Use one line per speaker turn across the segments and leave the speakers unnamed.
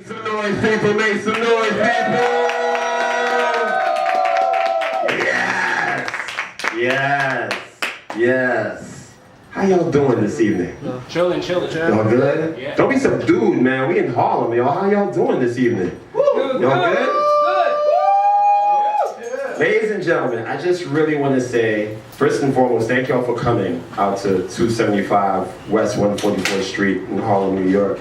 Some noise, people, make some noise, people! Yes. How y'all doing this evening?
Chilling.
Y'all good?
Yeah.
Don't be subdued, man. We in Harlem, y'all. How y'all doing this evening? Y'all good? Ladies and gentlemen, I just really want to say, first and foremost, thank y'all for coming out to 275 West 144th Street in Harlem, New York.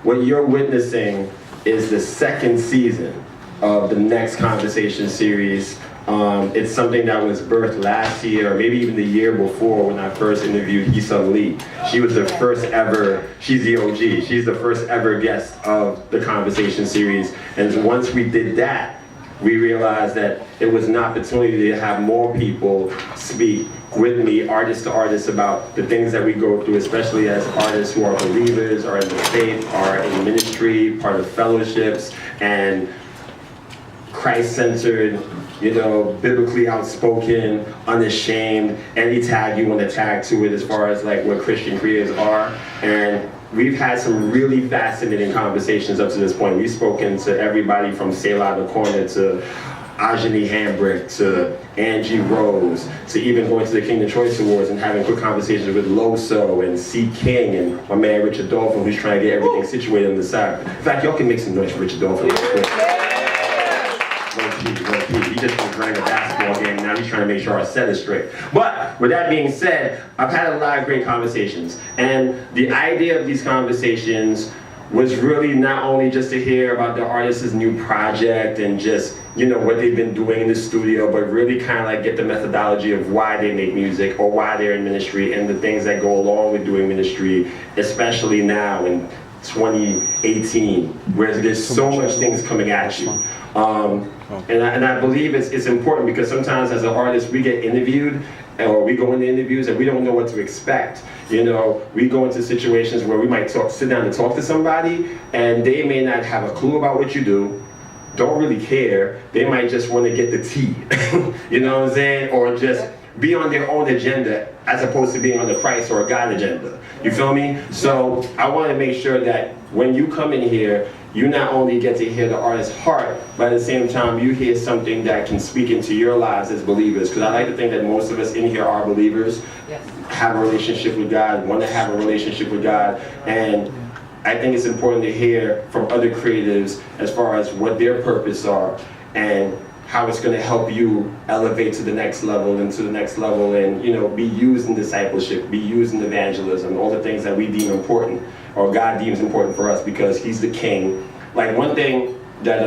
What you're witnessing is the second season of the Next Conversation series. It's something that was birthed last year, or maybe even the year before when I first interviewed Isung Lee. She was the first ever, she's the OG, she's the first ever guest of the Conversation series. And once we did that, we realized that it was an opportunity to have more people speak with me, artist to artist, about the things that we go through, especially as artists who are believers, are in the faith, are in ministry, part of fellowships, and Christ-centered, you know, biblically outspoken, unashamed, any tag you want to tag to it as far as like what Christian creators are. And we've had some really fascinating conversations up to this point. We've spoken to everybody from Selah the Corner to Ajani Hambrick to Angie Rose to even going to the King of Choice Awards and having quick conversations with Loso and C. King and my man Richard Dolphin, who's trying to get everything situated on the side. In fact, y'all can make some noise for Richard Dolphin. He just was running a basketball game, now he's trying to make sure our set is straight. But with that being said, I've had a lot of great conversations. And the idea of these conversations was really not only just to hear about the artist's new project and just, you know, what they've been doing in the studio, but really kind of like get the methodology of why they make music or why they're in ministry and the things that go along with doing ministry, especially now in 2018, where there's so much things coming at you. And I believe it's important because sometimes as an artist we get interviewed or we go into interviews and we don't know what to expect. You know, we go into situations where we might sit down and talk to somebody and they may not have a clue about what you do, don't really care. They might just want to get the tea, you know what I'm saying? Or just be on their own agenda as opposed to being on the Christ or a God agenda. You feel me? So I want to make sure that when you come in here, you not only get to hear the artist's heart, but at the same time you hear something that can speak into your lives as believers. Because I like to think that most of us in here are believers, have a relationship with God, want to have a relationship with God, and I think it's important to hear from other creatives as far as what their purpose are and how it's going to help you elevate to the next level and to the next level and, you know, be used in discipleship, be used in evangelism, all the things that we deem important or God deems important for us because he's the king. Like one thing that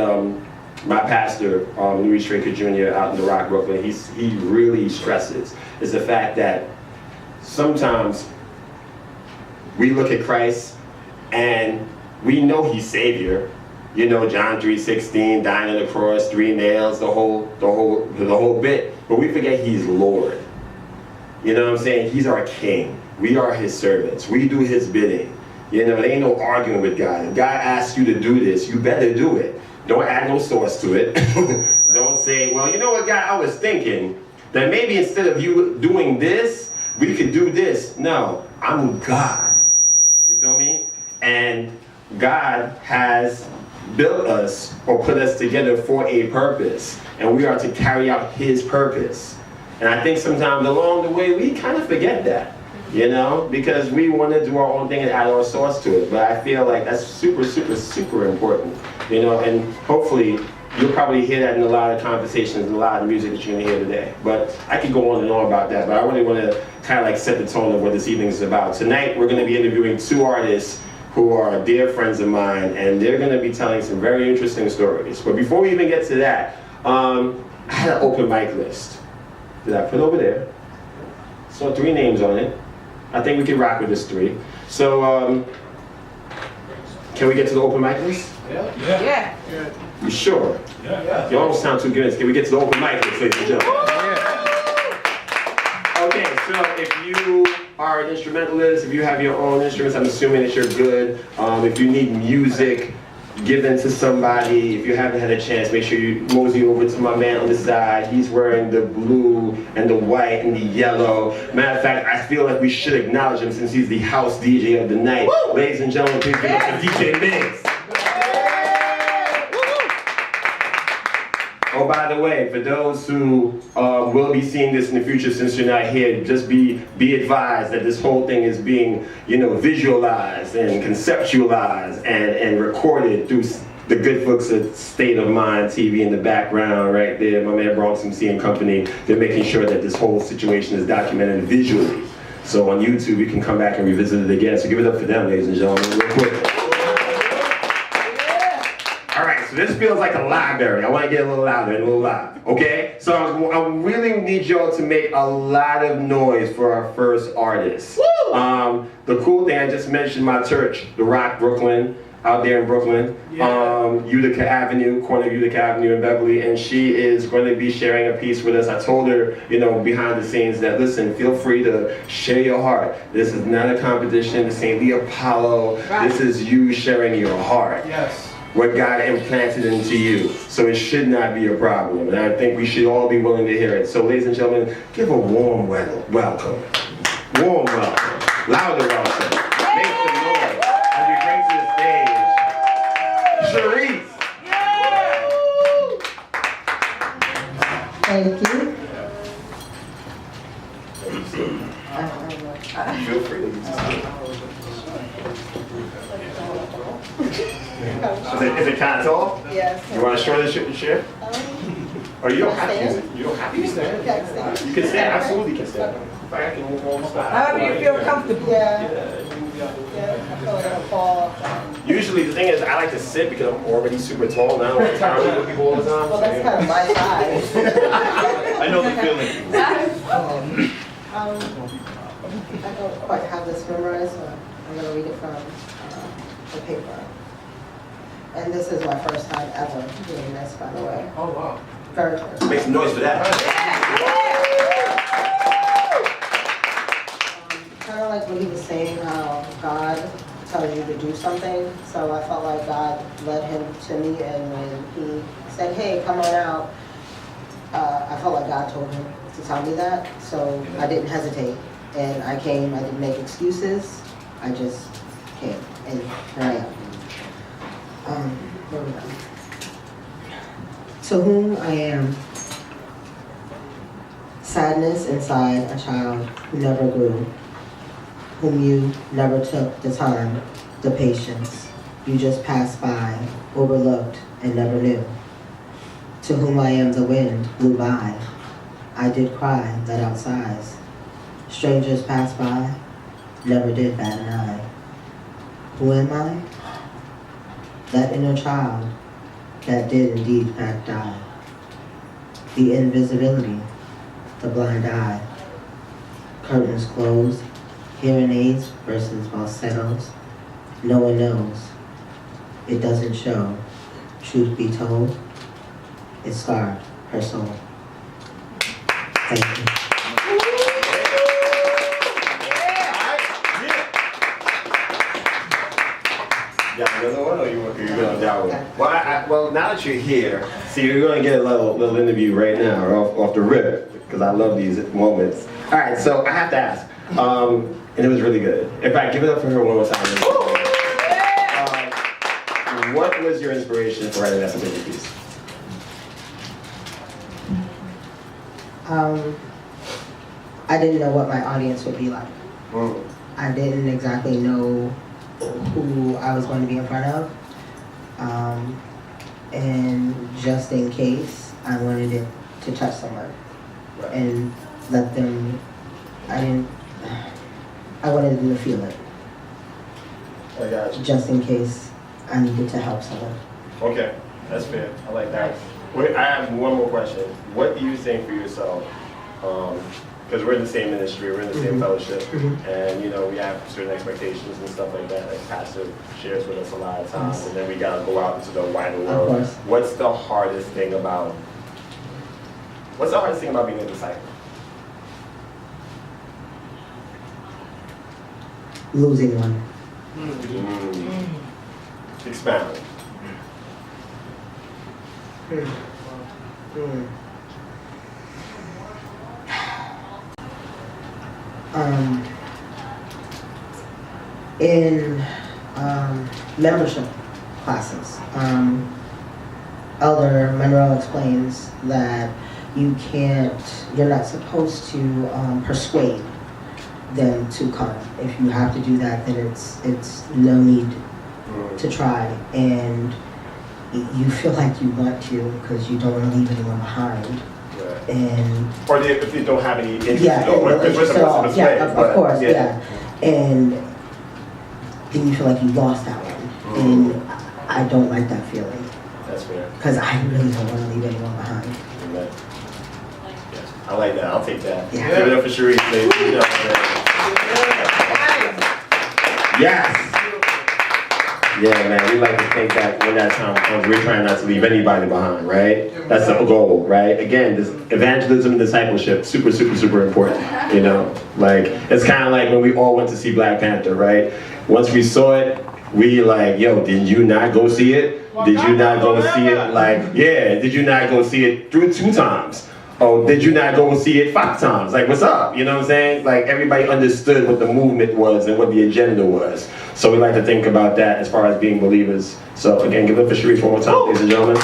my pastor, Louis Straker Jr. out in the Rock, Brooklyn, he really stresses is the fact that sometimes we look at Christ and we know he's Savior. You know, John 3:16, dying on the cross, 3 nails, the whole bit. But we forget he's Lord. You know what I'm saying? He's our king. We are his servants. We do his bidding. You know, there ain't no arguing with God. If God asks you to do this, you better do it. Don't add no sauce to it. Don't say, well, you know what, God, I was thinking that maybe instead of you doing this, we could do this. No, I'm God. You feel me? And God has built us or put us together for a purpose, and we are to carry out his purpose. And I think sometimes along the way we kind of forget that, you know, because we want to do our own thing and add our sauce to it. But I feel like that's super, super, super important, you know, and hopefully you'll probably hear that in a lot of conversations and a lot of the music that you're going to hear today. But I could go on and on about that, but I really want to kind of like set the tone of what this evening is about. Tonight we're going to be interviewing 2 artists who are dear friends of mine, and they're going to be telling some very interesting stories. But before we even get to that, I had an open mic list that I put over there. Saw 3 names on it. I think we can rock with this 3. So, can we get to the open mic list?
Yeah.
You sure?
Yeah.
You almost sound too good. Can we get to the open mic list, ladies and gentlemen? Okay, so if you are an instrumentalist, if you have your own instruments, I'm assuming that you're good. If you need music given to somebody, if you haven't had a chance, make sure you mosey over to my man on the side. He's wearing the blue and the white and the yellow. Matter of fact, I feel like we should acknowledge him since he's the house DJ of the night. Woo! Ladies and gentlemen, please give it up for DJ MIGS. oh, by the way, for those who will be seeing this in the future, since you're not here, just be advised that this whole thing is being, you know, visualized and conceptualized and recorded through the good folks at State of Mind TV in the background right there. My man BRONX EMCEE and company, they're making sure that this whole situation is documented visually. So on YouTube, you can come back and revisit it again. So give it up for them, ladies and gentlemen, real quick. All right, so this feels like a library. I want to get a little louder and a little loud, okay? So I really need y'all to make a lot of noise for our first artist. The cool thing, I just mentioned my church, The Rock, Brooklyn, out there in Brooklyn, Utica Avenue, corner of Utica Avenue in Beverly, and she is going to be sharing a piece with us. I told her, you know, behind the scenes that, listen, feel free to share your heart. This is not a competition, this ain't the Apollo, this is you sharing your heart.
Yes.
What God implanted into you. So it should not be a problem, and I think we should all be willing to hear it. So ladies and gentlemen, give a warm welcome. Warm welcome. Louder welcome. Make some noise as we bring to the stage Cherise.
Thank you.
Feel free to use Is it kind of tall?
Yes.
You want to shorten the chair? Or you don't have to use it. You don't have to stand. You can stand. Absolutely can stand. If I can move on the spot.
However you feel comfortable. Yeah.
Yeah.
I feel like I'll fall.
Usually the thing is I like to sit because I'm already super tall now. I tower with people all the time.
Well, that's kind of my size.
I know the feeling.
I don't quite have this memorized, so I'm going to read it from the paper. And this is my first time ever doing this, by the way.
Oh, wow.
Very first.
Make some noise for that.
Kind of like what he was saying, how God tells you to do something. So I felt like God led him to me, and when he said, hey, come on out, I felt like God told him to tell me that. So I didn't hesitate. And I came, I didn't make excuses. I just came, and here I am. Where we go? To whom I am. Sadness inside a child who never grew, whom you never took the time, the patience. You just passed by, overlooked, and never knew. To whom I am the wind blew by. I did cry, let out sighs. Strangers passed by, never did bat an eye. Who am I? That inner child that did indeed not die. The invisibility, the blind eye. Curtains closed, hearing aids versus falsettos. No one knows. It doesn't show. Truth be told, it scarred her soul. Thank you.
Another one, or you're going down one? Well, now that you're here, see, you're going to get a little interview right now, off the rip, because I love these moments. All right, so I have to ask, and it was really good. In fact, give it up for her one more time. What was your inspiration for writing that particular piece?
I didn't know what my audience would be like. I didn't exactly know who I was going to be in front of. And just in case, I wanted it to touch someone. Right. And let them, I wanted them to feel it.
I got you.
Just in case I needed to help someone.
Okay, that's fair. I like that. Wait, I have one more question. What do you think for yourself? Because we're in the same ministry, we're in the same fellowship, and you know we have certain expectations and stuff like that. Like Pastor shares with us a lot of times, and then we gotta go out into the wider world.
Of course.
What's the hardest thing about being a disciple?
Losing one.
Expound.
In membership classes, Elder Monroe explains that you're not supposed to persuade them to come. If you have to do that, then it's no need to try. And you feel like you want to because you don't want to leave anyone behind.
Right.
And
or if you don't have any interest
yeah,
in
of course, yeah. And then you feel like you lost that one. And I don't like that feeling.
That's fair.
Because I really don't want to leave anyone behind.
Amen. I like that. I'll take that.
Yeah.
Give it up for Sharice, ladies and gentlemen. Yes. Yeah, man. We like to think that when that time comes, we're trying not to leave anybody behind, right? That's the goal, right? Again, this evangelism and discipleship, super, super, super important. You know, like it's kind of like when we all went to see Black Panther, right? Once we saw it, we like, yo, did you not go see it? Did you not go see it? Like, yeah, did you not go see it 2 times? Oh, did you not go see it 5 times? Like, what's up? You know what I'm saying? Like, everybody understood what the movement was and what the agenda was. So we like to think about that as far as being believers. So again, give it up for Sharice one more time, ladies and gentlemen.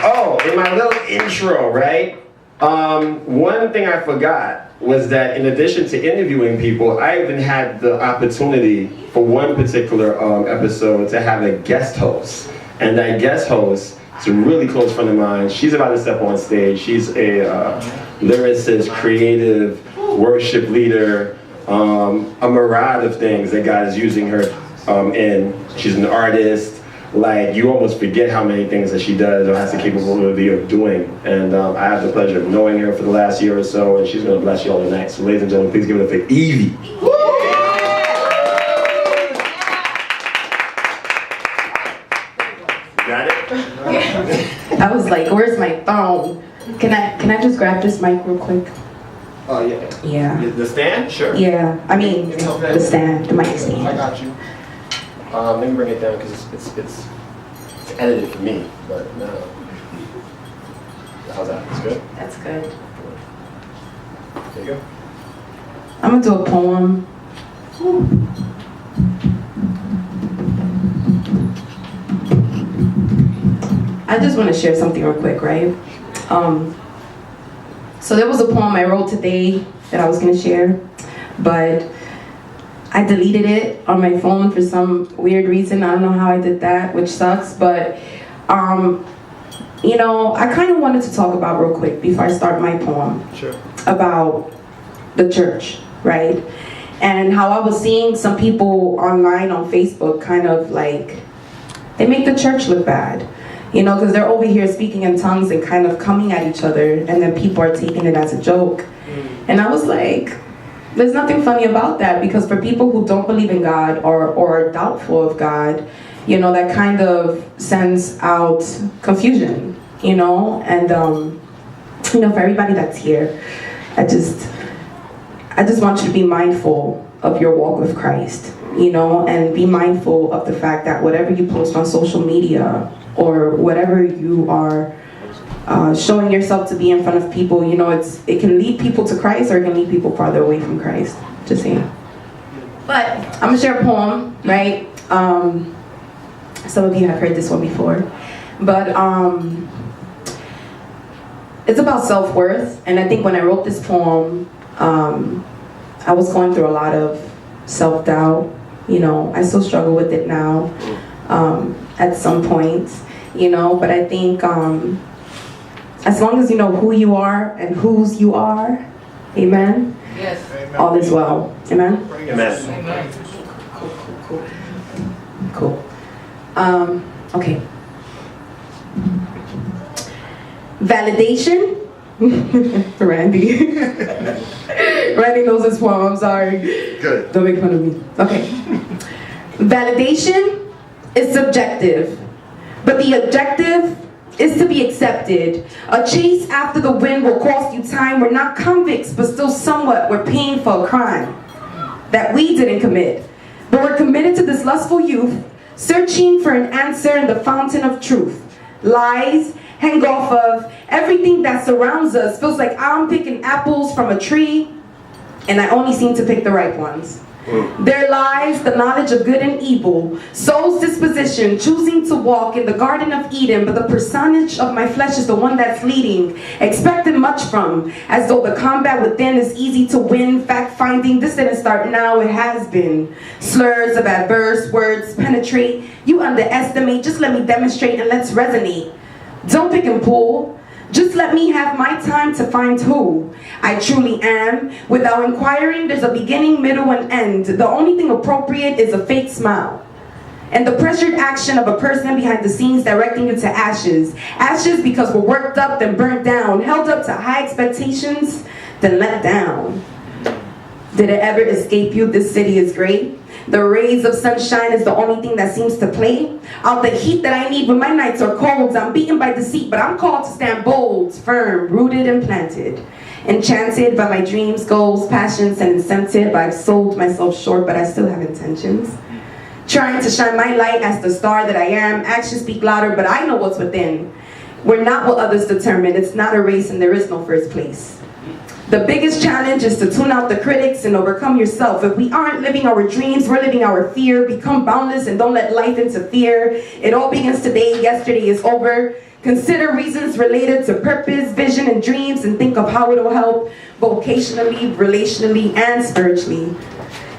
Oh, in my little intro, right? One thing I forgot was that in addition to interviewing people, I even had the opportunity for one particular episode to have a guest host. And that guest host is a really close friend of mine. She's about to step on stage. She's a lyricist, creative, worship leader, a myriad of things that God is using her in. She's an artist. Like, you almost forget how many things that she does or has the capability of doing. And I have the pleasure of knowing her for the last year or so, and she's going to bless you all tonight. So ladies and gentlemen, please give it up for Evie. Got it?
I was like, where's my phone? Can I just grab this mic real quick?
Oh, yeah.
Yeah.
The stand? Sure.
Yeah. I mean, the stand, the mic stand.
I got you.
Let me bring it down because it's edited for me, but no. How's that? It's good?
That's good.
There you go.
I'm gonna do a poem. I just want to share something real quick, right? So there was a poem I wrote today that I was gonna share, but I deleted it on my phone for some weird reason. I don't know how I did that, which sucks, but you know, I kind of wanted to talk about real quick before I start my poem.
Sure.
About the church, right? And how I was seeing some people online on Facebook kind of like, they make the church look bad. You know, because they're over here speaking in tongues and kind of coming at each other, and then people are taking it as a joke. And I was like, there's nothing funny about that, because for people who don't believe in God or are doubtful of God, you know, that kind of sends out confusion, you know? And, you know, for everybody that's here, I just want you to be mindful of your walk with Christ, you know, and be mindful of the fact that whatever you post on social media or whatever you are showing yourself to be in front of people, you know, it can lead people to Christ or it can lead people farther away from Christ, just saying. But I'm gonna share a poem, right? Some of you have heard this one before, but it's about self-worth. And I think when I wrote this poem, I was going through a lot of self-doubt. You know, I still struggle with it now at some points, you know, but I think as long as you know who you are and whose you are, amen,
yes,
all is well, amen?
Amen.
Cool. Okay. Validation. Randy. Randy knows this poem, I'm sorry.
Good.
Don't make fun of me. Okay. Validation is subjective, but the objective is to be accepted. A chase after the wind will cost you time. We're not convicts, but still somewhat we're paying for a crime that we didn't commit. But we're committed to this lustful youth, searching for an answer in the fountain of truth. Lies hang off of everything that surrounds us. Feels like I'm picking apples from a tree, and I only seem to pick the ripe ones. Their lives, the knowledge of good and evil, soul's disposition, choosing to walk in the Garden of Eden, but the personage of my flesh is the one that's leading, expecting much from, as though the combat within is easy to win, fact-finding, this didn't start now, it has been. Slurs of adverse words penetrate, you underestimate, just let me demonstrate and let's resonate. Don't pick and pull. Just let me have my time to find who I truly am. Without inquiring, there's a beginning, middle, and end. The only thing appropriate is a fake smile. And the pressured action of a person behind the scenes directing you to ashes. Ashes because we're worked up, then burnt down. Held up to high expectations, then let down. Did it ever escape you? This city is great. The rays of sunshine is the only thing that seems to play out the heat that I need when my nights are cold. I'm beaten by deceit, but I'm called to stand bold, firm, rooted and planted. Enchanted by my dreams, goals, passions, and incentive. I've sold myself short, but I still have intentions. Trying to shine my light as the star that I am. Actions speak louder, but I know what's within. We're not what others determine. It's not a race and there is no first place. The biggest challenge is to tune out the critics and overcome yourself. If we aren't living our dreams, we're living our fear. Become boundless and don't let life interfere. It all begins today, yesterday is over. Consider reasons related to purpose, vision, and dreams, and think of how it will help vocationally, relationally, and spiritually.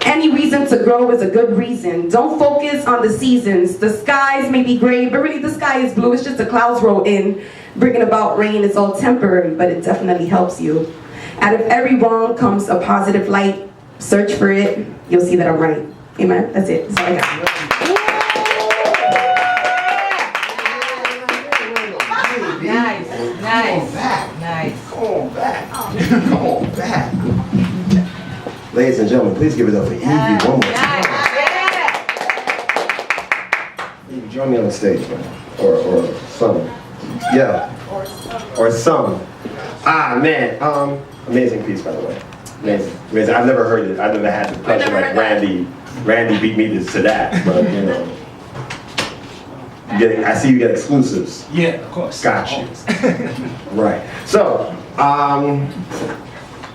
Any reason to grow is a good reason. Don't focus on the seasons. The skies may be gray, but really the sky is blue. It's just the clouds roll in, bringing about rain. It's all temporary, but it definitely helps you. Out of every wrong comes a positive light. Search for it. You'll see that I'm right. Amen. That's it. That's all I got.
Nice.
Come on back. Come on back. Ladies and gentlemen, please give it up for Evie one more time. Evie, join me on the stage, man. Or some. Yeah. Or some.
Ah, man. Amazing piece, by the way. Amazing. Amazing. I've never heard it. I've never had the pleasure like Randy beat me to that, but you know. I see you get exclusives.
Yeah, of course.
Got you. Right. So,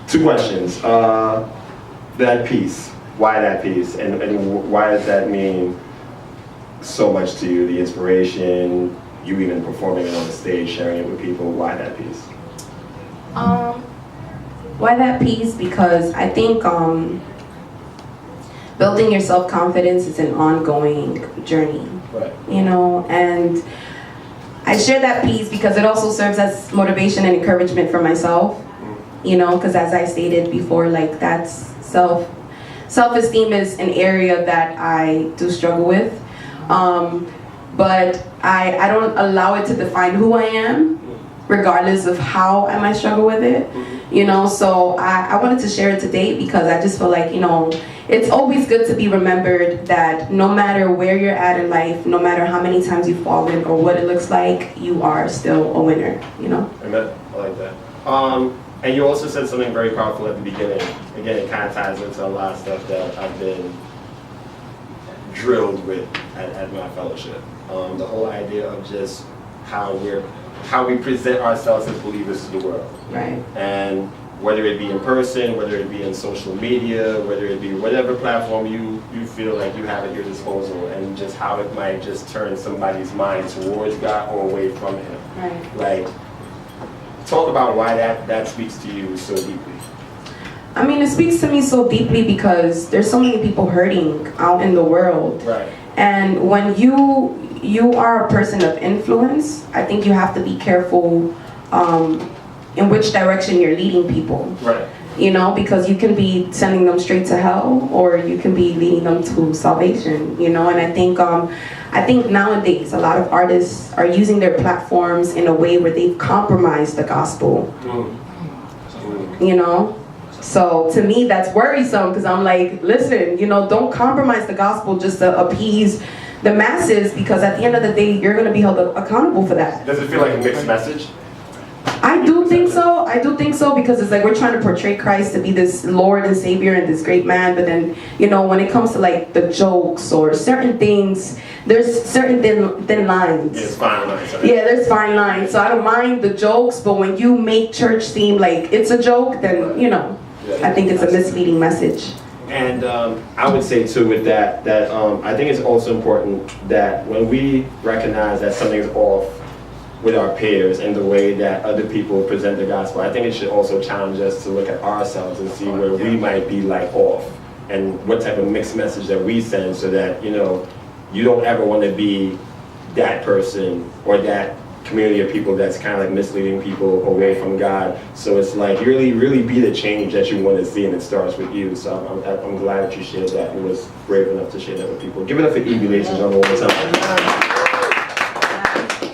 2 questions. That piece. Why that piece? And why does that mean so much to you? The inspiration, you even performing it on the stage, sharing it with people. Why that piece?
Why that piece? Because I think building your self-confidence is an ongoing journey.
Right.
You know, and I share that piece because it also serves as motivation and encouragement for myself. You know, because as I stated before, like that's self-esteem is an area that I do struggle with. But I don't allow it to define who I am, regardless of how I might struggle with it. You know, so I wanted to share it today because I just feel like, you know, it's always good to be remembered that no matter where you're at in life, no matter how many times you've fallen or what it looks like, you are still a winner, you know?
Amen. I like that. And you also said something very powerful at the beginning. Again, it kind of ties into a lot of stuff that I've been drilled with at my fellowship. The whole idea of just how we present ourselves as believers to the world.
Right.
And whether it be in person, whether it be in social media, whether it be whatever platform you feel like you have at your disposal, and just how it might just turn somebody's mind towards God or away from Him.
Right.
Like, talk about why that speaks to you so deeply.
I mean, it speaks to me so deeply because there's so many people hurting out in the world.
Right.
And when you are a person of influence, I think you have to be careful in which direction you're leading people.
Right.
You know, because you can be sending them straight to hell, or you can be leading them to salvation. You know, and I think nowadays a lot of artists are using their platforms in a way where they've compromised the gospel. You know. So to me, that's worrisome because I'm like, listen, you know, don't compromise the gospel just to appease the masses, because at the end of the day, you're going to be held accountable for that.
Does it feel like a mixed message?
I do think so. I do think so, because it's like we're trying to portray Christ to be this Lord and Savior and this great man, but then, you know, when it comes to like the jokes or certain things, there's certain thin lines.
There's fine lines. Right?
Yeah, there's fine lines. So I don't mind the jokes, but when you make church seem like it's a joke, then, you know, I think it's a misleading message.
And I would say too with that, I think it's also important that when we recognize that something's off with our peers and the way that other people present the gospel, I think it should also challenge us to look at ourselves and see where we might be like off and what type of mixed message that we send, so that, you know, you don't ever want to be that person or that community of people that's kind of like misleading people away from God. So it's like really be the change that you want to see, and it starts with you. So I'm glad that you shared that and was brave enough to share that with people. Give it up for Evie, ladies and gentlemen, one more time.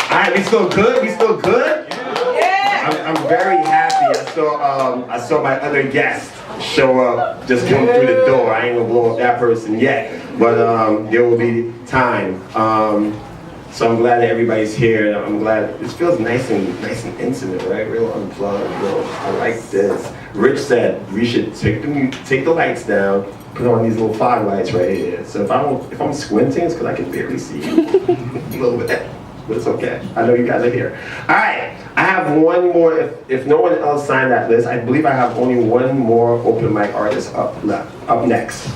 All right, we still good? We still good? Yeah. I'm very happy. I saw my other guest show up, just come through the door. I ain't gonna blow up that person yet, but there will be time. So I'm glad that everybody's here, and I'm glad this feels nice and intimate, right? Real unplugged. I like this. Rich said we should take the lights down, put on these little fog lights right here. So if I'm squinting, it's because I can barely see you a little bit, but it's okay. I know you guys are here. All right, I have one more. If no one else signed that list, I believe I have only one more open mic artist up next.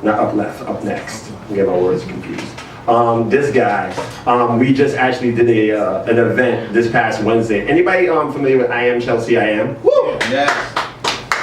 Not up left, up next. I get my words confused. This guy, we just actually did an event this past Wednesday. Anybody familiar with I Am Chelsea I Am? Woo!
Yes.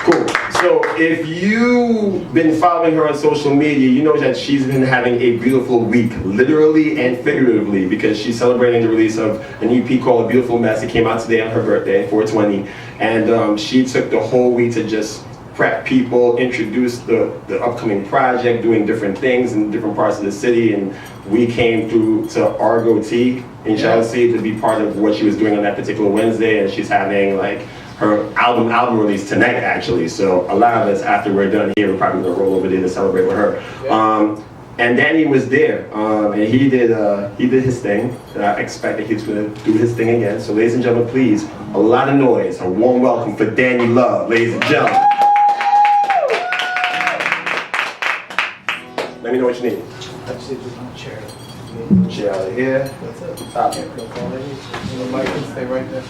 Cool. So if you've been following her on social media, you know that she's been having a beautiful week, literally and figuratively, because she's celebrating the release of an EP called A Beautiful Mess. It came out today on her birthday, 4/20, and she took the whole week to just prep people, introduce the upcoming project, doing different things in different parts of the city, and we came through to Argo T in Chelsea to be part of what she was doing on that particular Wednesday, and she's having like her album release tonight actually. So a lot of us, after we're done here, we're probably gonna roll over there to celebrate with her. And Danny was there, and he did his thing. And I expected he was gonna do his thing again. So ladies and gentlemen, please, a lot of noise, a warm welcome for Danny Love, ladies and gentlemen. Let me know what you need.
I just need a chair.
Chair out of here.
That's it.
Top.
The mic can stay right there.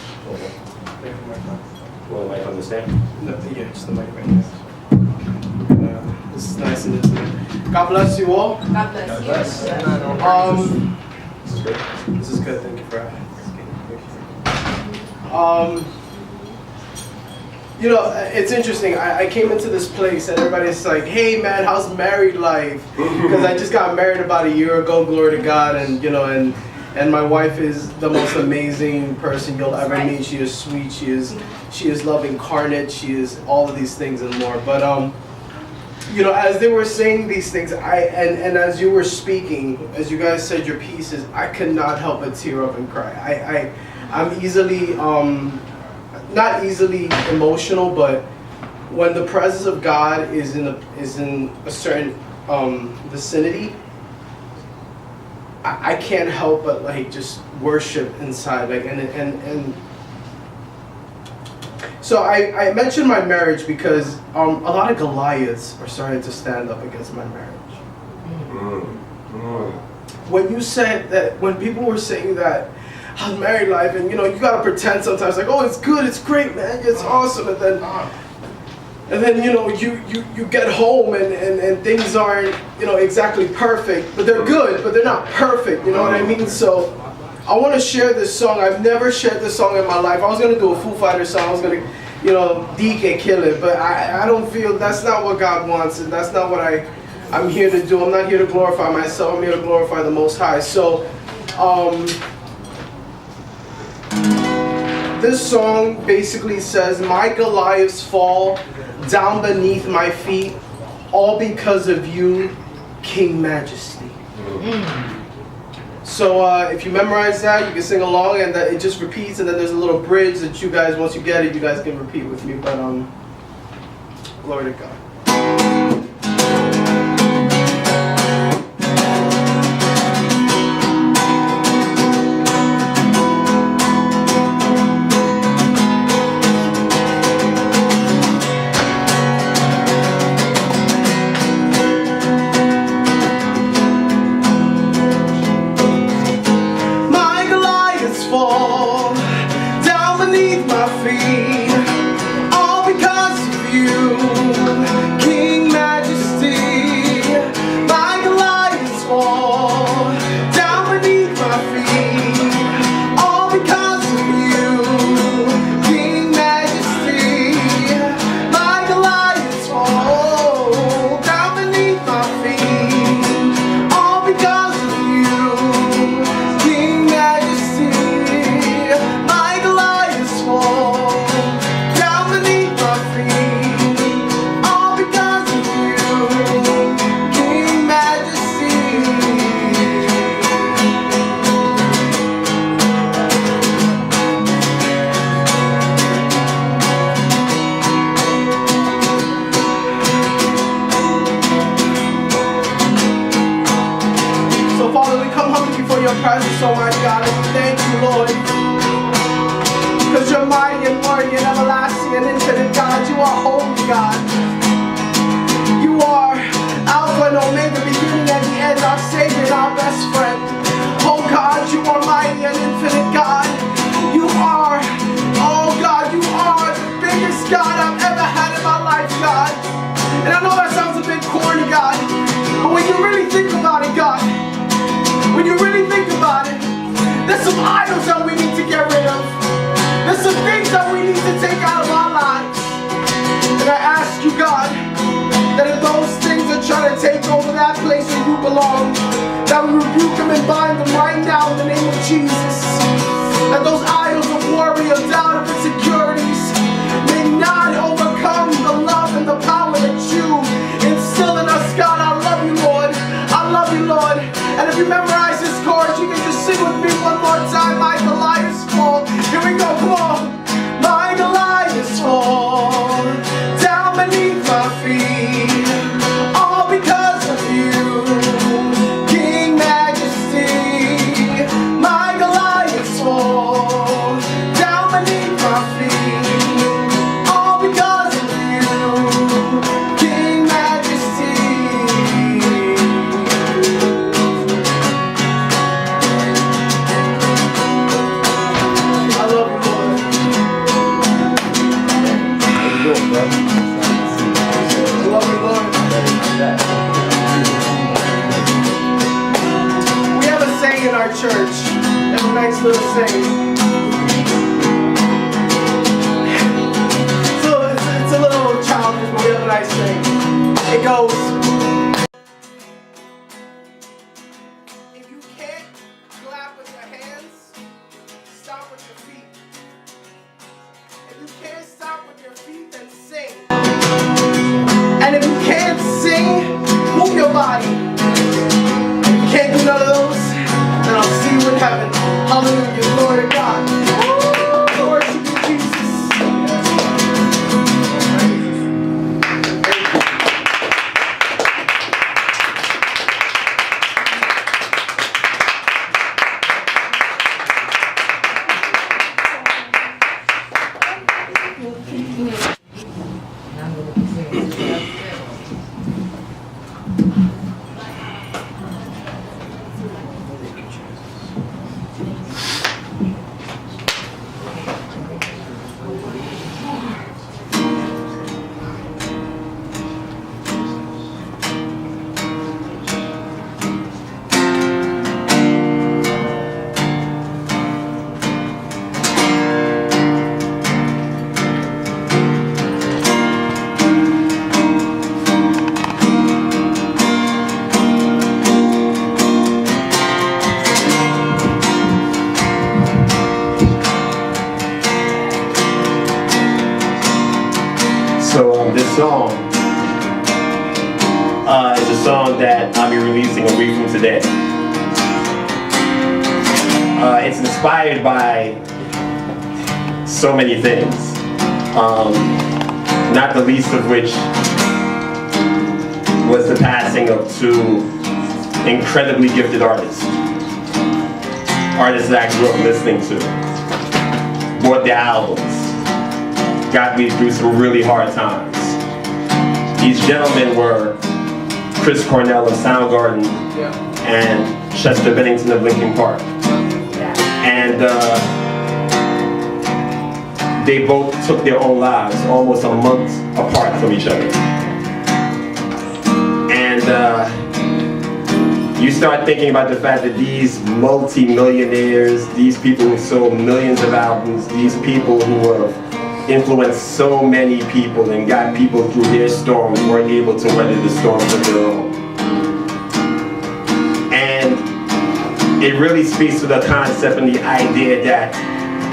Well, might understand.
No, yeah, just the mic right there. This is nice and intimate. God bless you all.
God bless you.
This is good.
This is good. Thank you for asking. You know, it's interesting. I came into this place and everybody's like, "Hey man, how's married life?" Because I just got married about a year ago. Glory to God, and you know, and my wife is the most amazing person you'll ever meet. She is sweet. She is love incarnate. She is all of these things and more. But you know, as they were saying these things, and as you were speaking, as you guys said your pieces, I could not help but tear up and cry. I'm easily not easily emotional, but when the presence of God is in a certain vicinity, I can't help but like just worship inside, like and so I mentioned my marriage because a lot of Goliaths are starting to stand up against my marriage. When you said that, when people were saying that how's married life, and you know, you gotta pretend sometimes like, oh, it's good, it's great, man, it's awesome, and then you know, you get home and things aren't, you know, exactly perfect, but they're good, but they're not perfect, you know what I mean? So I want to share this song. I've never shared this song in my life. I was gonna do a Foo Fighters song. I was gonna, you know, DJ kill it, but I don't feel that's not what God wants, and that's not what I'm here to do. I'm not here to glorify myself. I'm here to glorify the Most High. So this song basically says, my Goliaths fall down beneath my feet, all because of you, King Majesty. So if you memorize that, you can sing along, and it just repeats, and then there's a little bridge that you guys, once you get it, you guys can repeat with me. But glory to God. All because of you, So Father, we come humbly before your presence, Almighty God, and we thank you, Lord. Because you're mighty and worthy and everlasting and infinite, God. You are holy, God. You are Alpha and Omega, beginning and the end, our Savior and our best friend. Oh God, you are mighty and infinite, God. You are, oh God, you are the biggest God I've ever had in my life, God. And I know that sounds a bit corny, God, but when you really think about it, God, when you really think about it, there's some idols that we need to get rid of. There's some things that we need to take out of our lives. And I ask you, God, that if those things are trying to take over that place where you belong, that we rebuke them and bind them right now in the name of Jesus. That those idols of worry, of doubt, of insecurities may not overcome the love and the power that you instill in us, God. I love you, Lord. I love you, Lord. And if you memorize this chorus, you can just sing with me one more time. My Goliaths fall. Here we go, come on. My Goliaths fall down beneath my feet, all because of you, King Majesty. My Goliaths fall down beneath my feet, all because of you, King Majesty. I love you, Lord. I love you, Lord. We have a saying in our church. We have a nice little saying. So it's a little childish, but we have a nice saying. It goes, if you can't clap with your hands, stop with your feet. If you can't stop with your feet, then sing. And if you can't sing, move your body. If you can't do none of those, then I'll see you in heaven. Hallelujah, glory to God. Lord, worship you, Jesus.
So this song is a song that I'll be releasing a week from today. It's inspired by so many things, not the least of which was the passing of two incredibly gifted artists that I grew up listening to, bought their albums, got me through some really hard times. These gentlemen were Chris Cornell of Soundgarden and Chester Bennington of Linkin Park. And they both took their own lives almost a month apart from each other. And you start thinking about the fact that these multi-millionaires, these people who sold millions of albums, these people who have influenced so many people and got people through their storms were able to weather the storms of their own. And it really speaks to the concept and the idea that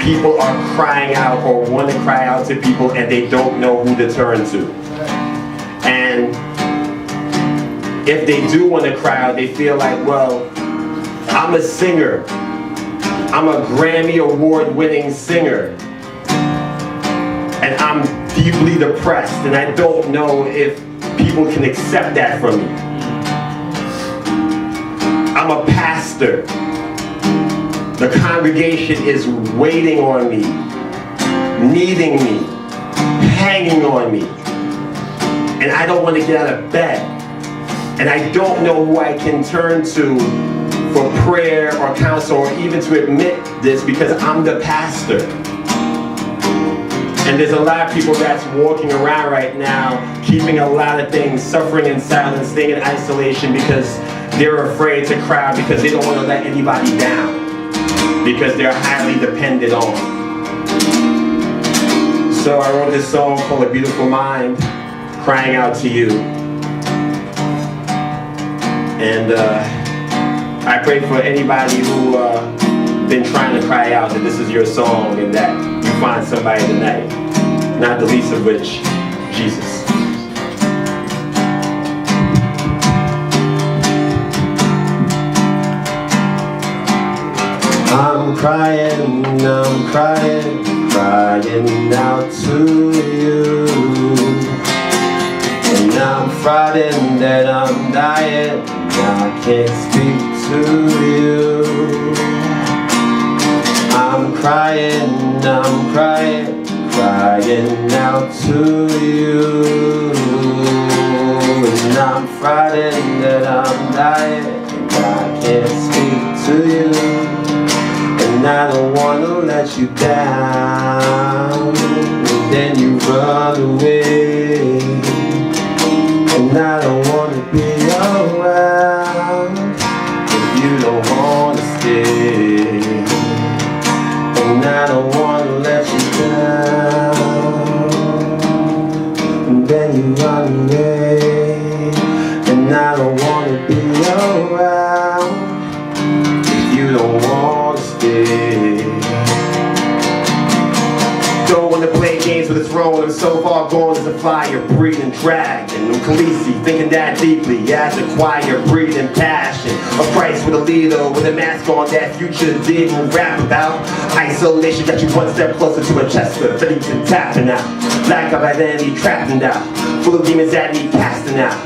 people are crying out or want to cry out to people and they don't know who to turn to. And if they do want to cry out, they feel like, well, I'm a singer. I'm a Grammy Award-winning singer. And I'm deeply depressed, and I don't know if people can accept that from me. I'm a pastor pastor. The congregation is waiting on me, needing me, hanging on me. And I don't want to get out of bed. And I don't know who I can turn to for prayer or counsel or even to admit this because I'm the pastor. And there's a lot of people that's walking around right now, keeping a lot of things, suffering in silence, staying in isolation because they're afraid to cry because they don't want to let anybody down, because they're highly dependent on. So I wrote this song called A Beautiful Mind, crying out to you. And I pray for anybody who been trying to cry out that this is your song and that you find somebody tonight, not the least of which, Jesus. I'm crying out to you. And I'm frightened that I'm dying, I can't speak to you. I'm crying out to you. And I'm frightened that I'm dying, I can't speak to you. And I don't want to let you down, and then you run away. And I don't want to be around if you don't want to stay. And I don't want to let you down, and then you run away. And I don't want to be around if you don't want to stay. Don't want to play games with a throne. I'm so far gone as a fire, breathing dragon. I'm Khaleesi, thinking that deeply as a choir, breathing passion. A Christ with a leader, with a mask on that future didn't rap about. Isolation got you one step closer to a Chester, Bennington tapping out. Lack of identity trapping out, full of demons that need casting out.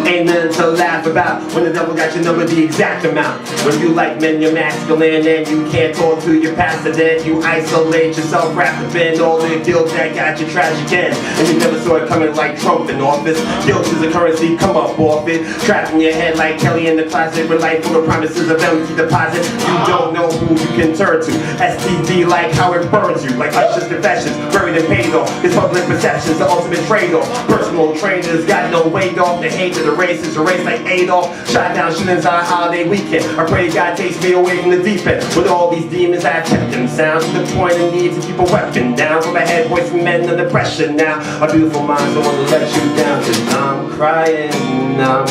Ain't nothing to laugh about when the devil got your number the exact amount. When you like men, you're masculine and you can't talk to your pastor, then you isolate yourself, wrapped up in all the guilt that got you tragic in. And you never saw it coming like Trump in office. Guilt is a currency, come up off it. Trapped in your head like Kelly in the closet, with life full of promises of empty deposit. You don't know who you can turn to. STD like how it burns you, like Usher's confessions, buried and paid off. His public perceptions, the ultimate trade-off. Personal trainers got no weight off the hate of the races, a race like Adolf. Shot down shootings on a holiday weekend. I pray God takes me away from the deep end. With all these demons, I've kept them sound to the point of need to keep a weapon down. From a head voice from men under pressure now. A beautiful mind, don't want to let you down. Cause I'm crying out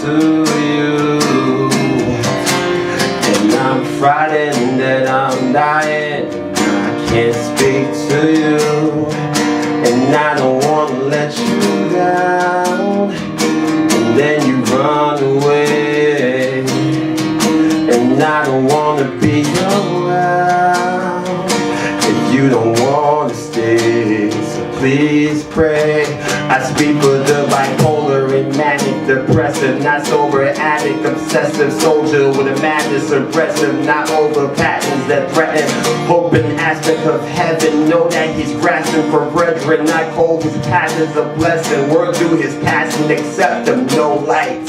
to you. And I'm frightened that I'm dying, I can't speak to you. And I don't want to let you down, and then you run away. And I don't want to be around if you don't want to stay. So please pray. I speak for the bipolar and manic, depressive, not sober, addict, obsessive soldier with a madness, aggressive, not over patterns that threaten hope and aspect of heaven. Know that he's grasping for brethren, not cold, his patterns of blessing. Work through his passion, accept them, no light.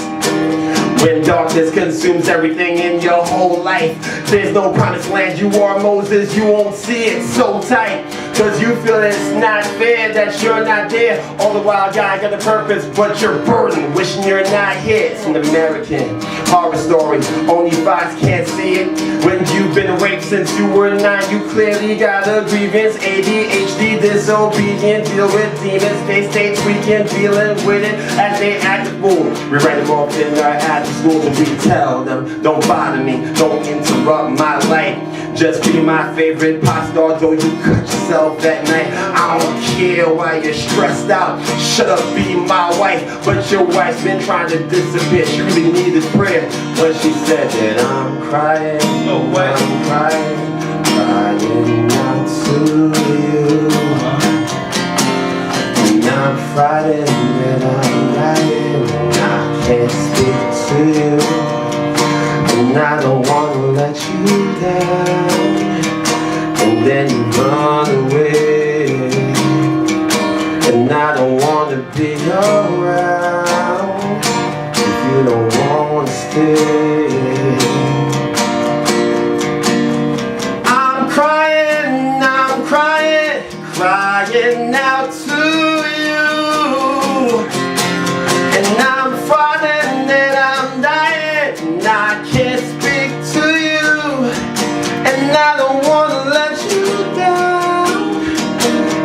When darkness consumes everything in your whole life, there's no promised land. You are Moses, you won't see it so tight. Cause you feel it's not fair that you're not there. All the while God got a purpose, but you're burdened, wishing you're not here. It's an American horror story, only Fox can't see it. When you've been raped since you were 9, you clearly got a grievance. ADHD, disobedient, deal with demons. They stay tweaking, dealing with it as they act a fool. We write them off in our after schools and we tell them, don't bother me, don't interrupt my life. Just be my favorite pop star, though you cut yourself that night. I don't care why you're stressed out. Shut up, be my wife. But your wife's been trying to disappear. She really needed prayer when she said that I'm crying. I'm crying out to you. And I'm frightened that I'm lying. I can't speak to you.
down, and then you run away, and I don't want to be around if you don't want to stay. I'm crying out to you, and I'm falling and I'm dying, and I can't speak to you, and I don't want to let you down,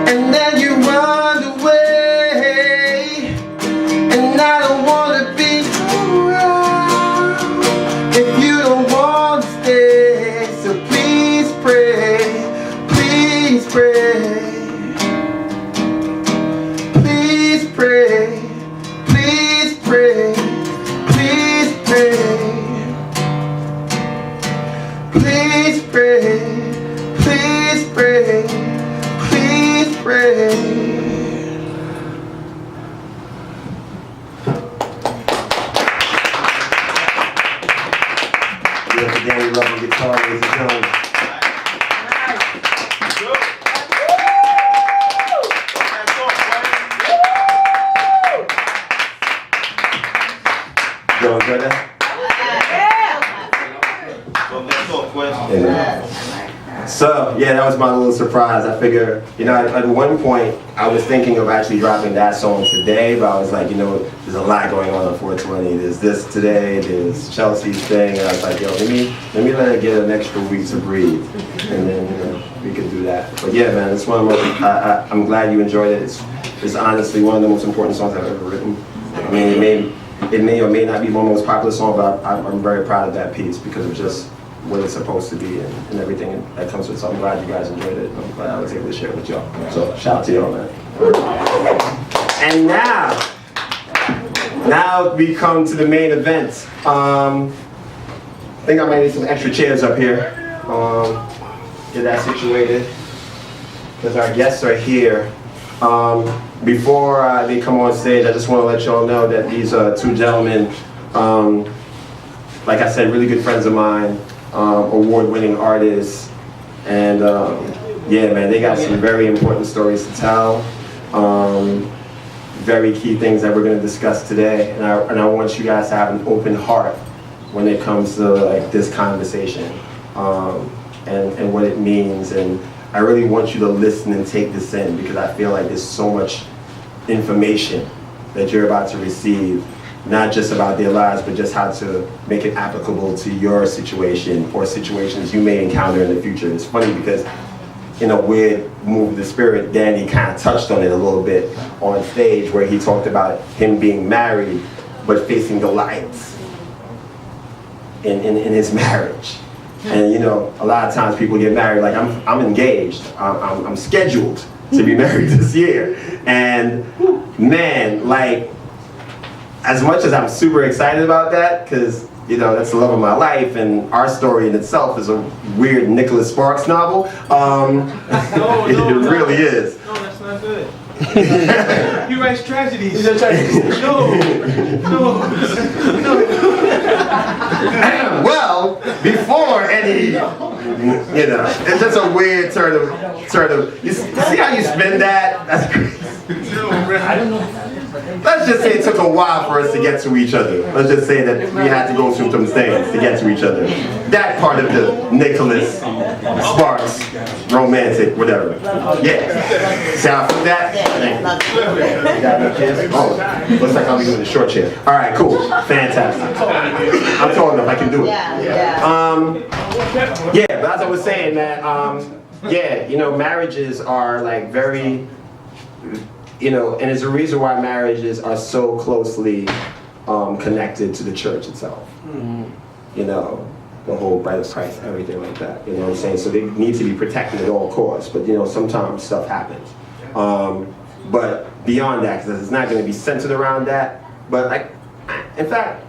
and then you run away, and I don't want to be around if you don't want to stay. So please pray, please pray. Please pray, please pray, please pray. Please pray, please pray, please pray. Once again, we love the guitar, ladies and gentlemen. You enjoy that? Yeah. So, yeah, that was my little surprise. I figure, you know, at one point, I was thinking of actually dropping that song today, but I was like, you know, there's a lot going on 420. There's this today, there's Chelsea's thing, and I was like, yo, let me let it get an extra week to breathe, and then, you know, we can do that. But yeah, man, it's one of the most, I'm glad you enjoyed it. It's honestly one of the most important songs I've ever written. I mean, it may or may not be one of the most popular songs, but I'm very proud of that piece because of just what it's supposed to be and everything that comes with it. So I'm glad you guys enjoyed it. I'm glad I was able to share it with y'all. So shout out to y'all, man. And now we come to the main event. I think I might need some extra chairs up here. Get that situated because our guests are here. Before they come on stage, I just want to let y'all know that these two gentlemen, like I said, really good friends of mine, award-winning artists, and yeah, man, they got some very important stories to tell, very key things that we're going to discuss today, and I want you guys to have an open heart when it comes to like this conversation and what it means, and I really want you to listen and take this in because I feel like there's so much information that you're about to receive, not just about their lives, but just how to make it applicable to your situation or situations you may encounter in the future. It's funny because in a weird move of the spirit, Danny kind of touched on it a little bit on stage where he talked about him being married, but facing Goliaths in his marriage. And you know, a lot of times people get married, like I'm engaged, I'm scheduled to be married this year. And man, like, as much as I'm super excited about that, because you know, that's the love of my life, and our story in itself is a weird Nicholas Sparks novel. It really is.
No, that's not good. He writes tragedies. He's a tragedy. No.
Well, before any, you know, it's just a weird turn of, you see how you spin that? That's crazy.
I don't know.
Let's just say it took a while for us to get to each other. Let's just say that we had to go through some things to get to each other. That part of the Nicholas Sparks, romantic, whatever. Yeah. See how I put that? You got no chairs? Oh, looks like I'll be doing the short chair. All right, cool. Fantastic. I'm tall enough, I can do it. Yeah, but as I was saying, man, yeah, you know, marriages are like very, you know, and it's a reason why marriages are so closely connected to the church itself. You know, the whole bride of Christ, everything like that. You know what I'm saying? So they need to be protected at all costs. But you know, sometimes stuff happens. But beyond that, because it's not going to be centered around that. But like, in fact,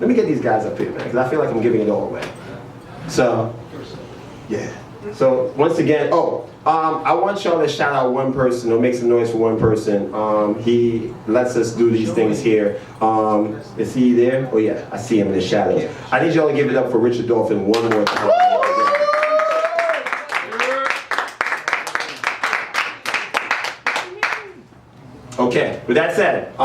let me get these guys up here, man, because I feel like I'm giving it all away. So, yeah. So once again, I want y'all to shout out one person or make some noise for one person. He lets us do these things here. Is he there? Oh yeah, I see him in the shadows. I need y'all to give it up for Richard Dolphin one more time. Okay, with that said,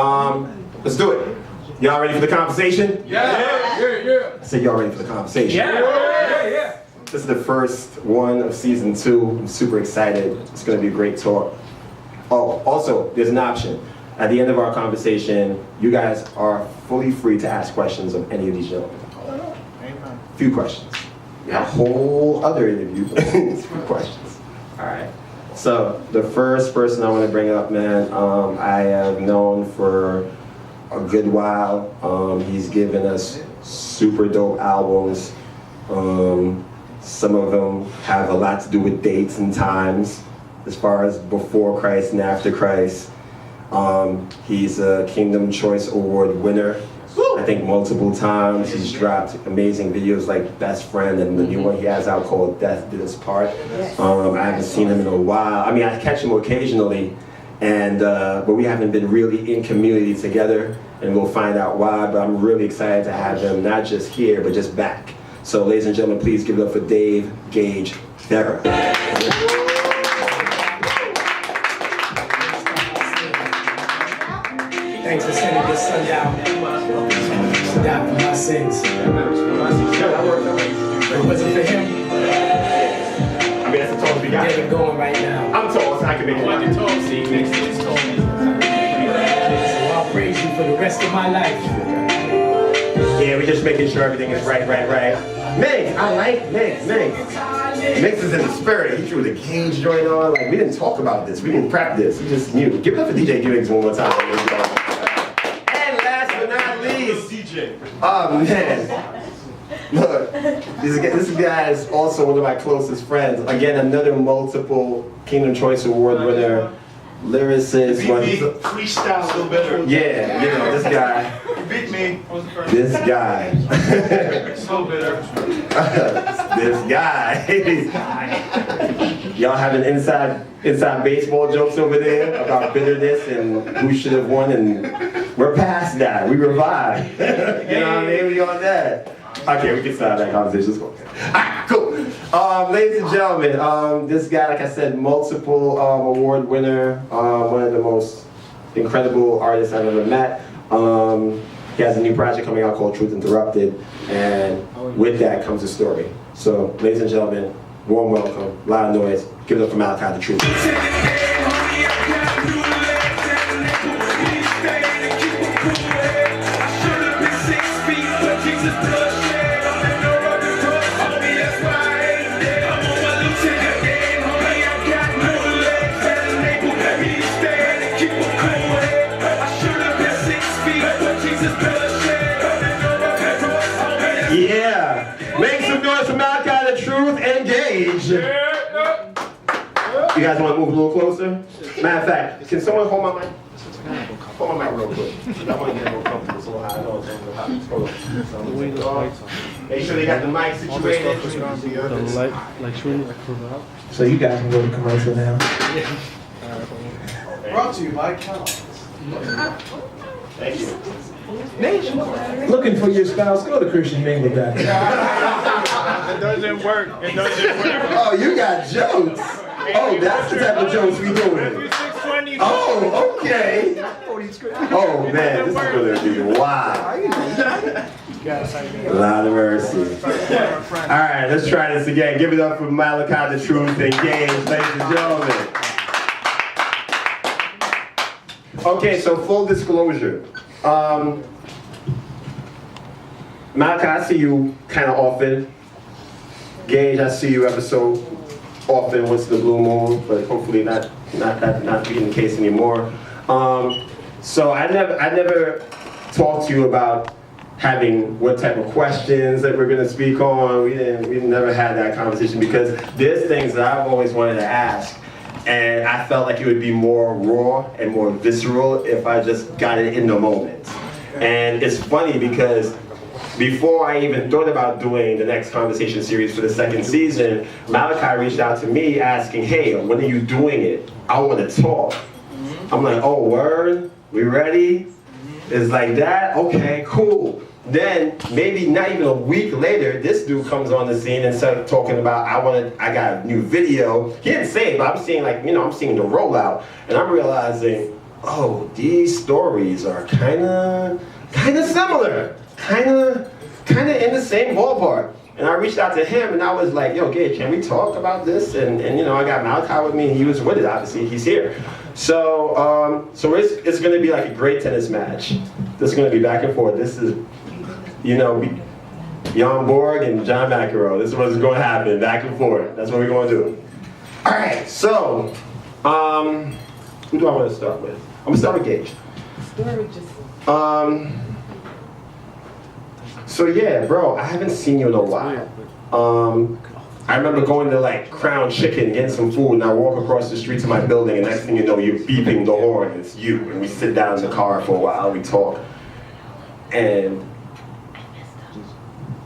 let's do it. Y'all ready for the conversation?
Yeah.
I said y'all ready for the conversation.
Yeah.
This is the first one of season 2. I'm super excited. It's gonna be a great talk. Oh, also, there's an option. At the end of our conversation, you guys are fully free to ask questions of any of these gentlemen. Few questions. A whole other interview. Few questions. All right. So the first person I want to bring up, man, I have known for a good while. He's given us super dope albums. Some of them have a lot to do with dates and times, as far as before Christ and after Christ. He's a Kingdom Choice Award winner, I think multiple times. He's dropped amazing videos like Best Friend and the new one he has out called Death Did Us Part. I haven't seen him in a while. I mean, I catch him occasionally, and but we haven't been really in community together, and we'll find out why. But I'm really excited to have him, not just here, but just back. So ladies and gentlemen, please give it up for Dave Gage Veira.
Thanks for sending this son down for my sins. If it wasn't for him,
I mean, that's the tallest we got.
get it going right now.
I'm tall, so I can make it.
So I'll praise you for the rest of my life.
Yeah, we're just making sure everything is right. Migs, I like Migs. Migs is in the spirit. He threw the Gage joint on. Like, we didn't talk about this. We didn't prep this. We just knew. Give it up for DJ Migs one more time. And last but not least, DJ. Oh, man. Look, this guy is also one of my closest friends. Again, another multiple Kingdom Choice Award winner, lyricist.
Freestyle. Still better.
Yeah, you know, this guy.
You beat me.
This guy.
So bitter.
This guy. Y'all having inside baseball jokes over there about bitterness and who should have won, and we're past that. We revived. You know what I mean? We on that. Okay, we can start that conversation. Let's go. Alright, cool. Ladies and gentlemen, this guy, like I said, multiple award winner, one of the most incredible artists I've ever met. He has a new project coming out called Truth Interrupted, and with that comes a story. So, ladies and gentlemen, warm welcome, loud noise, give it up for Malakai the Truth. Yeah, make some noise for Malakai the Truth and Gage. You guys want to move a little closer? Matter of fact, can someone hold my mic? Hold my mic real quick. I want to get a little comfortable so I know it's going to happen. Make sure they got the mic situated.
So you guys can go to commercial now.
Brought to you by KAINES.
Thank you.
Looking for your spouse, go to ChristianMingle.com.
It doesn't work.
Oh, you got jokes. Oh, that's the type of jokes we doing. Oh, okay. Oh, man, this is going to be wild. Lord of mercy. All right, let's try this again. Give it up for Malakai the Truth and Gage, ladies and gentlemen. Okay, so full disclosure. Malakai, I see you kind of often. Gage, I see you ever so often once in the blue moon, but hopefully not being the case anymore. So I never talked to you about having what type of questions that we're gonna speak on. We never had that conversation because there's things that I've always wanted to ask, and I felt like it would be more raw and more visceral if I just got it in the moment. And it's funny because before I even thought about doing the next conversation series for the second season, Malakai reached out to me asking, hey, when are you doing it? I want to talk. I'm like, oh, word? We ready? It's like that? Okay, cool. Then, maybe not even a week later, this dude comes on the scene and started talking about, I got a new video. He didn't say it, but I'm seeing I'm seeing the rollout. And I'm realizing, oh, these stories are kind of similar, kind of in the same ballpark. And I reached out to him and I was like, yo, Gage, can we talk about this? And you know, I got Malakai with me and he was with it, obviously, he's here. So, it's gonna be like a great tennis match. This is gonna be back and forth. This is, you know, Jan Borg and John McEnroe. This is what's gonna happen, back and forth. That's what we're gonna do. All right, so, who do I wanna start with? I'm gonna start with Gage. So yeah, bro, I haven't seen you in a while. I remember going to like Crown Chicken, getting some food, and I walk across the street to my building, and next thing you know, you're beeping the horn, and it's you. And we sit down in the car for a while, we talk. And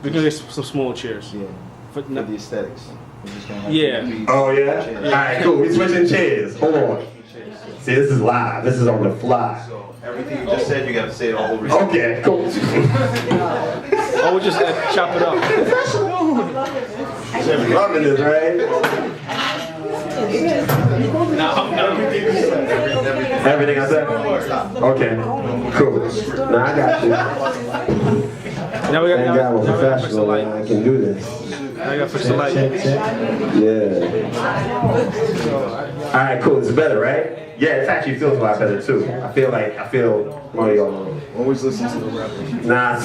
We're gonna get some small chairs.
Yeah. For the aesthetics. We're just gonna have
Yeah.
oh yeah? All right, cool, we switching chairs. Hold on. See, this is live. This is on the fly.
So everything you just said, you got to say it all over.
Okay, cool.
Oh, we'll just chop it up.
Loving this, right? Everything I said? Okay, cool. Now I got you.
Now we
Thank God I'm a
got
professional and I can do this.
I got to fix the light.
Yeah. All right, cool. It's better, right? Yeah, it actually feels a lot better too. I feel one of y'all.
Always listen to the rappers.
Nah.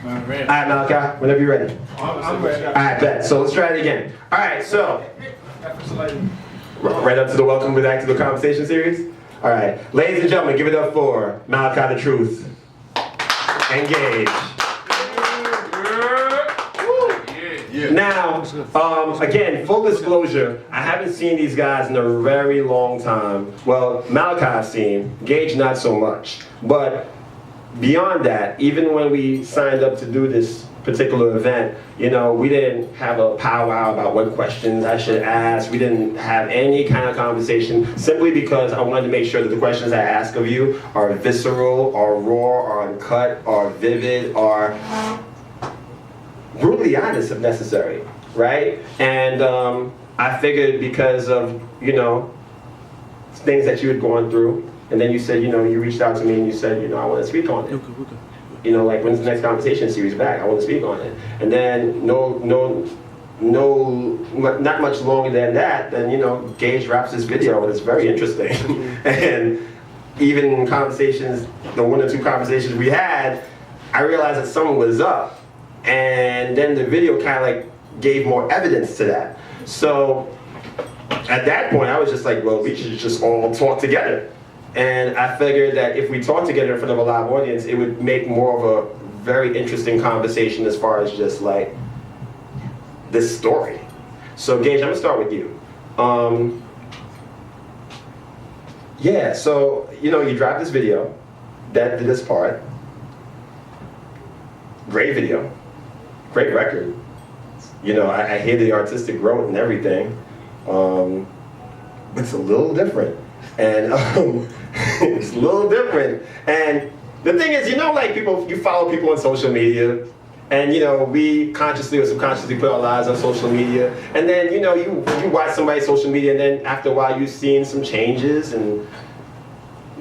All right, Malakai, whenever you're ready.
I'm ready.
All right, bet. So let's try it again. All right, so right up to the welcome back to the conversation series. All right, ladies and gentlemen, give it up for Malakai the Truth. Engage. Now, again, full disclosure, I haven't seen these guys in a very long time. Well, Malakai I've seen, Gage not so much. But beyond that, even when we signed up to do this particular event, you know, we didn't have a powwow about what questions I should ask. We didn't have any kind of conversation, simply because I wanted to make sure that the questions I ask of you are visceral, are raw, are uncut, are vivid, are brutally honest if necessary, right? And I figured because of, you know, things that you had gone through, and then you said, you know, you reached out to me and you said, you know, I want to speak on it. You know, like, when's the next conversation series back? I want to speak on it. And then not much longer than that, then, you know, Gage wraps this video and it's very interesting. And even in conversations, the one or two conversations we had, I realized that something was up. And then the video kind of like gave more evidence to that. So at that point, I was just like, well, we should just all talk together. And I figured that if we talk together in front of a live audience, it would make more of a very interesting conversation as far as just like this story. So Gage, I'm gonna start with you. Yeah, so, you know, you dropped this video that did this part. Great video. Great record. You know, I hear the artistic growth and everything. But it's a little different. And it's a little different. And the thing is, you know, like you follow people on social media, and you know, we consciously or subconsciously put our lives on social media. And then, you know, you watch somebody's social media, and then after a while you've seen some changes and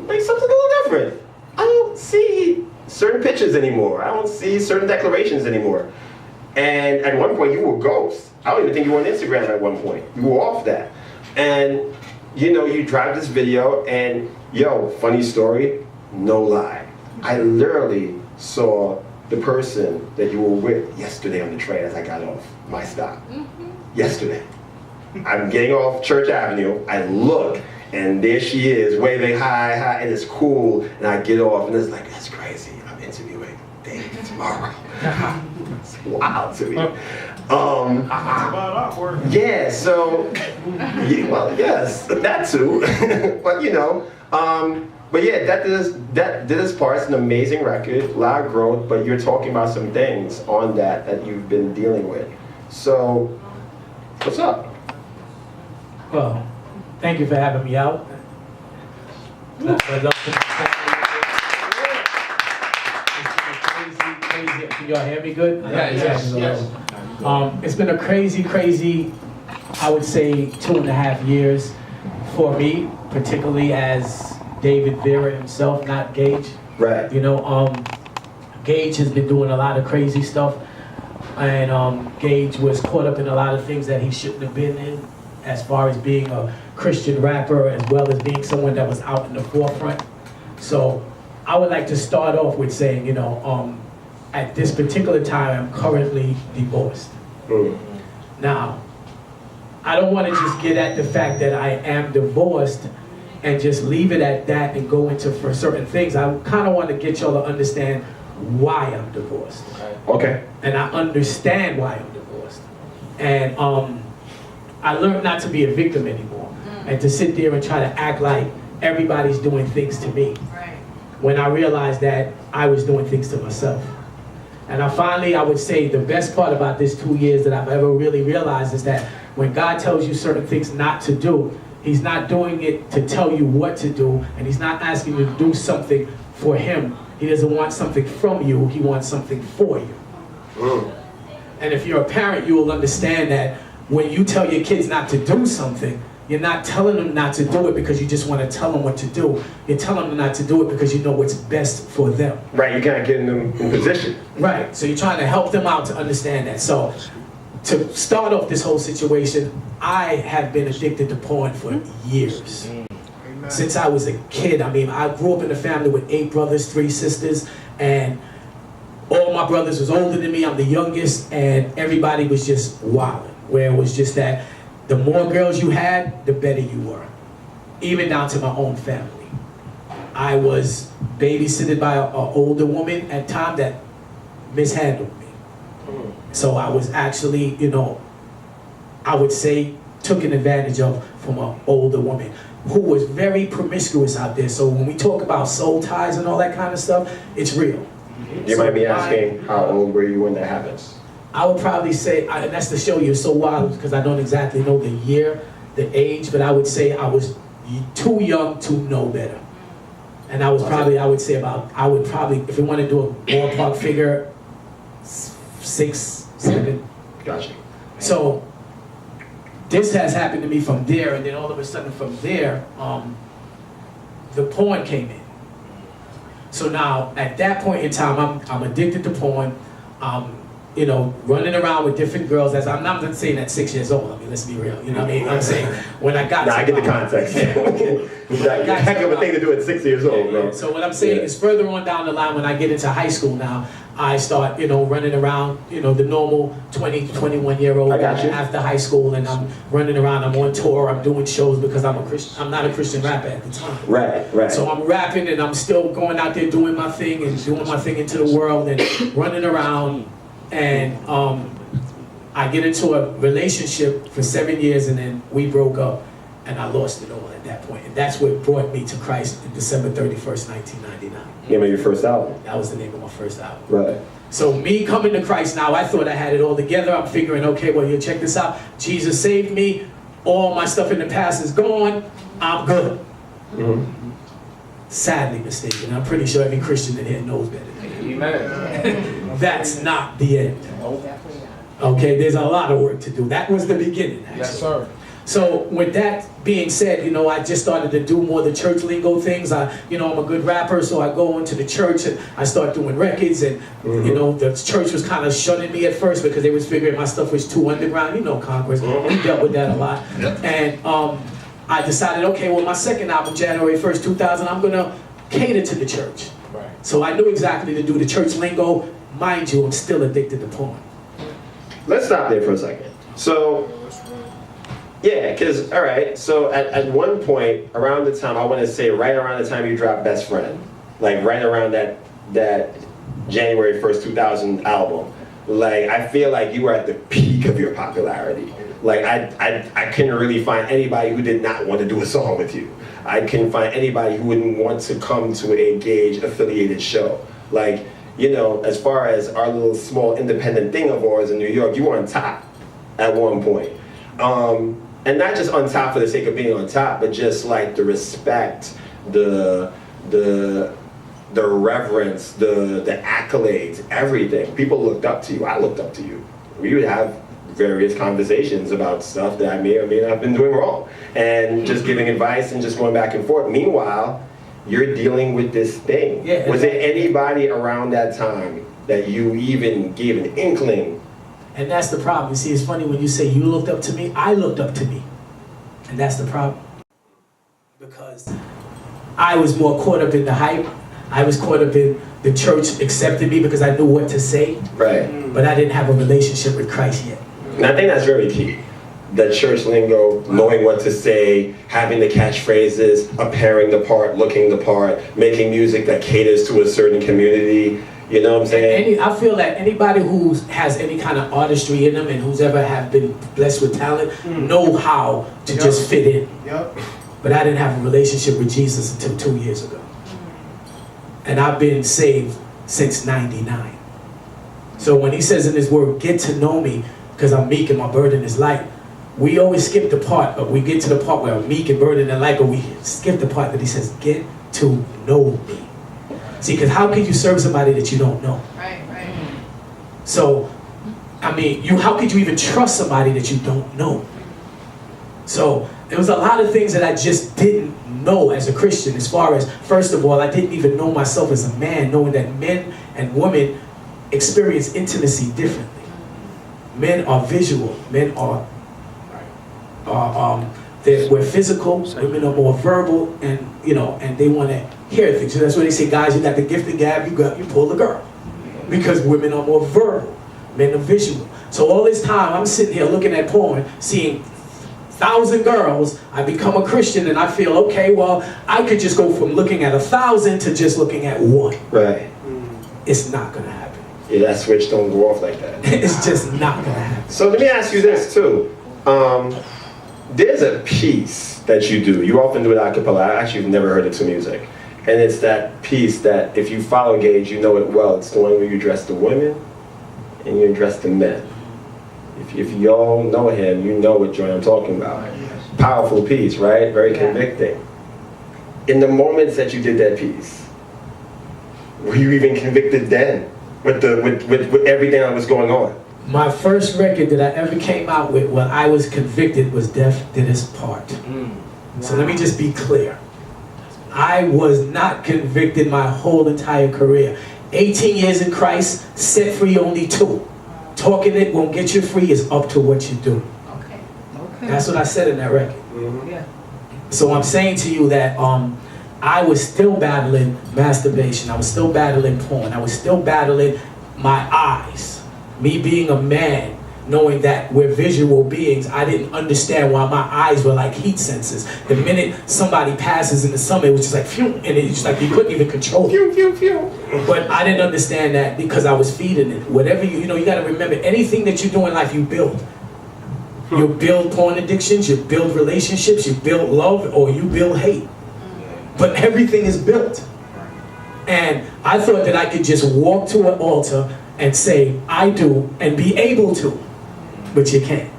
like something a little different. I don't see certain pictures anymore. I don't see certain declarations anymore. And at one point you were ghost. I don't even think you were on Instagram at one point. You were off that. And you know, you drive this video and yo, funny story, no lie. I literally saw the person that you were with yesterday on the train as I got off my stop. Yesterday. I'm getting off Church Avenue, I look, and there she is, waving hi, and it's cool, and I get off, and it's like, that's crazy, I'm interviewing Dave tomorrow. It's wild to me. Yeah, so, yeah, well, yes, that too, but you know, but yeah, that did its part. It's an amazing record, a lot of growth, but you're talking about some things on that you've been dealing with. So, what's up?
Well, thank you for having me out. Crazy. Can y'all hear me good? Yes. It's been a crazy, I would say 2.5 years. for me, particularly as David Veira himself, not Gage.
Right.
You know, Gage has been doing a lot of crazy stuff, and Gage was caught up in a lot of things that he shouldn't have been in, as far as being a Christian rapper, as well as being someone that was out in the forefront. So I would like to start off with saying, you know, at this particular time, I'm currently divorced. Now, I don't want to just get at the fact that I am divorced and just leave it at that and go into for certain things. I kind of want to get y'all to understand why I'm divorced.
Okay.
And I understand why I'm divorced. And I learned not to be a victim anymore and to sit there and try to act like everybody's doing things to me. When I realized that I was doing things to myself. And I would say the best part about this 2 years that I've ever really realized is that when God tells you certain things not to do, He's not doing it to tell you what to do, and He's not asking you to do something for Him. He doesn't want something from you, He wants something for you. And if you're a parent, you will understand that when you tell your kids not to do something, you're not telling them not to do it because you just want to tell them what to do. You're telling them not to do it because you know what's best for them.
Right, you're kind of getting them in position.
Right, so you're trying to help them out to understand that. So to start off this whole situation, I have been addicted to porn for years. Since I was a kid. I mean, I grew up in a family with 8 brothers, 3 sisters, and all my brothers was older than me. I'm the youngest, and everybody was just wilding. Where it was just that the more girls you had, the better you were. Even down to my own family. I was babysitted by an older woman at times that mishandled me. So I was actually, you know, I would say taken advantage of from an older woman who was very promiscuous out there. So when we talk about soul ties and all that kind of stuff, it's real.
You might be asking how old were you when that happens?
I would probably say, and that's to show you it's so wild because I don't exactly know the year, the age, but I would say I was too young to know better. And I was probably, I would say about, I would probably, if we want to do a ballpark figure, 6, 7.
Gotcha.
So this has happened to me from there, and then all of a sudden from there, the porn came in. So now, at that point in time, I'm addicted to porn. You know, running around with different girls. As I'm not saying at 6 years old. I mean, let's be real. You know what I mean? I'm saying when I got.
Nah, I get the context. Heck of a thing to do at 6 years old, bro.
So what I'm saying is further on down the line, when I get into high school now, I start, you know, running around, you know, the normal 20, 21-year-old after high school, and I'm running around. I'm on tour. I'm doing shows because I'm a Christian. I'm not a Christian rapper at the time.
Right, right.
So I'm rapping and I'm still going out there doing my thing and doing my thing into the world and running around. And I get into a relationship for 7 years, and then we broke up, and I lost it all at that point. And that's what brought me to Christ in December 31st, 1999.
Name of your first album?
That was the name of my first album.
Right.
So me coming to Christ now, I thought I had it all together. I'm figuring, okay, well, you check this out. Jesus saved me. All my stuff in the past is gone. I'm good.
Mm-hmm.
Sadly mistaken. I'm pretty sure every Christian in here knows better than me. Amen. That's not the end. Okay, there's a lot of work to do. That was the beginning, actually.
Yes, sir.
So with that being said, you know, I just started to do more of the church lingo things. You know, I'm a good rapper, so I go into the church and I start doing records. And you know, the church was kind of shunning me at first because they was figuring my stuff was too underground. You know, Conquest. We dealt with that a lot. And I decided, okay, well, my second album, January 1st, 2000, I'm gonna cater to the church. Right. So I knew exactly to do the church lingo. Mind you, I'm still addicted to porn.
Let's stop there for a second. So, yeah, because, all right, so at one point, around the time, I want to say right around the time you dropped Best Friend, like right around that January 1st, 2000 album, like, I feel like you were at the peak of your popularity. Like, I couldn't really find anybody who did not want to do a song with you. I couldn't find anybody who wouldn't want to come to a Gage affiliated show. Like, you know, as far as our little small independent thing of ours in New York, you were on top at one point. And not just on top for the sake of being on top, but just like the respect, the reverence, the accolades, everything. People looked up to you. I looked up to you. We would have various conversations about stuff that I may or may not have been doing wrong, and just giving advice and just going back and forth. Meanwhile, you're dealing with this thing.
Yeah,
was there anybody around that time that you even gave an inkling?
And that's the problem. You see, it's funny when you say you looked up to me, I looked up to me. And that's the problem. Because I was more caught up in the hype. I was caught up in the church accepted me because I knew what to say.
Right.
But I didn't have a relationship with Christ yet.
And I think that's very key. The church lingo, knowing what to say, having the catchphrases, appearing the part, looking the part, making music that caters to a certain community. You know what I'm saying?
I feel that anybody who has any kind of artistry in them and who's ever have been blessed with talent know how to just fit in.
Yep.
But I didn't have a relationship with Jesus until 2 years ago. And I've been saved since '99. So when he says in his word, get to know me, because I'm meek and my burden is light, we always skip the part, but we get to the part where I'm meek and burden and light, but we skip the part that he says, get to know me. See, because how can you serve somebody that you don't know?
Right, right.
So, I mean, how could you even trust somebody that you don't know? So, there was a lot of things that I just didn't know as a Christian, as far as, first of all, I didn't even know myself as a man, knowing that men and women experience intimacy differently. Men are visual, men are we're physical, women are more verbal, and and they want to hear things. So that's why they say, guys, you got the gift of gab, you pull the girl. Because women are more verbal, men are visual. So all this time, I'm sitting here looking at porn, seeing 1,000 girls, I become a Christian, and I feel, okay, well, I could just go from looking at 1,000 to just looking at one.
Right.
It's not going to happen.
Yeah, that switch don't go off like that.
It's just not going to happen.
So let me ask you this, too. There's a piece that you do. You often do it a cappella. I actually have never heard it to music. And it's that piece that, if you follow Gage, you know it well. It's the one where you address the women and you address the men. If y'all know him, you know what joint I'm talking about. Powerful piece, right? Very convicting. In the moments that you did that piece, were you even convicted then with everything that was going on?
My first record that I ever came out with when I was convicted was Death Did His Part. So let me just be clear. I was not convicted my whole entire career. 18 years in Christ, set free only 2. Talking it won't get you free, is up to what you do.
Okay.
That's what I said in that record.
Yeah.
So I'm saying to you that I was still battling masturbation. I was still battling porn. I was still battling my eyes. Me being a man, knowing that we're visual beings, I didn't understand why my eyes were like heat sensors. The minute somebody passes in the summer, it was just like phew, and it's just like you couldn't even control it.
Phew, phew, phew.
But I didn't understand that because I was feeding it. Whatever you got to remember, anything that you do in life, you build. You build porn addictions, you build relationships, you build love, or you build hate. But everything is built. And I thought that I could just walk to an altar and say, I do, and be able to. But you can't.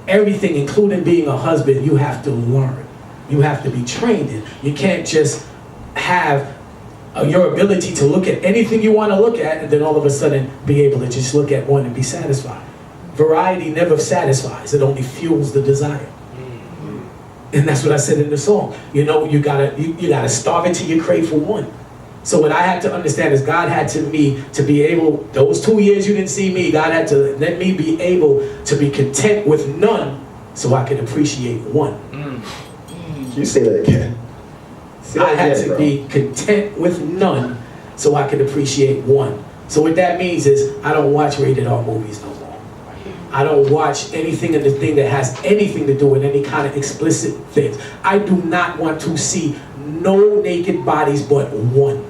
Everything, including being a husband, you have to learn. You have to be trained in. You can't just have your ability to look at anything you want to look at and then all of a sudden be able to just look at one and be satisfied. Variety never satisfies. It only fuels the desire. And that's what I said in the song. You gotta starve it till you crave for one. So what I had to understand is God had to be able, those 2 years you didn't see me, God had to let me be able to be content with none so I could appreciate one.
Can you say that again?
I had to be content with none so I could appreciate one. So what that means is I don't watch rated R movies no more. I don't watch anything in the thing that has anything to do with any kind of explicit things. I do not want to see no naked bodies but one.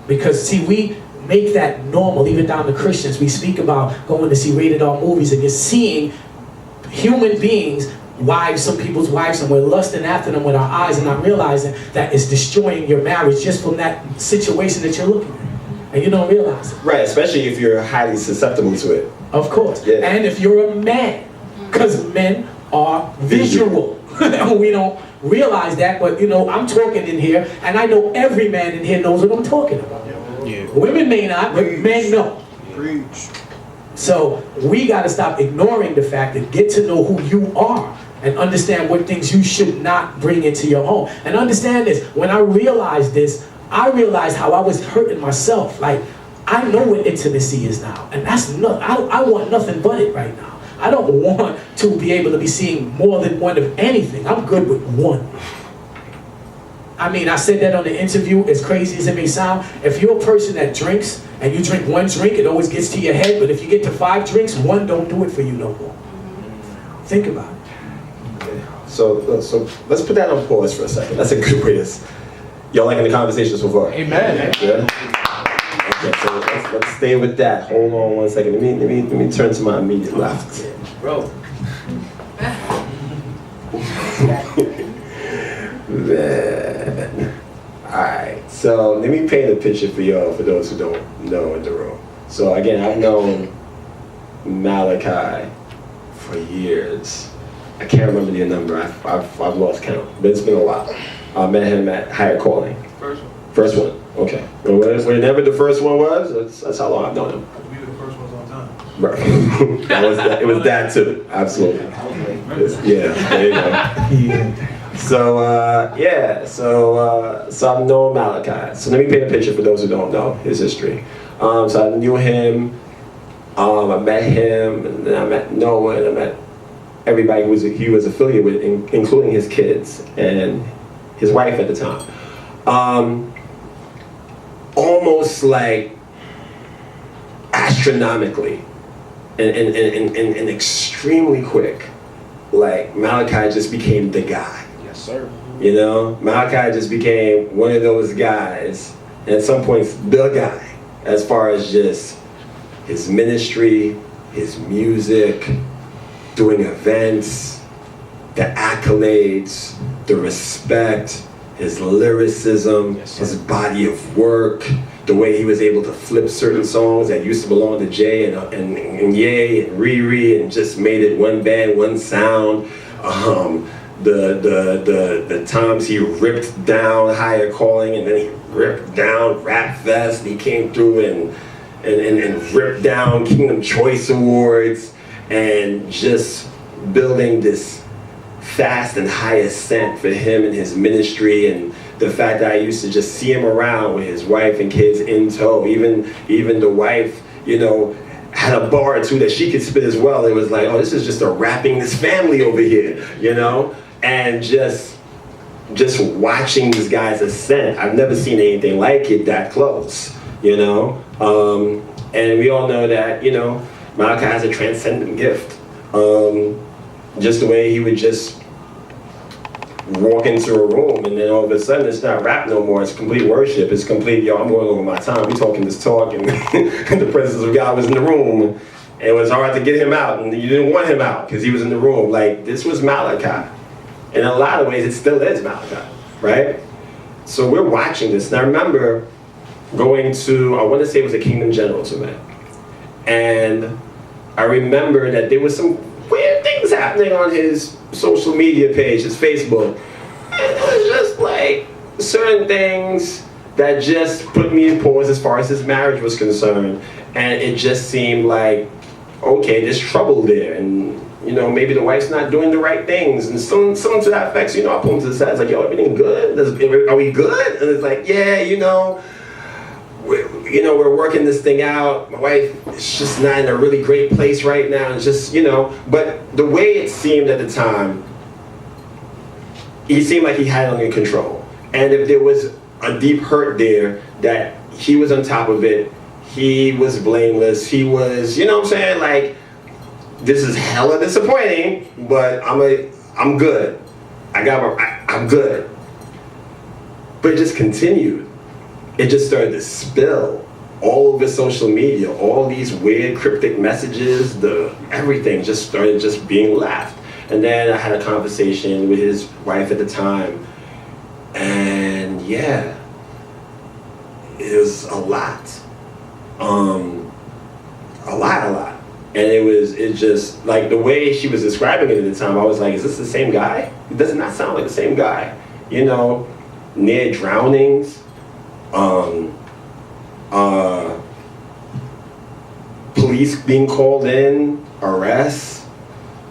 Because see, we make that normal, even down to Christians. We speak about going to see rated R movies and you're seeing human beings, wives, some people's wives, and we're lusting after them with our eyes and not realizing that it's destroying your marriage just from that situation that you're looking at. And you don't realize it.
Right, especially if you're highly susceptible to it.
Of course.
Yeah.
And if you're a man, because men are visual. We don't realize that, but I'm talking in here, and I know every man in here knows what I'm talking about.
Yeah.
Women may not, but men know.
Preach.
So we got to stop ignoring the fact that get to know who you are and understand what things you should not bring into your home. And understand this, when I realized this, I realized how I was hurting myself. Like, I know what intimacy is now, and that's not, I want nothing but it right now. I don't want to be able to be seeing more than one of anything. I'm good with one. I mean, I said that on the interview, as crazy as it may sound. If you're a person that drinks, and you drink one drink, it always gets to your head, but if you get to 5 drinks, one don't do it for you no more. Think about it.
So let's put that on pause for a second. That's a good way to... Y'all liking the conversation so far?
Amen.
Yeah? Okay, so let's stay with that. Hold on one second. Let me turn to my immediate left.
Bro.
Man. Alright, so let me paint a picture for y'all, for those who don't know in the room. So again, I've known Malakai for years. I can't remember the number, I've lost count, but it's been a while. I met him at Higher Calling.
First one.
First one, okay. Whenever the first one was, that's how long I've known him.
We were the first ones on time.
Right. It was that too, absolutely. Yeah, there you go. So so I've known Malakai. So let me paint a picture for those who don't know his history. So I knew him, I met him, and then I met Noah, and I met everybody he was affiliated with, including his kids and his wife at the time. Almost like astronomically and extremely quick, like Malakai just became the guy.
Yes, sir.
You know, Malakai just became one of those guys, and at some points the guy, as far as just his ministry, his music, doing events, the accolades, the respect, his lyricism, his body of work, the way he was able to flip certain songs that used to belong to Jay and Ye and Riri, and just made it one band, one sound. The times he ripped down Higher Calling, and then he ripped down Rap Fest, and he came through and ripped down Kingdom Choice Awards, and just building this fast and high ascent for him and his ministry. And the fact that I used to just see him around with his wife and kids in tow, even the wife, you know, had a bar or two that she could spit as well. It was like, oh, this is just a rapping this family over here, you know? And just watching these guys ascend, I've never seen anything like it that close, you know? And we all know that, you know, Malakai has a transcendent gift. Just the way he would just walk into a room, and then all of a sudden it's not rap no more, it's complete worship, it's complete, yo, I'm going over my time, we talking this talk, and the presence of God was in the room, and it was hard to get him out, and you didn't want him out, because he was in the room. Like, this was Malakai. In a lot of ways, it still is Malakai, right? So we're watching this, and I remember going to, I want to say it was a Kingdom Generals event, and I remember that there was some weird things happening on his social media page, his Facebook. And it was just like certain things that just put me in pause as far as his marriage was concerned. And it just seemed like, okay, there's trouble there. And, you know, maybe the wife's not doing the right things. And some to that effect, so, you know, I pull him to the side, it's like, yo, everything good? Are we good? And it's like, yeah, you know, we're working this thing out. My wife is just not in a really great place right now. It's just, you know, but the way it seemed at the time, he seemed like he had it under control. And if there was a deep hurt there, that he was on top of it, he was blameless, he was, you know what I'm saying? Like, this is hella disappointing, but I'm good. I'm good. But it just continued. It just started to spill all over social media. All these weird cryptic messages, everything just started just being left. And then I had a conversation with his wife at the time, and yeah, it was a lot. A lot. And it just, like, the way she was describing it at the time, I was like, is this the same guy? It does not sound like the same guy. You know, near police police being called in, arrests,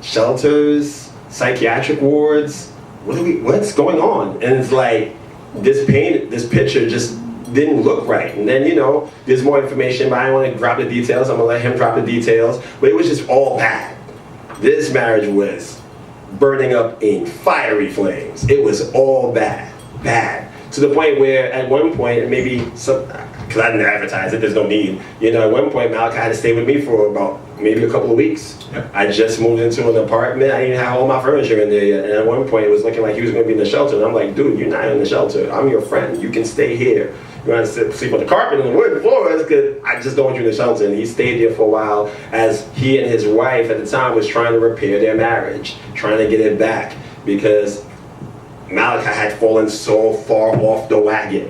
shelters, psychiatric wards. What's going on? And it's like, this picture just didn't look right. And then, you know, there's more information, but I don't want to drop the details. I'm gonna let him drop the details. But it was just all bad. This marriage was burning up in fiery flames. It was all bad, bad. To the point where at one point, maybe some, because I didn't advertise it, there's no need. You know, at one point, Malakai had to stay with me for about maybe a couple of weeks. Yep. I just moved into an apartment. I didn't even have all my furniture in there yet. And at one point, it was looking like he was going to be in the shelter. And I'm like, dude, you're not in the shelter. I'm your friend. You can stay here. You want to sleep on the carpet and the wood floors, because I just don't want you in the shelter. And he stayed there for a while as he and his wife at the time was trying to repair their marriage, trying to get it back, because Malakai had fallen so far off the wagon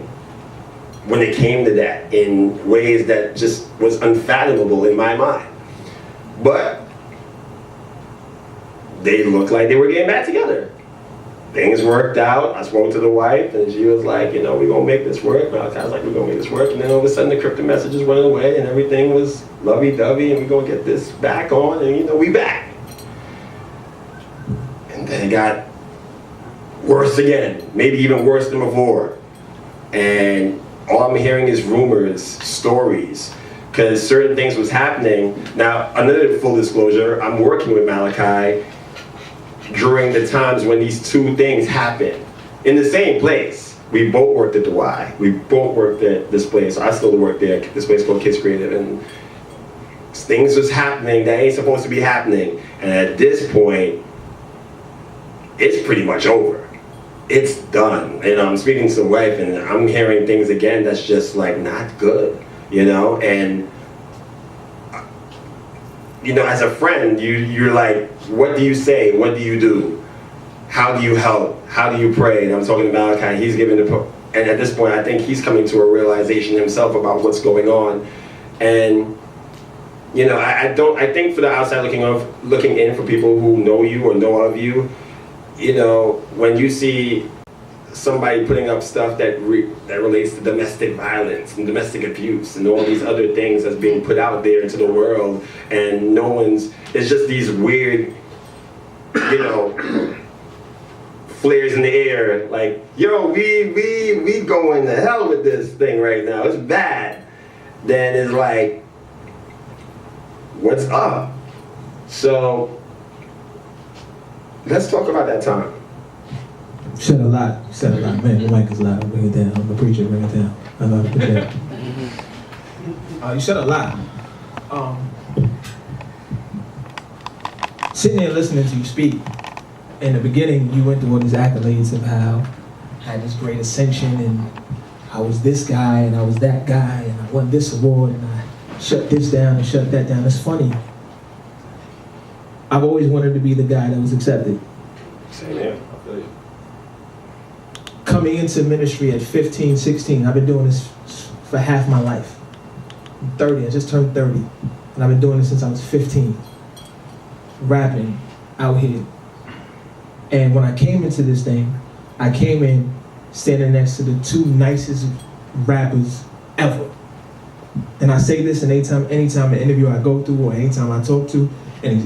when it came to that in ways that just was unfathomable in my mind. But they looked like they were getting back together. Things worked out. I spoke to the wife and she was like, you know, we're gonna make this work. Malakai was like, we're gonna make this work. And then all of a sudden the cryptic messages went away and everything was lovey-dovey and we're gonna get this back on and, you know, we back. And then it got worse again, maybe even worse than before. And all I'm hearing is rumors, stories, because certain things was happening. Now, another full disclosure, I'm working with Malakai during the times when these two things happened in the same place. We both worked at the Y. We both worked at this place. I still work there, this place called Kids Creative, and things was happening that ain't supposed to be happening. And at this point, it's pretty much over. It's done. And I'm speaking to the wife and I'm hearing things again that's just like not good, you know? And, you know, as a friend, you're like, what do you say? What do you do? How do you help? How do you pray? And I'm talking to Malakai, he's giving and at this point, I think he's coming to a realization himself about what's going on. And, you know, I think for the outside looking in for people who know you or know of you, you know, when you see somebody putting up stuff that relates to domestic violence and domestic abuse and all these other things that's being put out there into the world, and it's just these weird, you know, flares in the air, like, yo, we going to hell with this thing right now, it's bad. Then it's like, what's up? So, let's talk about that time.
Said a lot. Man, the mic is loud. Bring it down. I'm the preacher. Bring it down. I know how to put that. You said a lot. Sitting there listening to you speak, in the beginning, you went through all these accolades of how I had this great ascension, and I was this guy, and I was that guy, and I won this award, and I shut this down and shut that down. It's funny. I've always wanted to be the guy that was accepted.
Same here. I feel you.
Coming into ministry at 15, 16, I've been doing this for half my life. I'm 30, I just turned 30. And I've been doing this since I was 15. Rapping out here. And when I came into this thing, I came in standing next to the two nicest rappers ever. And I say this, and anytime an interview I go through or anytime I talk to, any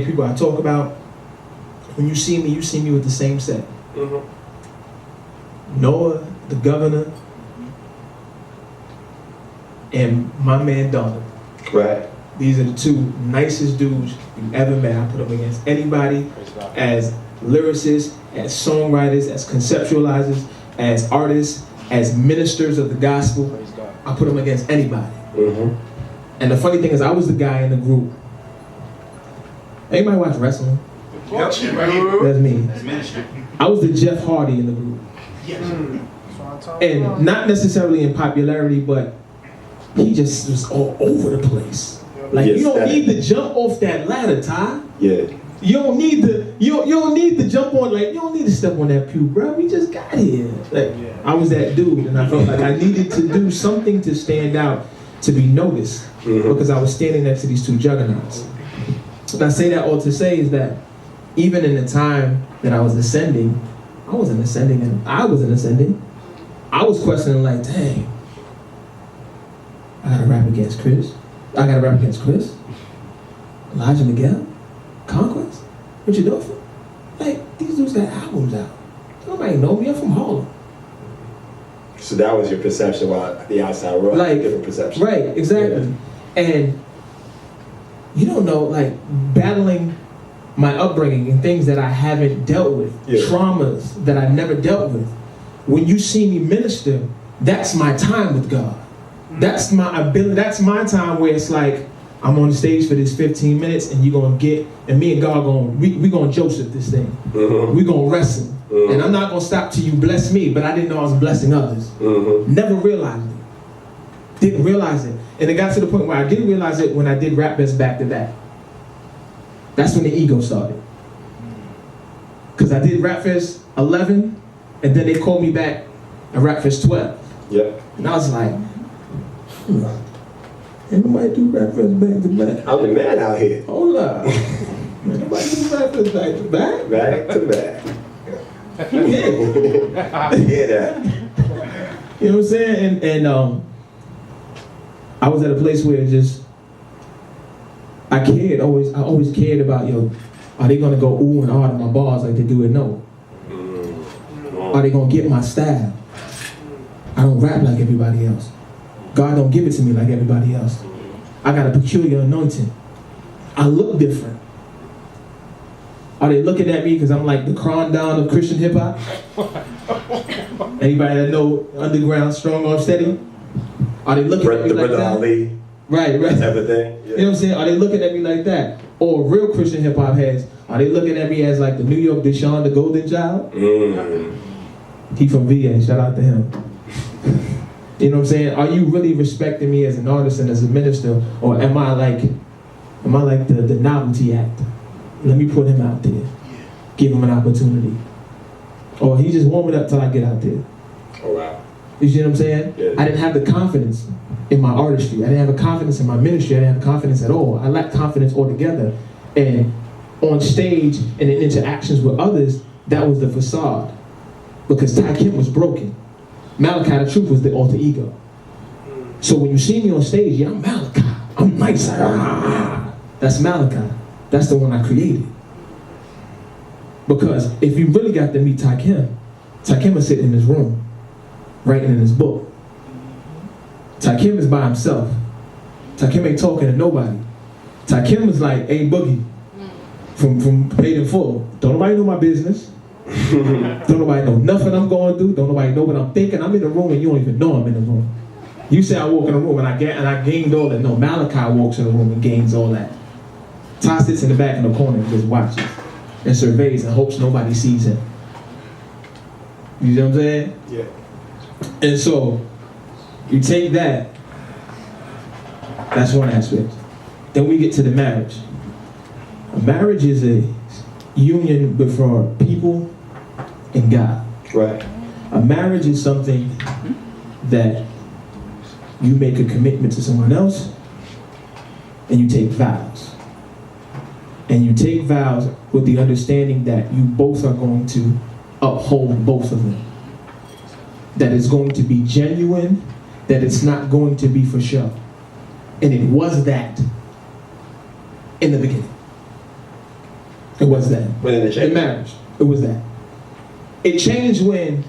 people I talk about, when you see me with the same set.
Mm-hmm.
Noah, the governor, and my man Donald.
Right.
These are the two nicest dudes you ever met. I put them against anybody as lyricists, as songwriters, as conceptualizers, as artists, as ministers of the gospel. I put them against anybody.
Mm-hmm.
And the funny thing is, I was the guy in the group. Anybody watch wrestling?
Yep.
That's me. I was the Jeff Hardy in the group. And not necessarily in popularity, but he just was all over the place. Like, you don't need to jump off that ladder, Ty.
Yeah.
You don't need to jump on, like, you don't need to step on that pew, bro. We just got here. Like, I was that dude, and I felt like I needed to do something to stand out, to be noticed, because I was standing next to these two juggernauts. And I say that all to say is that even in the time that I was ascending, I wasn't ascending. I was questioning, like, dang, I gotta rap against Chris. I gotta rap against Chris, Elijah Miguel, Conquest, what you doing for? Like, these dudes got albums out. Nobody know me, I'm from Harlem.
So that was your perception while the outside world had a different perception.
Right, exactly. Yeah. And you don't know, like, battling my upbringing and things that I haven't dealt with, traumas that I've never dealt with. When you see me minister, that's my time with God. That's my ability, that's my time where it's like, I'm on the stage for this 15 minutes and you're gonna get, and me and God we gonna Joseph this thing. We gonna wrestle. And I'm not gonna stop till you bless me, but I didn't know I was blessing others. Never realized it. Didn't realize it. And it got to the point where I did realize it when I did Rap Fest back to back. That's when the ego started. Cause I did Rap Fest 11, and then they called me back at Rap Fest 12.
Yep.
And I was like, ain't nobody do Rap Fest back to back.
I'm the man out here.
Hold up. Ain't nobody do Rap Fest back to back.
Back to back.
Yeah.
I hear that.
You know what I'm saying? And I was at a place where I always cared about, are they gonna go ooh and ah to my bars like they do at No? Are they gonna get my style? I don't rap like everybody else. God don't give it to me like everybody else. I got a peculiar anointing. I look different. Are they looking at me because I'm like the Cron Down of Christian hip hop? Anybody that know underground, strong arm steady? Are they looking at me like that?
Ali.
Right.
Type of thing. Yeah.
You know what I'm saying? Are they looking at me like that? Or real Christian hip hop heads, are they looking at me as like the New York Deshaun, the Golden Child? He from VA, shout out to him. You know what I'm saying? Are you really respecting me as an artist and as a minister, or am I like the novelty act? Let me put him out there, give him an opportunity, or he just warm it up till I get out there.
Oh wow!
You see what I'm saying? Yeah. I didn't have the confidence in my artistry. I didn't have a confidence in my ministry. I didn't have confidence at all. I lacked confidence altogether. And on stage and in interactions with others, that was the facade, because KAINES was broken. Malakai the Truth was the alter ego. So when you see me on stage, yeah, I'm Malakai. I'm nice. That's Malakai. That's the one I created. Because if you really got to meet KAINES is sitting in his room, writing in his book. KAINES is by himself. KAINES ain't talking to nobody. KAINES is like A Boogie from Paid in Full. Don't nobody know my business. Don't nobody know nothing I'm going through. Don't nobody know what I'm thinking. I'm in the room and you don't even know I'm in the room. You say I walk in the room and I gained all that. No, Malakai walks in the room and gains all that. Ty sits in the back in the corner and just watches and surveys and hopes nobody sees him. You know what I'm saying?
Yeah.
And so, you take that, that's one aspect. Then we get to the marriage. A marriage is a union before people and God.
Right.
A marriage is something that you make a commitment to someone else and you take vows. And you take vows with the understanding that you both are going to uphold both of them. That it's going to be genuine, that it's not going to be for show. And it was that in the beginning. It was that.
When did it change?
The marriage. It was that. It changed when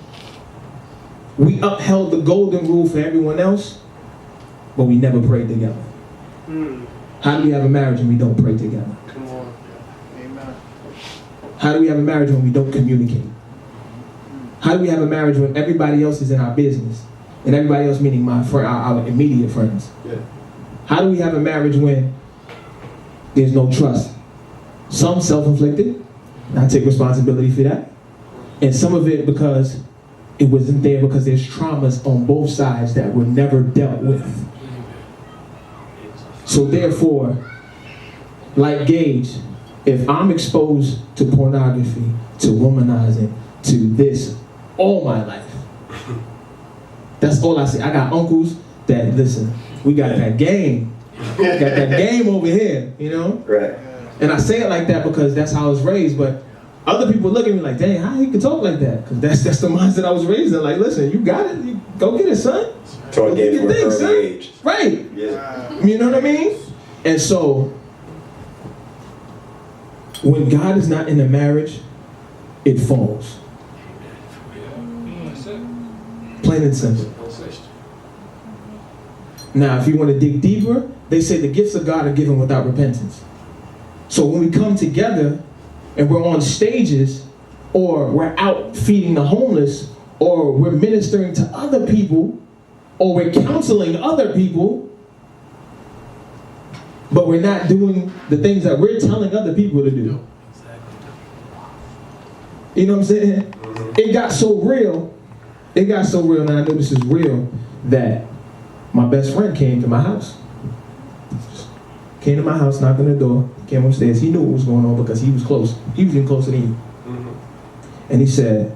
we upheld the golden rule for everyone else, but we never prayed together. How do we have a marriage when we don't pray together?
Come on. Amen.
How do we have a marriage when we don't communicate? How do we have a marriage when everybody else is in our business? And everybody else meaning my friend, our immediate friends.
Yeah.
How do we have a marriage when there's no trust? Some self-inflicted, I take responsibility for that. And some of it because it wasn't there because there's traumas on both sides that were never dealt with. So therefore, like Gage, if I'm exposed to pornography, to womanizing, to this all my life, that's all I see. I got uncles that, listen, we got that game. Got that game over here, you know?
Right.
And I say it like that because that's how I was raised, but
Other people look at me like, dang, how you can talk like that? Because that's the mindset I was raised in. Like, listen, you got it. You go get it, son.
Taught game from an early
son.
age.
Right.
Yeah.
You know what I mean? And so, when God is not in a marriage, it falls. Plain and simple. Now, if you want to dig deeper, they say the gifts of God are given without repentance. So when we come together and we're on stages, or we're out feeding the homeless, or we're ministering to other people, or we're counseling other people, but we're not doing the things that we're telling other people to do. You know what I'm saying? It got so real, and I know this is real, that my best friend came to my house. Came to my house, knocked on the door, came upstairs. He knew what was going on because he was close. He was even closer than you. And he said,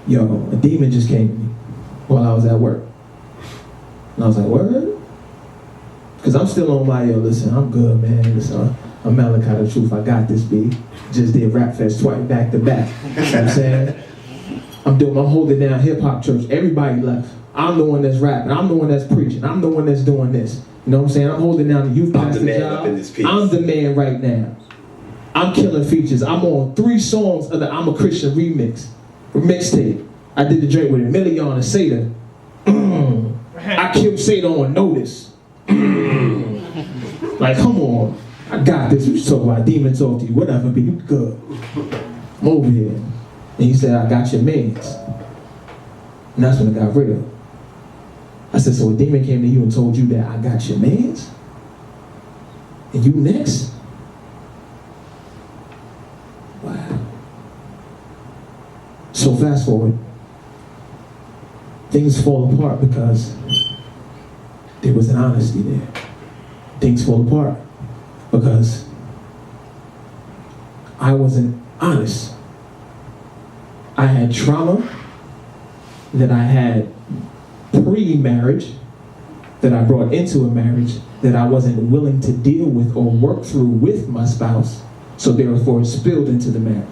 yo, a demon just came to me while I was at work. And I was like, word? Because I'm still on my, yo, listen, I'm good, man. Listen, I'm Malakai the Truth. I got this, B. Just did Rap Fest twice back to back. You know what I'm saying? I'm holding down hip-hop church. Everybody left. I'm the one that's rapping. I'm the one that's preaching. I'm the one that's doing this. You know what I'm saying? I'm holding down the youth pastor job. I'm the man right now. I'm killing features. I'm on 3 songs of the I'm a Christian mixtape. I did the joint with a million and Satan. I killed Satan on notice. Like, come on. I got this. You talk about demon talk to you. Whatever, be you good. I'm over here. And he said, I got your mans. And that's when it got real. I said, so a demon came to you and told you that I got your mans? And you next? Wow. So fast forward. Things fall apart because there was an honesty there. Things fall apart because I wasn't honest. I had trauma that I had pre-marriage, that I brought into a marriage, that I wasn't willing to deal with or work through with my spouse, so therefore it spilled into the marriage.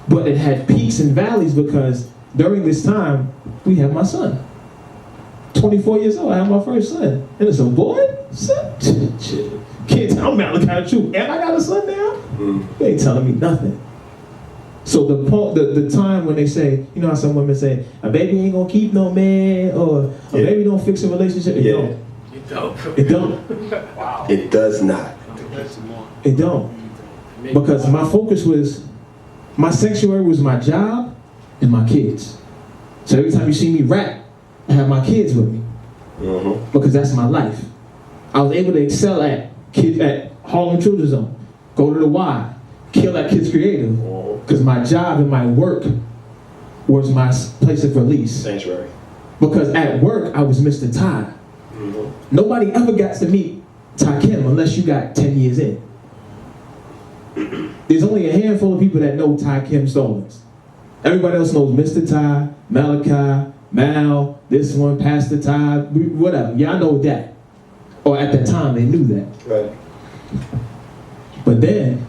But it had peaks and valleys because during this time, we had my son. 24 years old, I had my first son. And it's a boy? Son? Kids, I'm Malakai the Truth. And I got a son now? They ain't telling me nothing. So the time when they say, you know how some women say, a baby ain't gonna keep no man, or a baby don't fix a relationship, it don't. It don't.
Wow. It does not.
It don't. Because my focus was, my sanctuary was my job and my kids. So every time you see me rap, I have my kids with me. Because that's my life. I was able to excel at Harlem Children's Zone, go to the Y, kill at Kids Creative. Because my job and my work was my place of release.
Sanctuary.
Because at work, I was Mr. Ty. Nobody ever got to meet Ty Kim unless you got 10 years in. There's only a handful of people that know Ty Kim Stallings. Everybody else knows Mr. Ty, Malakai, Mal, this one, Pastor Ty, whatever. Y'all know that. Or at that time, they knew that.
Right.
But then,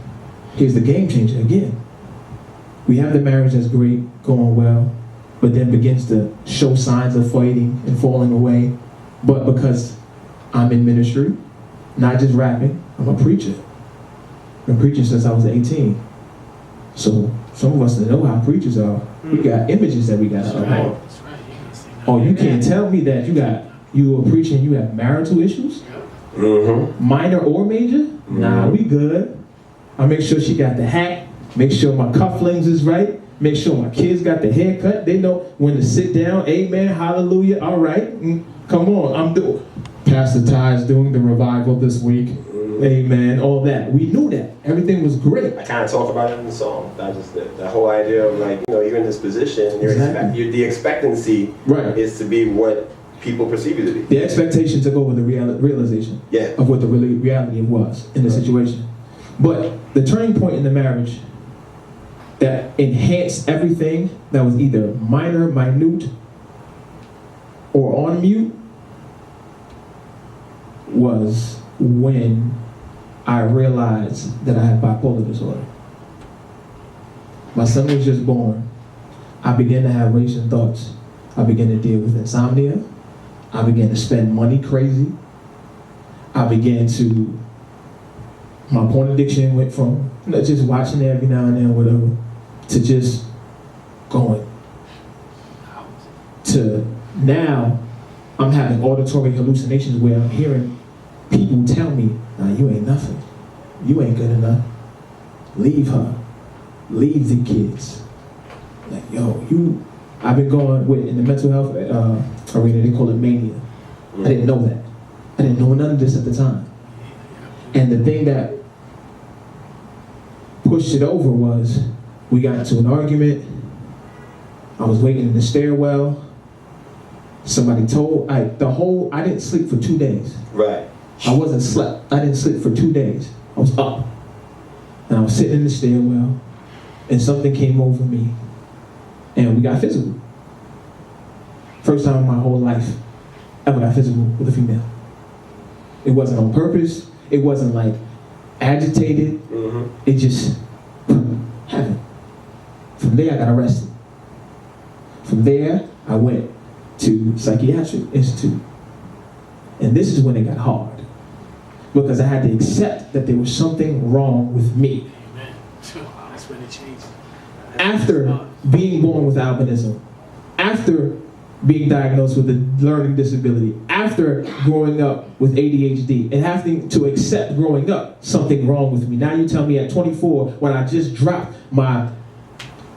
here's the game changer again. We have the marriage that's great, going well, but then begins to show signs of fighting and falling away. But because I'm in ministry, not just rapping, I'm a preacher. I've been preaching since I was 18. So some of us know how preachers are. We got images that we got to uphold. Oh, you can't tell me that you are preaching, you have marital issues? Minor or major? Nah, we good. I make sure she got the hat. Make sure my cufflinks is right. Make sure my kids got the haircut. They know when to sit down. Amen. Hallelujah. All right. Come on. Pastor Ty is doing the revival this week. Amen. All that. We knew that. Everything was great.
I kind of talk about it in the song. That just the whole idea of like, you know, you're in this position. The expectancy is to be what people perceive you to be.
The expectation took over the realization of what the reality was in the situation. But the turning point in the marriage that enhanced everything that was either minor, minute, or on mute was when I realized that I had bipolar disorder. My son was just born. I began to have racing thoughts. I began to deal with insomnia. I began to spend money crazy. I began to, my porn addiction went from just watching it every now and then, whatever, to just going. To now, I'm having auditory hallucinations where I'm hearing people tell me, nah, you ain't nothing. You ain't good enough. Leave her. Leave the kids. Like, yo, I've been going with, in the mental health arena, they call it mania. I didn't know that. I didn't know none of this at the time. And the thing that pushed it over was, we got into an argument. I was waiting in the stairwell. Somebody told, I didn't sleep for 2 days.
Right.
I didn't sleep for 2 days. I was up. And I was sitting in the stairwell, and something came over me, and we got physical. First time in my whole life ever got physical with a female. It wasn't on purpose. It wasn't like agitated. It just happened. From there, I got arrested. From there, I went to Psychiatric Institute. And this is when it got hard. Because I had to accept that there was something wrong with me.
Amen. That's when it changed.
After being born with albinism, after being diagnosed with a learning disability, after growing up with ADHD, and having to accept growing up something wrong with me. Now you tell me at 24, when I just dropped my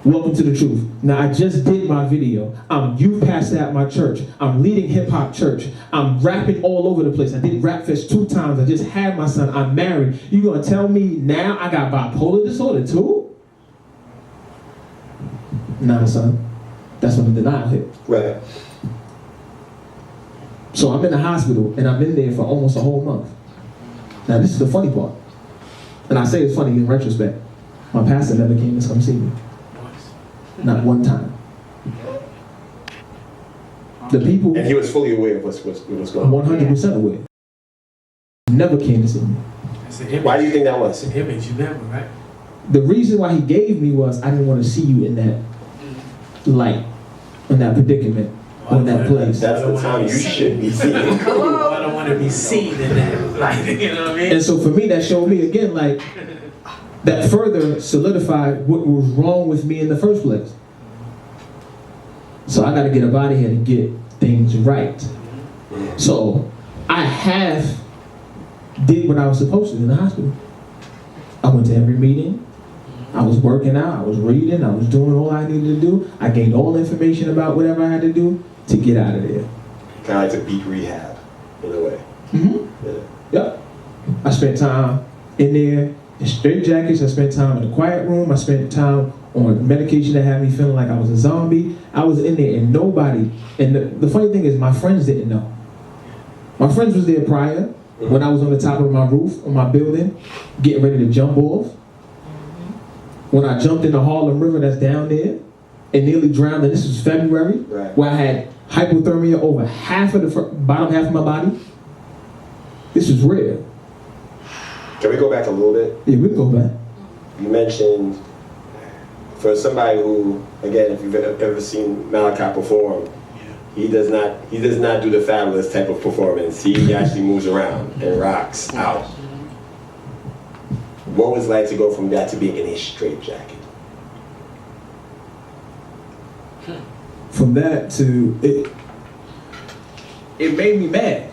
Welcome to the Truth. Now I just did my video. I'm youth pastor at my church. I'm leading hip hop church. I'm rapping all over the place. I did Rap Fest 2 times. I just had my son. I'm married. You gonna tell me now I got bipolar disorder too? Nah, son. That's when the denial hit.
Right.
So I'm in the hospital, and I've been there for almost a whole month. Now this is the funny part. And I say it's funny in retrospect. My pastor never came to come see me. Not one time. The people...
And he was fully aware of what's going on.
100% aware. Never came to see me.
Why do you think that was?
It's an image you never, right?
The reason why he gave me was I didn't want to see you in that light, in that predicament, or in that place.
That's the time you should be seen.
I don't want to be seen in that light, you know what I mean?
And so for me, that showed me again, like, that further solidified what was wrong with me in the first place. So I got to get up out of here to get things right. So I half did what I was supposed to in the hospital. I went to every meeting. I was working out. I was reading. I was doing all I needed to do. I gained all the information about whatever I had to do to get out of there.
Kind of like to beat rehab, in a way.
Yeah. Yep. I spent time in there. In straight jackets, I spent time in the quiet room. I spent time on medication that had me feeling like I was a zombie. I was in there and nobody, and the funny thing is my friends didn't know. My friends was there prior when I was on the top of my roof on my building, getting ready to jump off. When I jumped in the Harlem River that's down there and nearly drowned, and this was February, where I had hypothermia over half of the bottom half of my body. This was real.
Can we go back a little bit?
Yeah, we can go back.
You mentioned, for somebody who, again, if you've ever seen Malakai perform, he does not do the fabulous type of performance. He actually moves around and rocks out. What was it like to go from that to being in a straitjacket?
From that to it made me mad.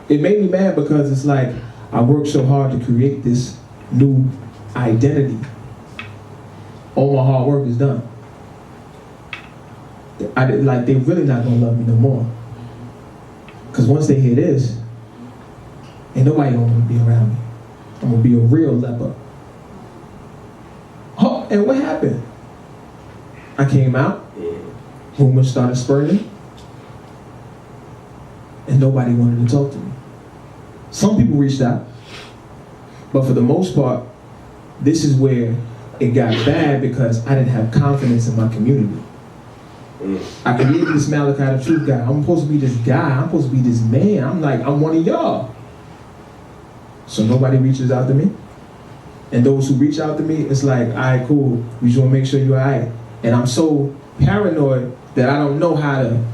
It made me mad because it's like I worked so hard to create this new identity. All my hard work is done. They really not gonna love me no more. Cause once they hear this, ain't nobody gonna wanna be around me. I'm gonna be a real leper. Oh, and what happened? I came out, rumors started spreading, and nobody wanted to talk to me. Some people reached out, but for the most part, this is where it got bad because I didn't have confidence in my community. I created this Malakai the Truth guy. I'm supposed to be this guy. I'm supposed to be this man. I'm one of y'all. So nobody reaches out to me. And those who reach out to me, it's like, all right, cool. We just want to make sure you're all right. And I'm so paranoid that I don't know how to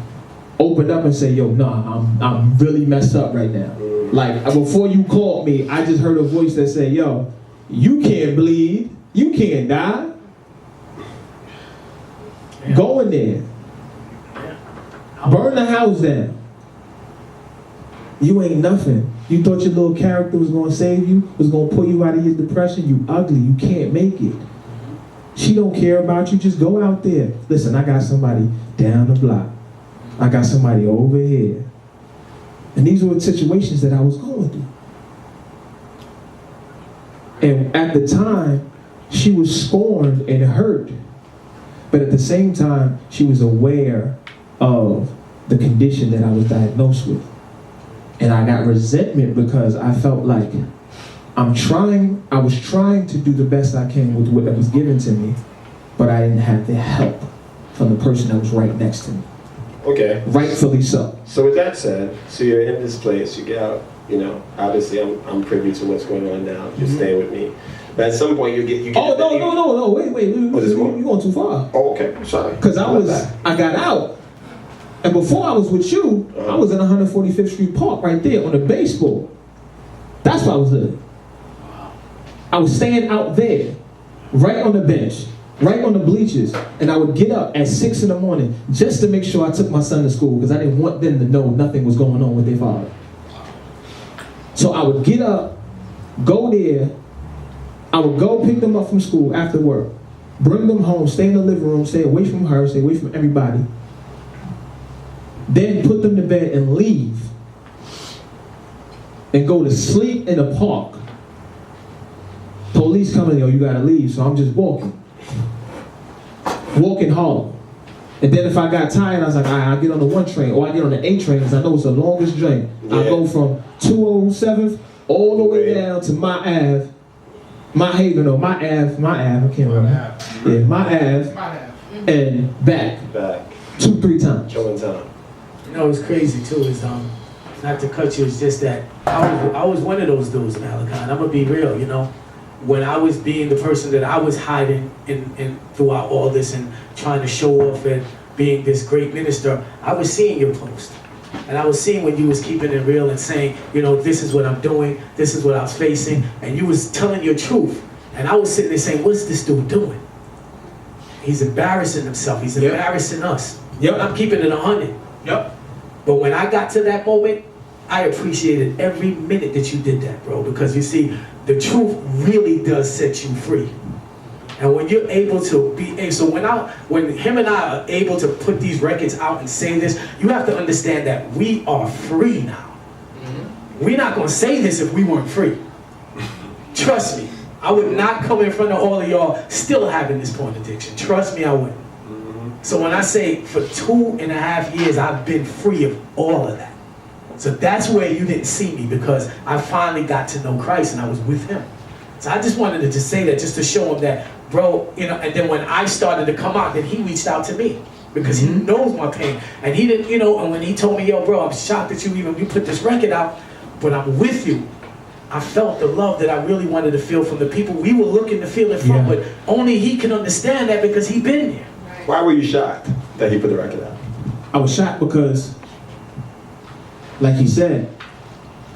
open up and say, yo, nah, I'm really messed up right now. Like, before you called me, I just heard a voice that said, yo, you can't bleed. You can't die. Yeah. Go in there. Yeah. Burn the house down. You ain't nothing. You thought your little character was going to save you, was going to pull you out of your depression. You ugly. You can't make it. She don't care about you. Just go out there. Listen, I got somebody down the block. I got somebody over here. And these were situations that I was going through. And at the time, she was scorned and hurt. But at the same time, she was aware of the condition that I was diagnosed with. And I got resentment because I felt like I was trying to do the best I can with what was given to me, but I didn't have the help from the person that was right next to me.
Okay.
Rightfully so.
So with that said, so you're in this place, you get out, you know, obviously I'm privy to what's going on now, you're staying with me. But at some point you get
Oh, no, wait, you're going too far.
Oh, okay, sorry.
Because I got out, and before I was with you, I was in 145th Street Park right there on the baseball. That's where I was living. I was staying out there, right on the bench, right on the bleachers, and I would get up at 6 in the morning just to make sure I took my son to school because I didn't want them to know nothing was going on with their father. So I would get up, go there, I would go pick them up from school after work, bring them home, stay in the living room, stay away from her, stay away from everybody, then put them to bed and leave, and go to sleep in the park. Police coming, yo, you gotta leave, so I'm just walking home. And then if I got tired, I was like, all right, I'll get on the 1 train, or I get on the 8 train, because I know it's the longest train. Yeah. I go from 207th all the way down to my Ave, I can't remember. Yeah, my Ave, and back. 2-3 times.
Killing time.
You know what's crazy too is not to cut you, it's just that I was one of those dudes, Malakai, and I'm gonna be real, you know. When I was being the person that I was hiding in throughout all this and trying to show off and being this great minister, I was seeing your post. And I was seeing when you was keeping it real and saying, you know, this is what I'm doing, this is what I was facing, and you was telling your truth. And I was sitting there saying, what's this dude doing? He's embarrassing himself, he's embarrassing us. Yep. I'm keeping it 100. Yep. But when I got to that moment, I appreciated every minute that you did that, bro, because you see, the truth really does set you free. And when you're able to be, so when him and I are able to put these records out and say this, you have to understand that we are free now. Mm-hmm. We're not gonna say this if we weren't free. Trust me, I would not come in front of all of y'all still having this porn addiction. Trust me, I wouldn't. Mm-hmm. So when I say for 2.5 years, I've been free of all of that. So that's where you didn't see me, because I finally got to know Christ and I was with him. So I just wanted to just say that, just to show him that, bro, you know, and then when I started to come out, then he reached out to me because he knows my pain. And he didn't, you know, and when he told me, yo, bro, I'm shocked that you put this record out, but I'm with you. I felt the love that I really wanted to feel from the people we were looking to feel it from, but only he can understand that because he been there.
Why were you shocked that he put the record out?
I was shocked because, like he said,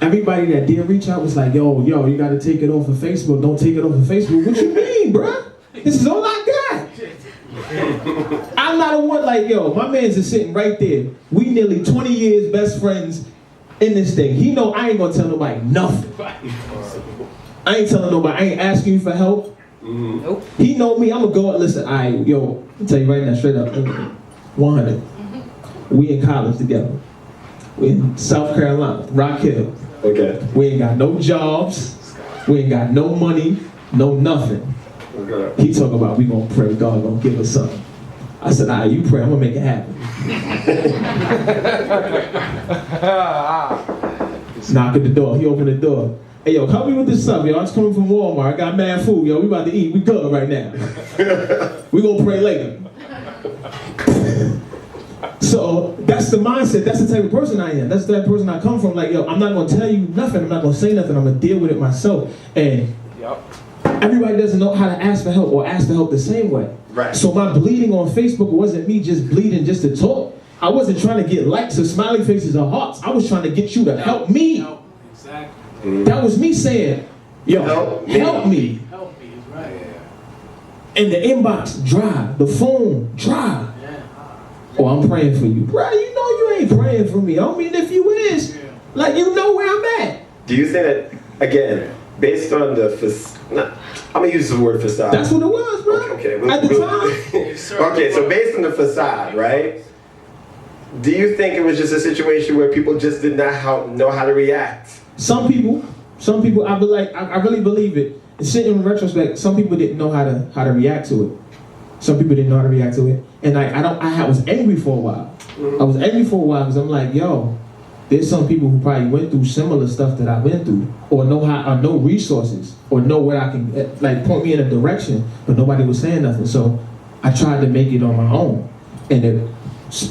everybody that did reach out was like, yo, you gotta take it off of Facebook. Don't take it off of Facebook. What you mean, bruh? This is all I got. I'm not a one like, yo, my man's just sitting right there. We nearly 20 years best friends in this thing. He know I ain't gonna tell nobody nothing. I ain't telling nobody, I ain't asking you for help. Nope. He know me, I'm gonna go and listen, I'll tell you right now, straight up, 100. We in college together. We in South Carolina, Rock Hill.
Okay.
We ain't got no jobs. We ain't got no money, no nothing. Okay. He talk about we gonna pray, God gonna give us something. I said, you pray, I'm gonna make it happen. Knock at the door, he opened the door. Hey yo, help me with this stuff, yo. I'm just coming from Walmart. I got mad food, yo. We about to eat. We good right now. We gonna pray later. So that's the mindset. That's the type of person I am. That's the type of person I come from. Like, yo, I'm not gonna tell you nothing. I'm not gonna say nothing. I'm gonna deal with it myself. And everybody doesn't know how to ask for help or ask for help the same way.
Right.
So my bleeding on Facebook wasn't me just bleeding just to talk. I wasn't trying to get likes or smiley faces or hearts. I was trying to get you to help me.
Exactly.
That was me saying, yo,
Help
help me.
Help me is right.
And the inbox dry, the phone dry. Oh, I'm praying for you. Bro, you know you ain't praying for me. I mean, if you is, like, you know where I'm at.
Do you think that, again, based on the I'm gonna use the word facade.
That's what it was, bro.
Okay.
At the time.
Okay, so based on the facade, right? Do you think it was just a situation where people just did not know how to react?
Some people, I really believe it. In retrospect, some people didn't know how to react to it. Some people didn't know how to react to it, and I was angry for a while. I was angry for a while because I'm like, yo, there's some people who probably went through similar stuff that I went through, or know resources, or know where I can like point me in a direction, but nobody was saying nothing. So I tried to make it on my own, and it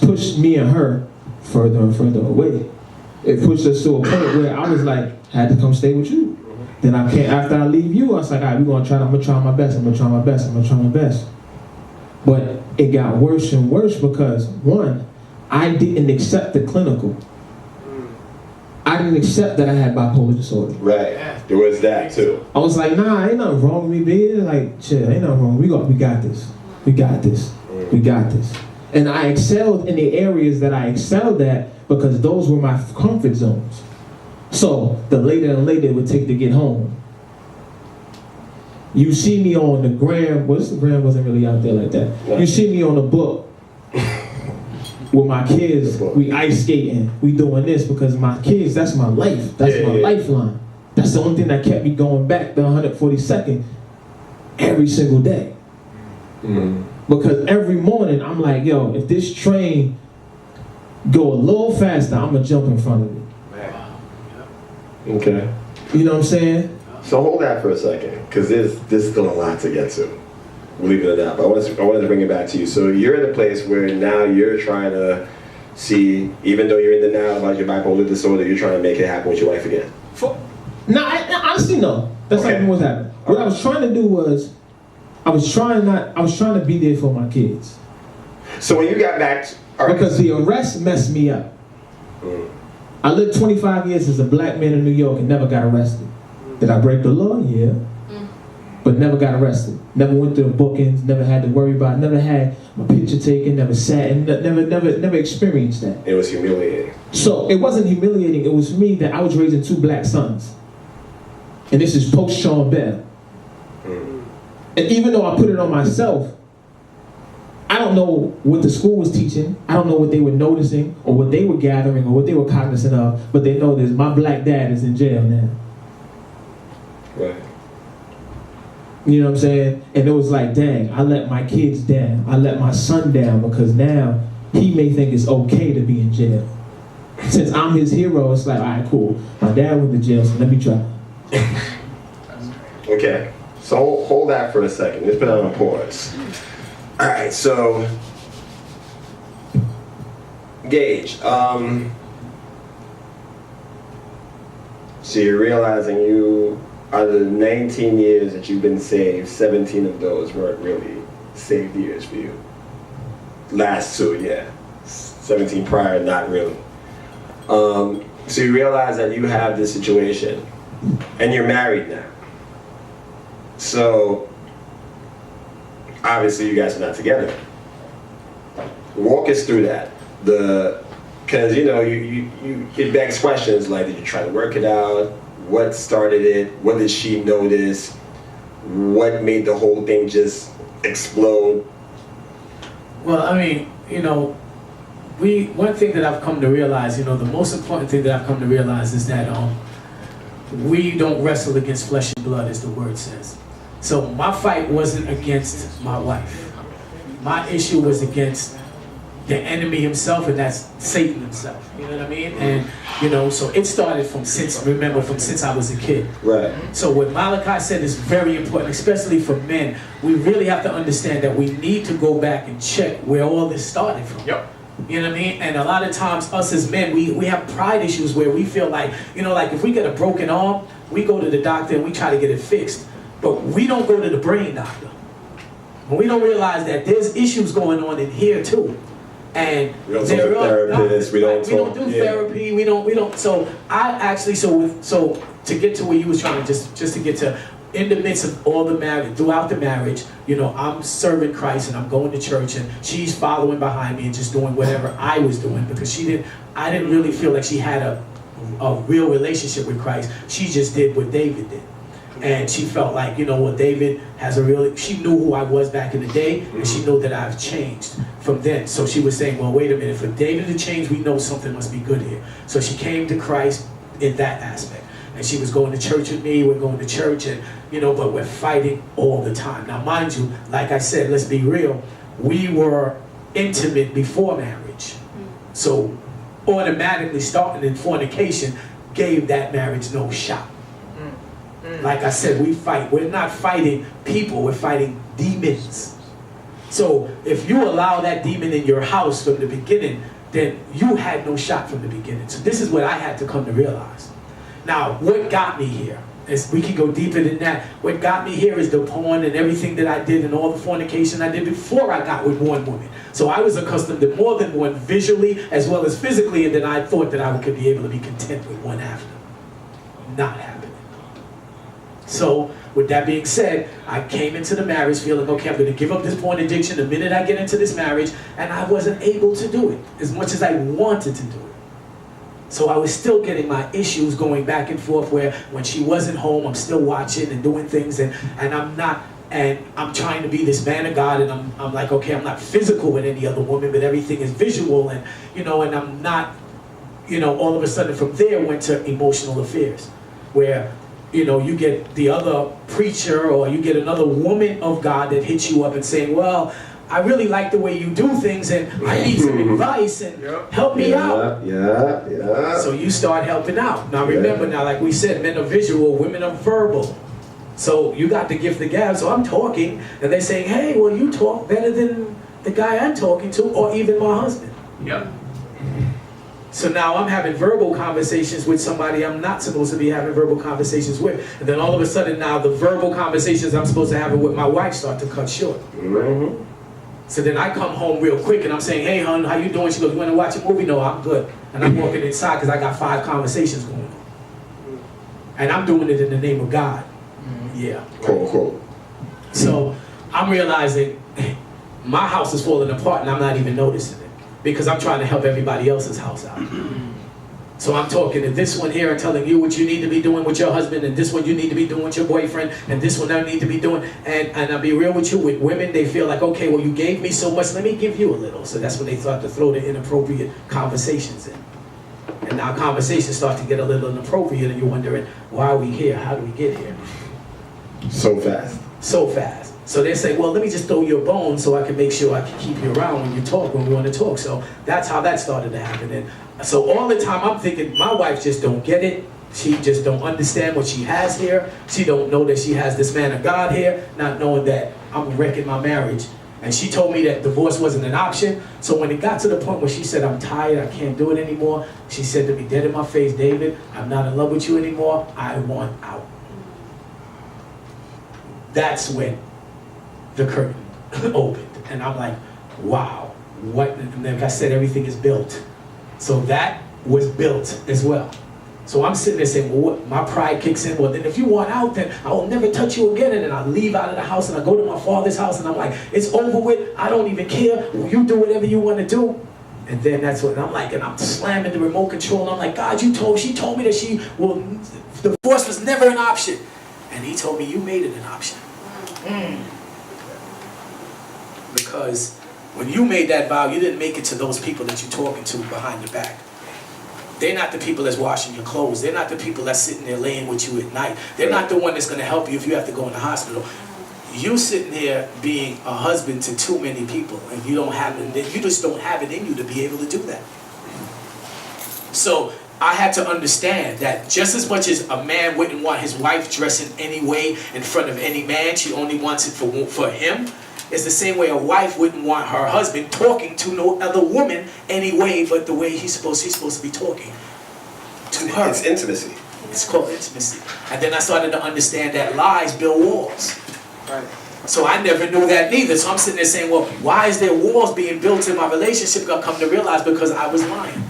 pushed me and her further and further away. It pushed us to a point where I was like, had to come stay with you. Then I can't. After I leave you, I was like, all right, I'm gonna try my best. But it got worse and worse because one, I didn't accept the clinical. I didn't accept that I had bipolar disorder.
Right. There was that too.
I was like, nah, ain't nothing wrong with me, baby. Like, chill, ain't nothing wrong. We got this. We got this. And I excelled in the areas that I excelled at because those were my comfort zones. So the later and later it would take to get home. You see me on the gram. Well, the gram wasn't really out there like that. You see me on the book with my kids. We ice skating. We doing this because my kids. That's my life. That's my lifeline. That's the only thing that kept me going back the 142nd every single day. Because every morning I'm like, yo, if this train go a little faster, I'm gonna jump in front of it.
Okay.
You know what I'm saying?
So hold that for a second, because there's still a lot to get to. We'll leave it at that. But I wanted to bring it back to you. So you're in a place where now you're trying to see, even though you're in denial about your bipolar disorder, you're trying to make it happen with your wife again.
Honestly, no. That's not even what's happening. What I was trying to do was, I was trying to be there for my kids.
So when you got back,
because the arrest messed me up. I lived 25 years as a black man in New York and never got arrested. Did I break the law? Yeah. But never got arrested. Never went through the bookings, never had to worry about, never had my picture taken, never sat, and never experienced that.
It was humiliating.
So it wasn't humiliating, it was for me that I was raising 2 black sons. And this is post Sean Bell. And even though I put it on myself, I don't know what the school was teaching. I don't know what they were noticing or what they were gathering or what they were cognizant of, but they know this, my black dad is in jail now.
Right.
You know what I'm saying? And it was like, dang, I let my kids down. I let my son down because now he may think it's okay to be in jail. Since I'm his hero, it's like, all right, cool. My dad went to jail, so let me try.
Okay. So hold that for a second. Let's put that on pause. All right, so Gage, so you're realizing you, out of the 19 years that you've been saved, 17 of those weren't really saved years for you. Last 2, yeah. 17 prior, not really. So you realize that you have this situation, and you're married now. So obviously you guys are not together. Walk us through that. Because you know, it begs questions like, did you try to work it out? What started it? What did she notice? What made the whole thing just explode?
Well, I mean, you know, one thing that I've come to realize, you know, the most important thing that I've come to realize is that we don't wrestle against flesh and blood, as the word says. So my fight wasn't against my wife. My issue was against the enemy himself, and that's Satan himself. You know what I mean? And you know, so it started from since I was a kid.
Right.
So what Malakai said is very important, especially for men. We really have to understand that we need to go back and check where all this started from.
Yep.
You know what I mean? And a lot of times, us as men, we have pride issues where we feel like, you know, like if we get a broken arm, we go to the doctor and we try to get it fixed. But we don't go to the brain doctor. And we don't realize that there's issues going on in here too. And
We don't talk to therapists, we don't
do therapy, we don't, so I actually, so to get to where you was trying to, just to get to, in the midst of all the marriage, throughout the marriage, you know, I'm serving Christ and I'm going to church and she's following behind me and just doing whatever I was doing because I didn't really feel like she had a real relationship with Christ. She just did what David did. And she felt like, you know what, David has she knew who I was back in the day, and she knew that I've changed from then. So she was saying, well, wait a minute, for David to change, we know something must be good here. So she came to Christ in that aspect. And she was going to church with me, we're going to church, and, you know, but we're fighting all the time. Now, mind you, like I said, let's be real, we were intimate before marriage. So automatically starting in fornication gave that marriage no shot. Like I said, we fight. We're not fighting people, we're fighting demons. So if you allow that demon in your house from the beginning, then you had no shot from the beginning. So this is what I had to come to realize. Now, what got me here? As we can go deeper than that. What got me here is the porn and everything that I did and all the fornication I did before I got with one woman. So I was accustomed to more than one visually as well as physically, and then I thought that I could be able to be content with one after. Not happening. So, with that being said, I came into the marriage feeling, okay, I'm going to give up this porn addiction the minute I get into this marriage, and I wasn't able to do it as much as I wanted to do it. So I was still getting my issues going back and forth where when she wasn't home, I'm still watching and doing things, and I'm trying to be this man of God, and I'm like, okay, I'm not physical with any other woman, but everything is visual, and, you know, and I'm not, you know, all of a sudden from there went to emotional affairs, where, you know, you get the other preacher or you get another woman of God that hits you up and saying, well, I really like the way you do things and I need some advice and help me out.
Yeah.
So you start helping out. Now remember, now like we said, men are visual, women are verbal. So you got the gift of gab, so I'm talking and they're saying, hey, well, you talk better than the guy I'm talking to or even my husband.
Yep.
So now I'm having verbal conversations with somebody I'm not supposed to be having verbal conversations with. And then all of a sudden now the verbal conversations I'm supposed to have with my wife start to cut short.
Mm-hmm.
So then I come home real quick and I'm saying, hey hon, how you doing? She goes, you want to watch a movie? No, I'm good. And I'm walking inside because I got 5 conversations going on. And I'm doing it in the name of God. Yeah.
Cool.
So I'm realizing my house is falling apart and I'm not even noticing it. Because I'm trying to help everybody else's house out. So I'm talking to this one here and telling you what you need to be doing with your husband, and this one you need to be doing with your boyfriend, and this one I need to be doing. And I'll be real with you, with women, they feel like, okay, well, you gave me so much, let me give you a little. So that's when they start to throw the inappropriate conversations in. And now conversations start to get a little inappropriate, and you're wondering, why are we here? How do we get here?
So fast.
So fast. So they say, well, let me just throw you a bone so I can make sure I can keep you around when you talk, when we want to talk. So that's how that started to happen. And so all the time I'm thinking, my wife just don't get it. She just don't understand what she has here. She don't know that she has this man of God here, not knowing that I'm wrecking my marriage. And she told me that divorce wasn't an option. So when it got to the point where she said, I'm tired, I can't do it anymore, she said to me, dead in my face, David, I'm not in love with you anymore, I want out. That's when the curtain opened. And I'm like, wow, what? And like I said, everything is built. So that was built as well. So I'm sitting there saying, well, what? My pride kicks in. Well, then if you want out, then I will never touch you again. And then I leave out of the house and I go to my father's house and I'm like, it's over with. I don't even care. You do whatever you want to do. And then that's what I'm like, and I'm slamming the remote control. And I'm like, God, she told me that divorce was never an option. And he told me, you made it an option. Because when you made that vow, you didn't make it to those people that you're talking to behind your back. They're not the people that's washing your clothes. They're not the people that's sitting there laying with you at night. They're not the one that's going to help you if you have to go in the hospital. You sitting there being a husband to too many people, and you just don't have it in you to be able to do that. So I had to understand that just as much as a man wouldn't want his wife dressing any way in front of any man, she only wants it for him. It's the same way a wife wouldn't want her husband talking to no other woman any way but the way he's supposed to be talking to her.
It's intimacy.
It's called intimacy. And then I started to understand that lies build walls.
Right.
So I never knew that neither. So I'm sitting there saying, well, why is there walls being built in my relationship? I come to realize because I was lying.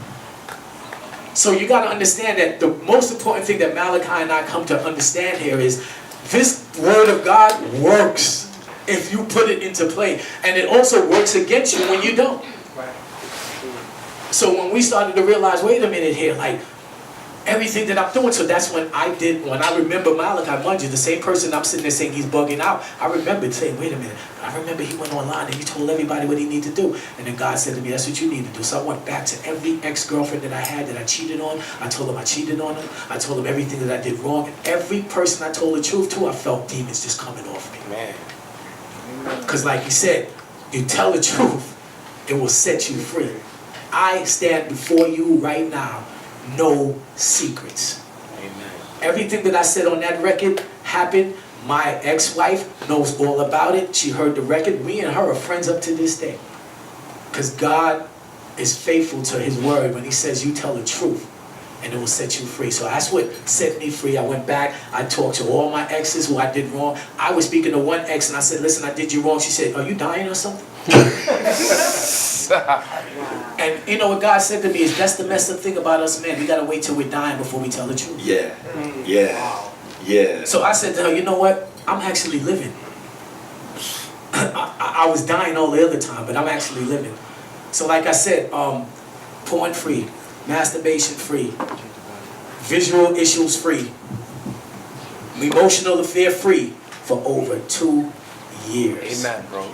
So you got to understand that the most important thing that Malakai and I come to understand here is this word of God works if you put it into play. And it also works against you when you don't.
Right.
So when we started to realize, wait a minute here, like everything that I'm doing, so that's when I remember Malakai, mind you, the same person I'm sitting there saying he's bugging out, I remembered saying, wait a minute, I remember he went online and he told everybody what he needed to do. And then God said to me, that's what you need to do. So I went back to every ex-girlfriend that I had that I cheated on. I told them I cheated on them. I told them everything that I did wrong. And every person I told the truth to, I felt demons just coming off me.
Man.
Because like he said, you tell the truth, it will set you free. I stand before you right now, no secrets.
Amen.
Everything that I said on that record happened. My ex-wife knows all about it. She heard the record. Me and her are friends up to this day. Because God is faithful to his word when he says you tell the truth and it will set you free. So that's what set me free. I went back. I talked to all my exes who I did wrong. I was speaking to one ex and I said, listen, I did you wrong. She said, are you dying or something? And you know what God said to me is that's the messed up thing about us men. We got to wait till we're dying before we tell the truth.
Yeah. Yeah. Yeah.
So I said to her, you know what? I'm actually living. I was dying all the other time, but I'm actually living. So like I said, porn free, masturbation free, visual issues free, emotional affair free for over 2 years.
Amen, bro.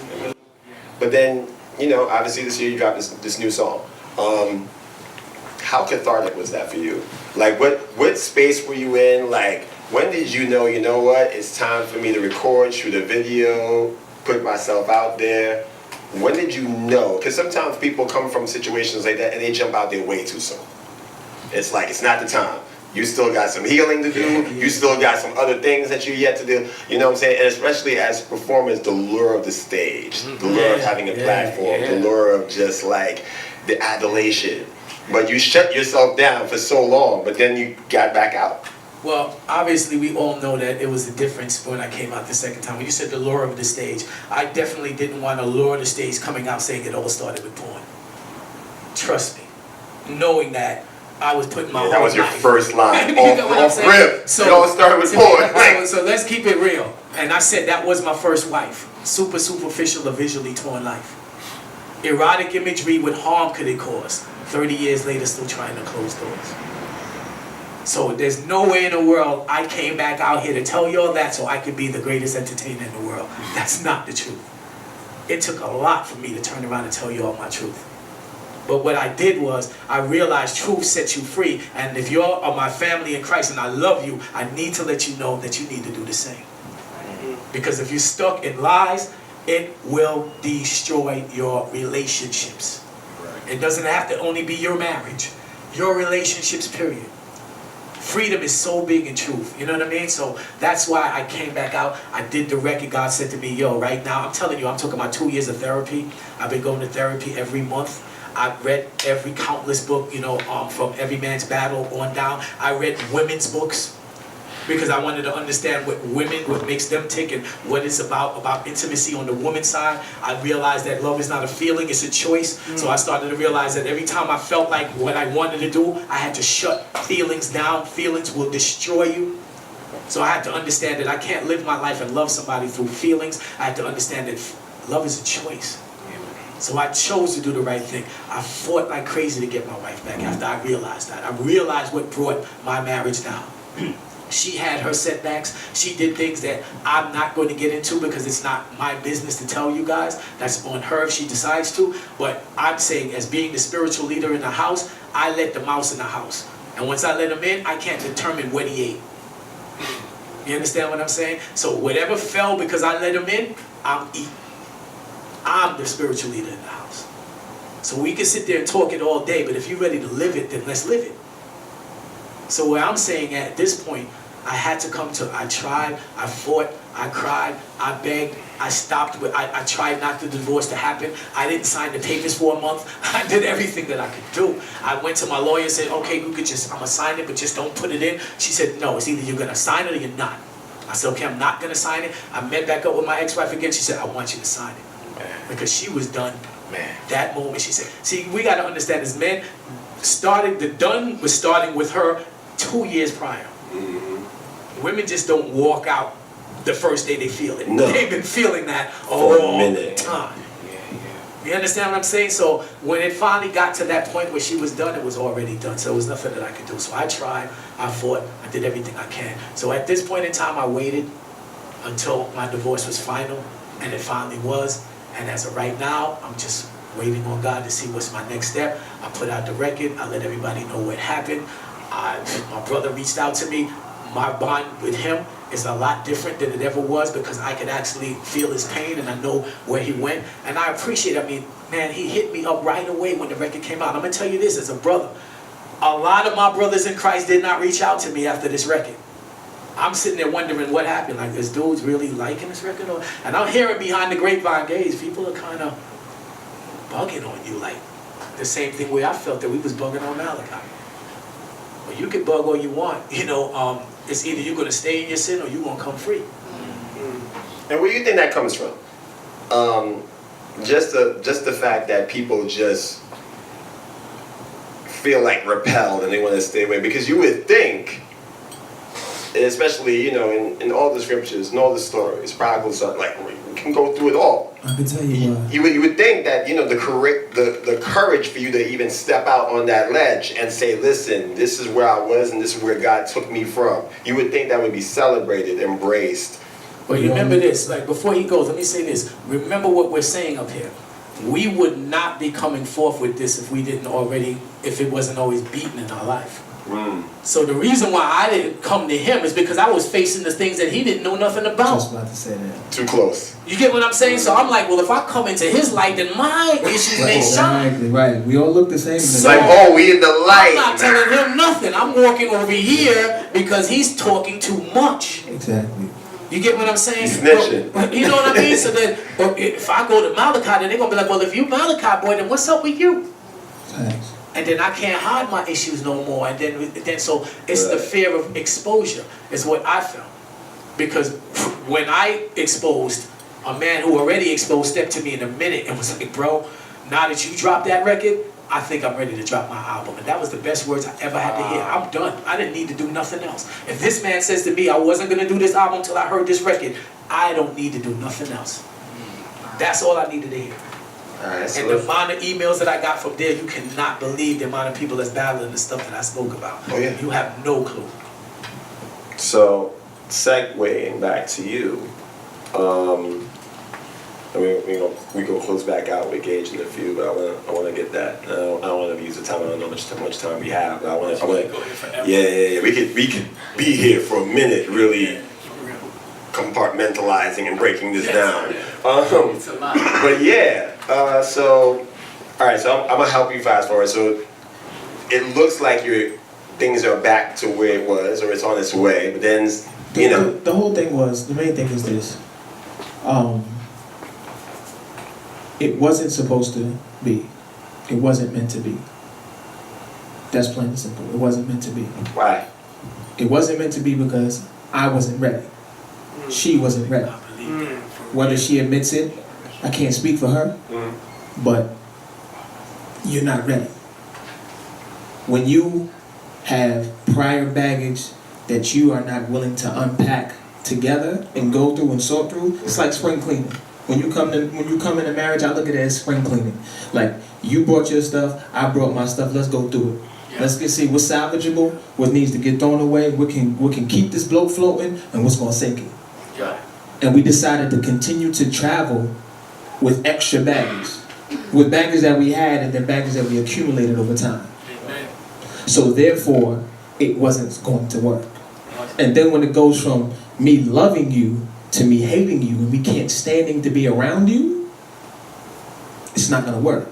But then, you know, obviously this year you dropped this new song. How cathartic was that for you? Like, what space were you in? Like, when did you know what, it's time for me to record, shoot a video, put myself out there? When did you know? Because sometimes people come from situations like that and they jump out there way too soon. It's like, it's not the time. You still got some healing to do. You still got some other things that you yet to do. You know what I'm saying? And especially as performers, the lure of the stage, the lure of having a platform, the lure of just like the adulation. But you shut yourself down for so long, but then you got back out.
Well, obviously we all know that it was the difference when I came out the second time. When you said the lure of the stage, I definitely didn't want to lure the stage coming out saying it all started with porn. Trust me. Knowing that I was putting my whole
That was your
life.
first line.
You know what I'm saying?
Rip.
So,
it all started with porn.
So let's keep it real. And I said that was my first wife. Super superficial or visually torn life. Erotic imagery, what harm could it cause? 30 years later, still trying to close doors. So there's no way in the world I came back out here to tell y'all that so I could be the greatest entertainer in the world. That's not the truth. It took a lot for me to turn around and tell y'all my truth. But what I did was, I realized truth sets you free. And if you're my family in Christ and I love you, I need to let you know that you need to do the same. Because if you're stuck in lies, it will destroy your relationships. It doesn't have to only be your marriage. Your relationships, period. Freedom is so big in truth, you know what I mean? So that's why I came back out. I did the record. God said to me, yo, right now, I'm telling you, I'm talking about 2 years of therapy. I've been going to therapy every month. I've read every countless book, you know, from Every Man's Battle on down. I read women's books because I wanted to understand what makes them tick and what it's about intimacy on the woman's side. I realized that love is not a feeling, it's a choice. So I started to realize that every time I felt like what I wanted to do, I had to shut feelings down. Feelings will destroy you. So I had to understand that I can't live my life and love somebody through feelings. I had to understand that love is a choice. So I chose to do the right thing. I fought like crazy to get my wife back after I realized that. I realized what brought my marriage down. She had her setbacks. She did things that I'm not going to get into because it's not my business to tell you guys. That's on her if she decides to. But I'm saying, as being the spiritual leader in the house, I let the mouse in the house. And once I let him in, I can't determine what he ate. You understand what I'm saying? So whatever fell because I let him in, I'm eating. I'm the spiritual leader in the house. So we can sit there and talk it all day, but if you're ready to live it, then let's live it. So what I'm saying at this point, I had to come to, I tried, I fought, I cried, I begged, I stopped with, I tried not the divorce to happen. I didn't sign the papers for a month. I did everything that I could do. I went to my lawyer and said, okay, you could just, I'm gonna sign it, but just don't put it in. She said, no, it's either you're gonna sign it or you're not. I said, okay, I'm not gonna sign it. I met back up with my ex-wife again. She said, I want you to sign it. Because she was done. That moment, she said, see, we gotta understand as men, the done was starting with her 2 years prior. Women just don't walk out the first day they feel it.
No.
They've been feeling that
For a
all
minute.
the time. You understand what I'm saying? So when it finally got to that point where she was done, it was already done. So it was nothing that I could do. So I tried, I fought, I did everything I can. So at this point in time, I waited until my divorce was final, and it finally was. And as of right now, I'm just waiting on God to see what's my next step. I put out the record, I let everybody know what happened. My brother reached out to me. My bond with him is a lot different than it ever was because I could actually feel his pain and I know where he went. And I appreciate it. I mean, man, he hit me up right away when the record came out. I'm gonna tell you this as a brother. A lot of my brothers in Christ did not reach out to me after this record. I'm sitting there wondering what happened. Like, this dude's really liking this record? And I'm hearing behind the grapevine days, people are kind of bugging on you. Like, the same thing where I felt that we was bugging on Malakai. Well, you can bug all you want, you know, it's either you're gonna stay in your sin or you're gonna come free.
And where do you think that comes from? Just the fact that people just feel like repelled and they want to stay away. Because you would think, especially, you know, in all the scriptures and all the stories, prodigals, like, we can go through it all.
I can tell you why.
You would think that, you know, the courage for you to even step out on that ledge and say, listen, this is where I was and this is where God took me from. You would think that would be celebrated, embraced.
But remember this, like, before he goes, let me say this. Remember what we're saying up here. We would not be coming forth with this if we didn't already, if it wasn't always beaten in our life. So the reason why I didn't come to him is because I was facing the things that he didn't know nothing about.
Just about to say that.
Too close.
You get what I'm saying? So I'm like, well, if I come into his light, then my issues may shine.
Exactly, right. We all look the same.
It's like, oh, we in the light.
I'm not telling him nothing. I'm walking over here because he's talking too much.
Exactly.
You get what I'm saying?
Snitching.
You know what I mean? So then, if I go to Malakai, then they're going to be like, well, if you Malakai boy, then what's up with you?
Thanks.
And then I can't hide my issues no more. And then so it's the fear of exposure is what I felt. Because when I exposed, a man who already exposed stepped to me in a minute and was like, bro, now that you dropped that record, I think I'm ready to drop my album. And that was the best words I ever had to hear. I'm done. I didn't need to do nothing else. If this man says to me, I wasn't going to do this album until I heard this record, I don't need to do nothing else. That's all I needed to hear.
So
and the amount of emails that I got from there, you cannot believe the amount of people that's battling the stuff that I spoke about.
Oh, yeah.
You have no clue.
So, segueing back to you, we go close back out with Gage in a few, but I want to get that. I don't want to use the time. I don't know how much time we have. But I want to go here forever. Yeah. We could be here for a minute, really compartmentalizing and breaking this down.
It's a lot.
But yeah. So, all right. So I'm gonna help you fast forward. So it looks like things are back to where it was, or it's on its way. But then, you know,
the whole thing was, the main thing is this. It wasn't supposed to be. It wasn't meant to be. That's plain and simple. It wasn't meant to be.
Why?
It wasn't meant to be because I wasn't ready. She wasn't ready. Whether she admits it, I can't speak for her, but you're not ready. When you have prior baggage that you are not willing to unpack together and go through and sort through, it's like spring cleaning. When you come into marriage, I look at it as spring cleaning. Like, you brought your stuff, I brought my stuff, let's go through it. Yeah. Let's see what's salvageable, what needs to get thrown away, what can keep this boat floating, and what's gonna sink it.
Yeah.
And we decided to continue to travel with extra baggage. With baggage that we had and then baggage that we accumulated over time.
Amen.
So therefore, it wasn't going to work. And then when it goes from me loving you to me hating you and me can't standing to be around you, it's not gonna work.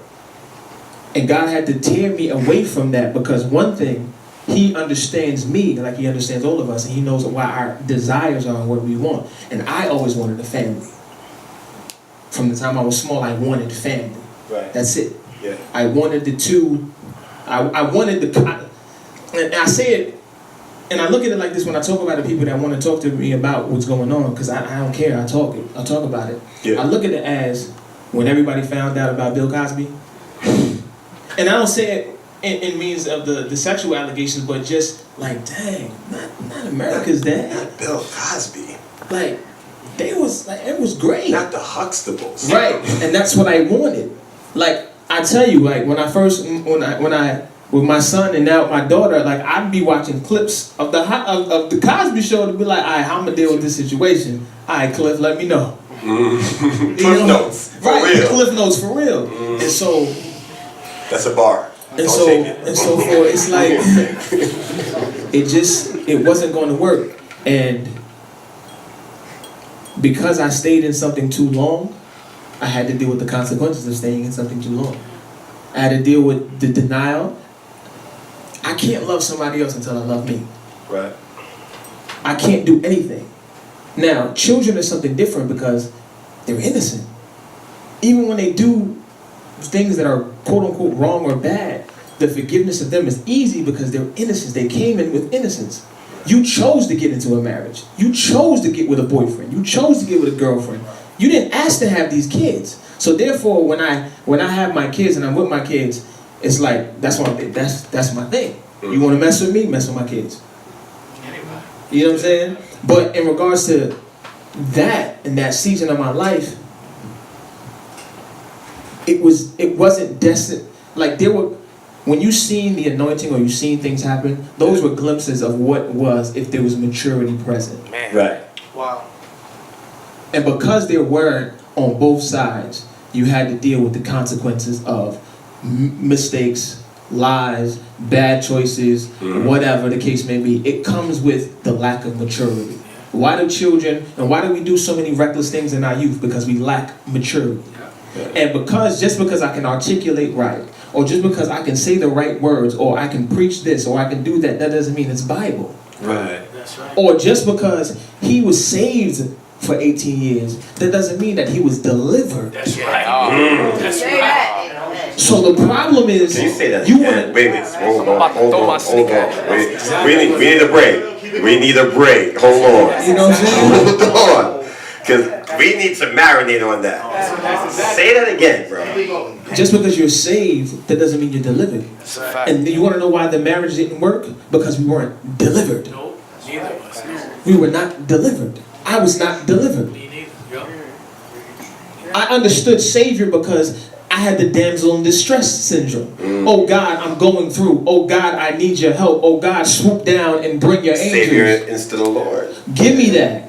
And God had to tear me away from that because one thing, He understands me like He understands all of us, and He knows why our desires are and what we want. And I always wanted a family. from the time I was small, I wanted family.
Right.
That's it.
Yeah.
I wanted the two. I wanted the. And I say it, and I look at it like this when I talk about the people that want to talk to me about what's going on, because I don't care. I talk about it.
Yeah.
I look at it as when everybody found out about Bill Cosby, and I don't say it in means of the sexual allegations, but just like, dang, not America's dad.
Not Bill Cosby.
Like, it was great.
Not the Huxtables.
Right, and that's what I wanted. Like, I tell you, like, when I with my son and now my daughter, like, I'd be watching clips of the Cosby Show to be like, all right, how I'm gonna deal with this situation? All right, Cliff, let me know.
Cliff Notes, for
right,
real.
Cliff Notes for real. And so
that's a bar.
And so for it's like it wasn't going to work, and because I stayed in something too long, I had to deal with the consequences of staying in something too long. I had to deal with the denial. I can't love somebody else until I love me.
Right.
I can't do anything. Now, children are something different because they're innocent. Even when they do things that are quote-unquote wrong or bad, the forgiveness of them is easy because they're innocent. They came in with innocence. You chose to get into a marriage. You chose to get with a boyfriend. You chose to get with a girlfriend. You didn't ask to have these kids. So therefore, when I have my kids and I'm with my kids, it's like that's my thing. You want to mess with me? Mess with my kids. You know what I'm saying? But in regards to that and that season of my life, it wasn't destined. Like there were, when you seen the anointing or you seen things happen, those were glimpses of what was if there was maturity present.
Man. Right.
Wow.
And because there weren't on both sides, you had to deal with the consequences of mistakes, lies, bad choices, whatever the case may be. It comes with the lack of maturity. Why do children, and why do we do so many reckless things in our youth? Because we lack maturity. And just because I can articulate right, or just because I can say the right words, or I can preach this, or I can do that, that doesn't mean it's Bible.
Right.
That's right.
Or just because he was saved for 18 years, that doesn't mean that he was delivered.
That's right. That's right.
So the problem is,
Can you say that
you
again?
want
Wait, hold on. We need a break. We need a break. Hold on.
You know what I'm saying?
Hold on. Because we need to marinate on that. Say that again, bro.
Just because you're saved, that doesn't mean you're delivered. And you want to know why the marriage didn't work? Because we weren't delivered.
No, neither of us.
We were not delivered. I was not delivered.
Me neither. Yep.
I understood Savior because I had the damsel in distress syndrome. Oh God, I'm going through. Oh God, I need your help. Oh God, swoop down and bring your angels.
Savior instead of Lord.
Give me that.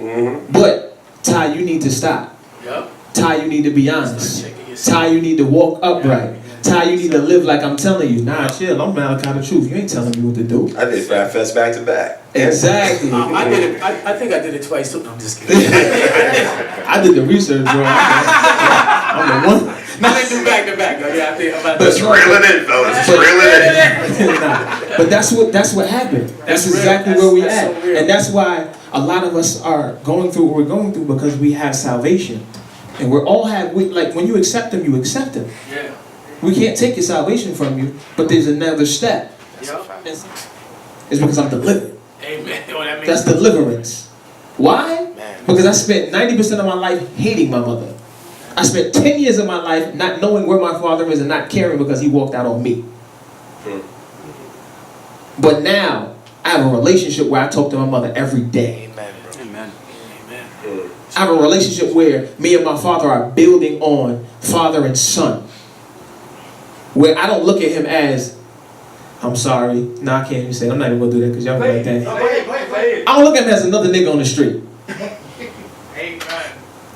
But Ty, you need to stop.
Yep.
Ty, you need to be honest. Ty, you need to walk upright. Ty, you need to live like I'm telling you. Nah, chill, I'm Malakai the truth. You ain't telling me what to do.
I did Fat Fest back to back.
Exactly.
I did it. I think I did it twice too. No, I'm just kidding.
I did the research, bro. I'm the one.
No, they do back to back. Yeah, I think I'm about to.
Just reel it in, fellas. Just reel it in.
Nah, but that's what happened. That's exactly where we at.
So
and that's why a lot of us are going through what we're going through, because we have salvation. And like when you accept him, you accept him.
Yeah.
We can't take your salvation from you, but there's another step.
Yep.
It's because I'm delivered.
Amen. Oh, that makes
That's
sense.
deliverance. Why? Because I spent 90% of my life hating my mother. I spent 10 years of my life not knowing where my father is and not caring because he walked out on me. But now, I have a relationship where I talk to my mother every day.
Amen. Amen. Amen.
I have a relationship where me and my father are building on father and son. Where I don't look at him as, I'm sorry. No, I can't even say it. I'm not even going to do that because y'all like that. I don't look at him as another nigga on the street.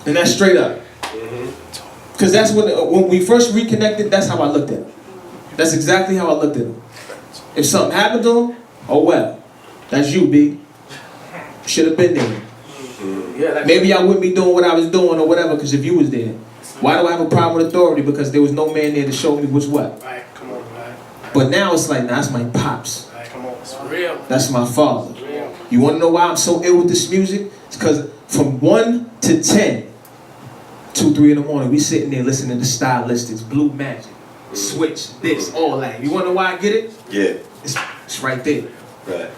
And that's straight up. Because that's when we first reconnected, that's how I looked at him. That's exactly how I looked at him. If something happened to him, oh well. That's you, B. Should have been there.
Yeah,
Maybe I wouldn't be doing what I was doing or whatever because if you was there. Why do I have a problem with authority? Because there was no man there to show me what's what.
Right, come on, man.
But now it's like, nah, that's my pops.
Right, come on. It's real.
That's my father.
It's real.
You want to know why I'm so ill with this music? It's because from 1 to 10, 2, 3 in the morning, we sitting there listening to Stylistics, Blue Magic, Switch, this, all that. You wanna know why I get it?
Yeah.
It's right there.
Right.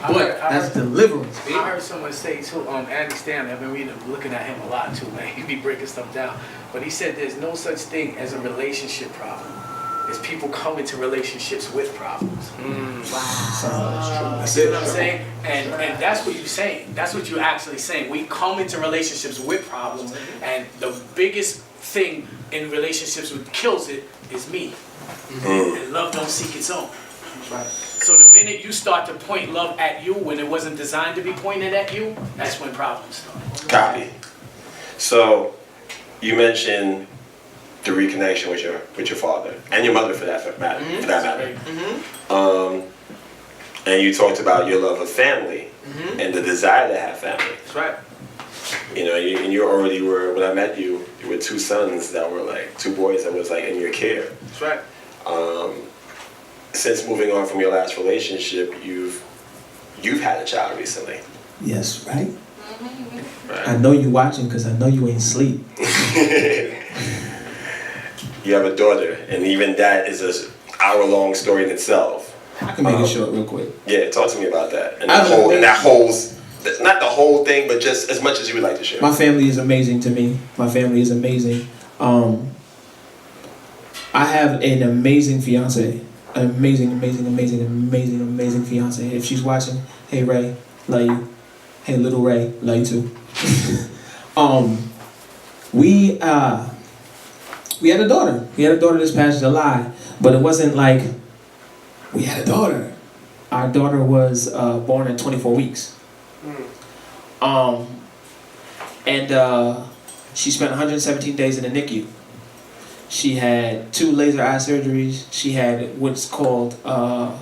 But that's deliverance.
I heard someone say too, Andy Stanley, I've been looking at him a lot too, man. He be breaking stuff down. But he said there's no such thing as a relationship problem. It's people come into relationships with problems.
Wow.
You see what I'm saying? And that's what you're saying. That's what you're actually saying. We come into relationships with problems, and the biggest thing in relationships that kills it is me. And love don't seek its own. Right. So the minute you start to point love at you when it wasn't designed to be pointed at you, that's when problems start.
Copy. So, you mentioned the reconnection with your father and your mother, for that matter. And you talked about your love of family and the desire to have family.
That's right.
You know, you already were, when I met you, you were 2 sons that were like 2 boys that was like in your care.
That's right.
Since moving on from your last relationship, you've had a child recently.
Yes, right? I know you watching because I know you ain't sleep.
You have a daughter, and even that is an hour-long story in itself.
I can make it short real quick.
Yeah, talk to me about that. And that holds, not the whole thing, but just as much as you would like to share.
My family is amazing to me. My family is amazing. I have an amazing fiance. An amazing fiance. If she's watching, hey Ray, love you. Hey little Ray, love you too. We had a daughter. We had a daughter this past July, but it wasn't like we had a daughter. Our daughter was born at 24 weeks. She spent 117 days in the NICU. She had 2 laser eye surgeries. She had what's called a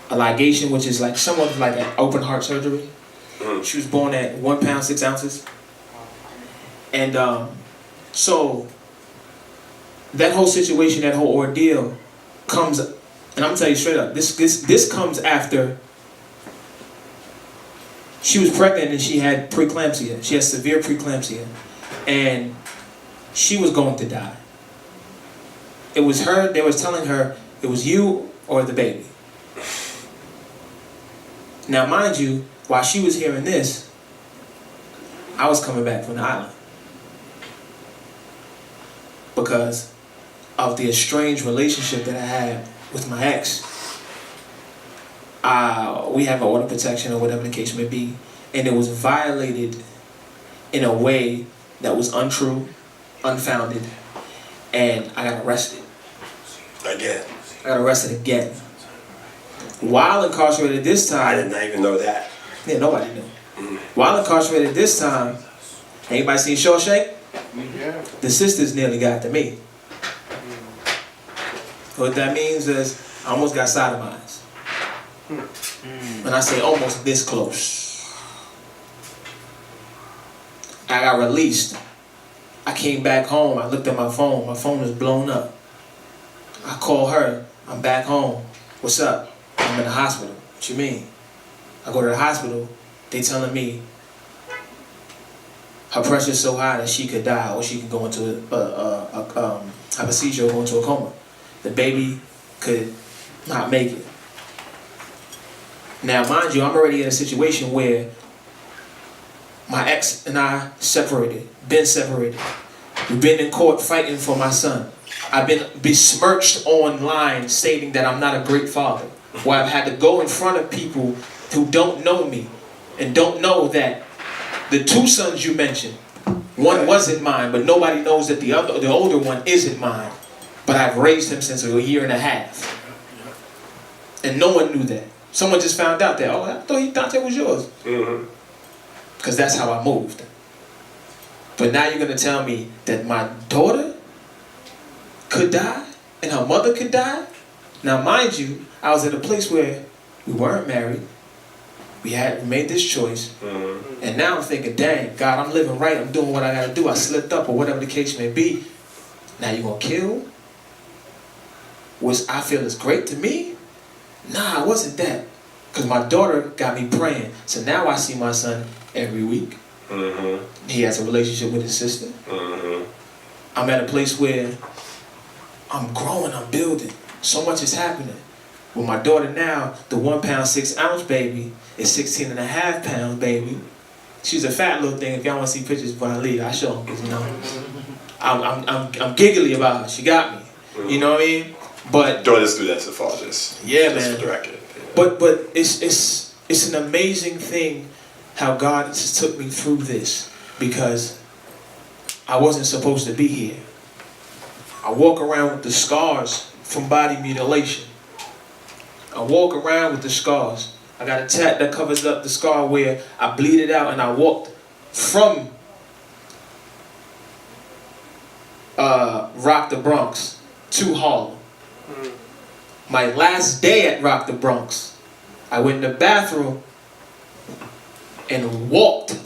ligation, which is like somewhat like an open heart surgery. She was born at 1 pound 6 ounces. And so that whole situation, that whole ordeal comes, and I'm gonna tell you straight up, this comes after she was pregnant and she had preeclampsia. She had severe preeclampsia, and she was going to die. It was her, they was telling her, it was you or the baby. Now mind you, while she was hearing this, I was coming back from the island. Because of the estranged relationship that I had with my ex. We have an order of protection or whatever the case may be, and it was violated in a way that was untrue, unfounded, and I got arrested.
Again.
I got arrested again. While incarcerated this time...
I did not even know that.
Yeah, nobody knew. While incarcerated this time, anybody seen Shawshank?
Yeah.
The sisters nearly got to me. What that means is I almost got sodomized. When I say almost this close. I got released. I came back home. I looked at my phone. My phone was blown up. I call her. I'm back home. What's up? I'm in the hospital. What you mean? I go to the hospital. They telling me her pressure's so high that she could die, or she could go into have a seizure or go into a coma. The baby could not make it. Now, mind you, I'm already in a situation where my ex and I separated, been separated. We've been in court fighting for my son. I've been besmirched online stating that I'm not a great father, where I've had to go in front of people who don't know me and don't know that the 2 sons you mentioned, one wasn't mine, but nobody knows that the older one isn't mine. But I've raised him since a year and a half. And no one knew that. Someone just found out that, oh, I thought he thought that was yours. Because that's how I moved. But now you're going to tell me that my daughter could die and her mother could die? Now, mind you, I was at a place where we weren't married. We made this choice. And now I'm thinking, dang, God, I'm living right. I'm doing what I got to do. I slipped up or whatever the case may be. Now you're going to kill? Which I feel is great to me? Nah, it wasn't that. Because my daughter got me praying. So now I see my son every week. He has a relationship with his sister. I'm at a place where I'm growing, I'm building. So much is happening. With my daughter now, the 1 pound 6 ounce baby is 16 and a half pound baby. She's a fat little thing. If y'all want to see pictures before I leave, I show them, because you know, I'm giggly about her. She got me. You know what I mean? But
Don't just do that to the fathers.
yeah,
just
man.
for the record.
But it's an amazing thing how God just took me through this, because I wasn't supposed to be here. I walk around with the scars from body mutilation. I walk around with the scars. I got a tat that covers up the scar where I bleed it out, and I walked from Rock the Bronx to Harlem. My last day at Rock the Bronx, I went in the bathroom and walked.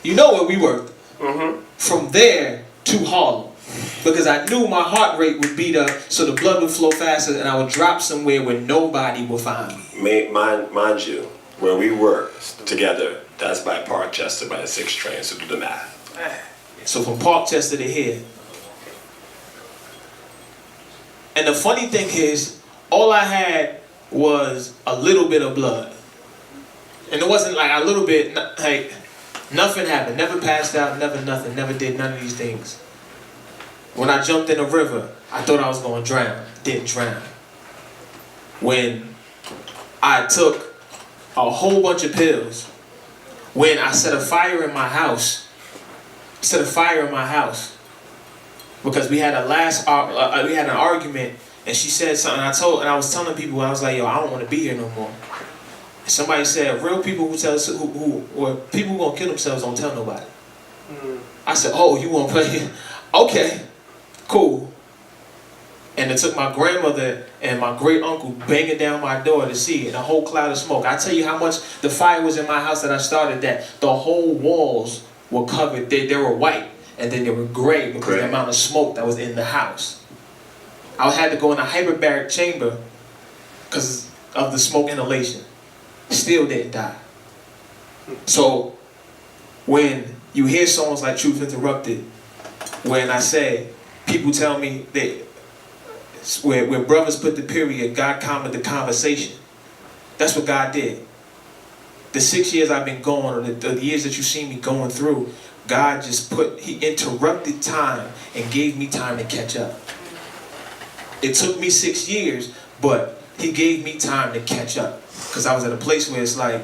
You know where we worked. From there to Harlem. Because I knew my heart rate would beat up, so the blood would flow faster, and I would drop somewhere where nobody would find me.
Mind you, where we were together, that's by Parkchester, by the 6 train, so do the math.
So from Parkchester to here. And the funny thing is, all I had was a little bit of blood. And it wasn't like a little bit, like nothing happened. Never passed out, never nothing, never did none of these things. When I jumped in the river, I thought I was going to drown. Didn't drown. When I took a whole bunch of pills, when I set a fire in my house, because we had an argument, and she said something. I was telling people, I was like, yo, I don't want to be here no more. And somebody said, real people who tell us, or people who gonna kill themselves don't tell nobody. I said, oh, you want to play? Okay. Cool. And it took my grandmother and my great uncle banging down my door to see it, a whole cloud of smoke. I tell you how much the fire was in my house that I started, that the whole walls were covered. They were white, and then they were gray because of the amount of smoke that was in the house. I had to go in a hyperbaric chamber because of the smoke inhalation. Still didn't die. So when you hear songs like Truth Interrupted, when I say, people tell me that where brothers put the period, God calmed the conversation. That's what God did. The 6 years I've been going, or the years that you see me going through, God just He interrupted time and gave me time to catch up. It took me 6 years, but He gave me time to catch up. Because I was at a place where it's like,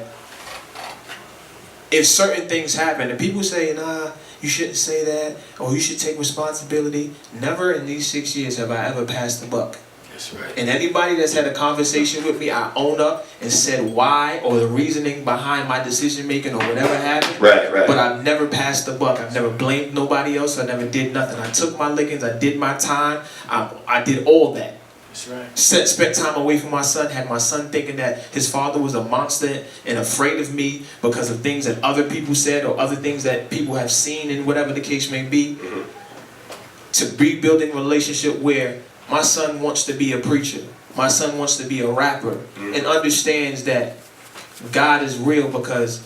if certain things happen, and people say, nah, you shouldn't say that, or you should take responsibility. Never in these 6 years have I ever passed the buck.
That's right.
And anybody that's had a conversation with me, I own up and said why, or the reasoning behind my decision making, or whatever happened.
Right.
But I've never passed the buck. I've never blamed nobody else. I never did nothing. I took my lickings. I did my time. I did all that.
That's right.
Spent time away from my son, had my son thinking that his father was a monster and afraid of me because of things that other people said, or other things that people have seen, and whatever the case may be. To rebuilding a relationship where my son wants to be a preacher, my son wants to be a rapper, and understands that God is real because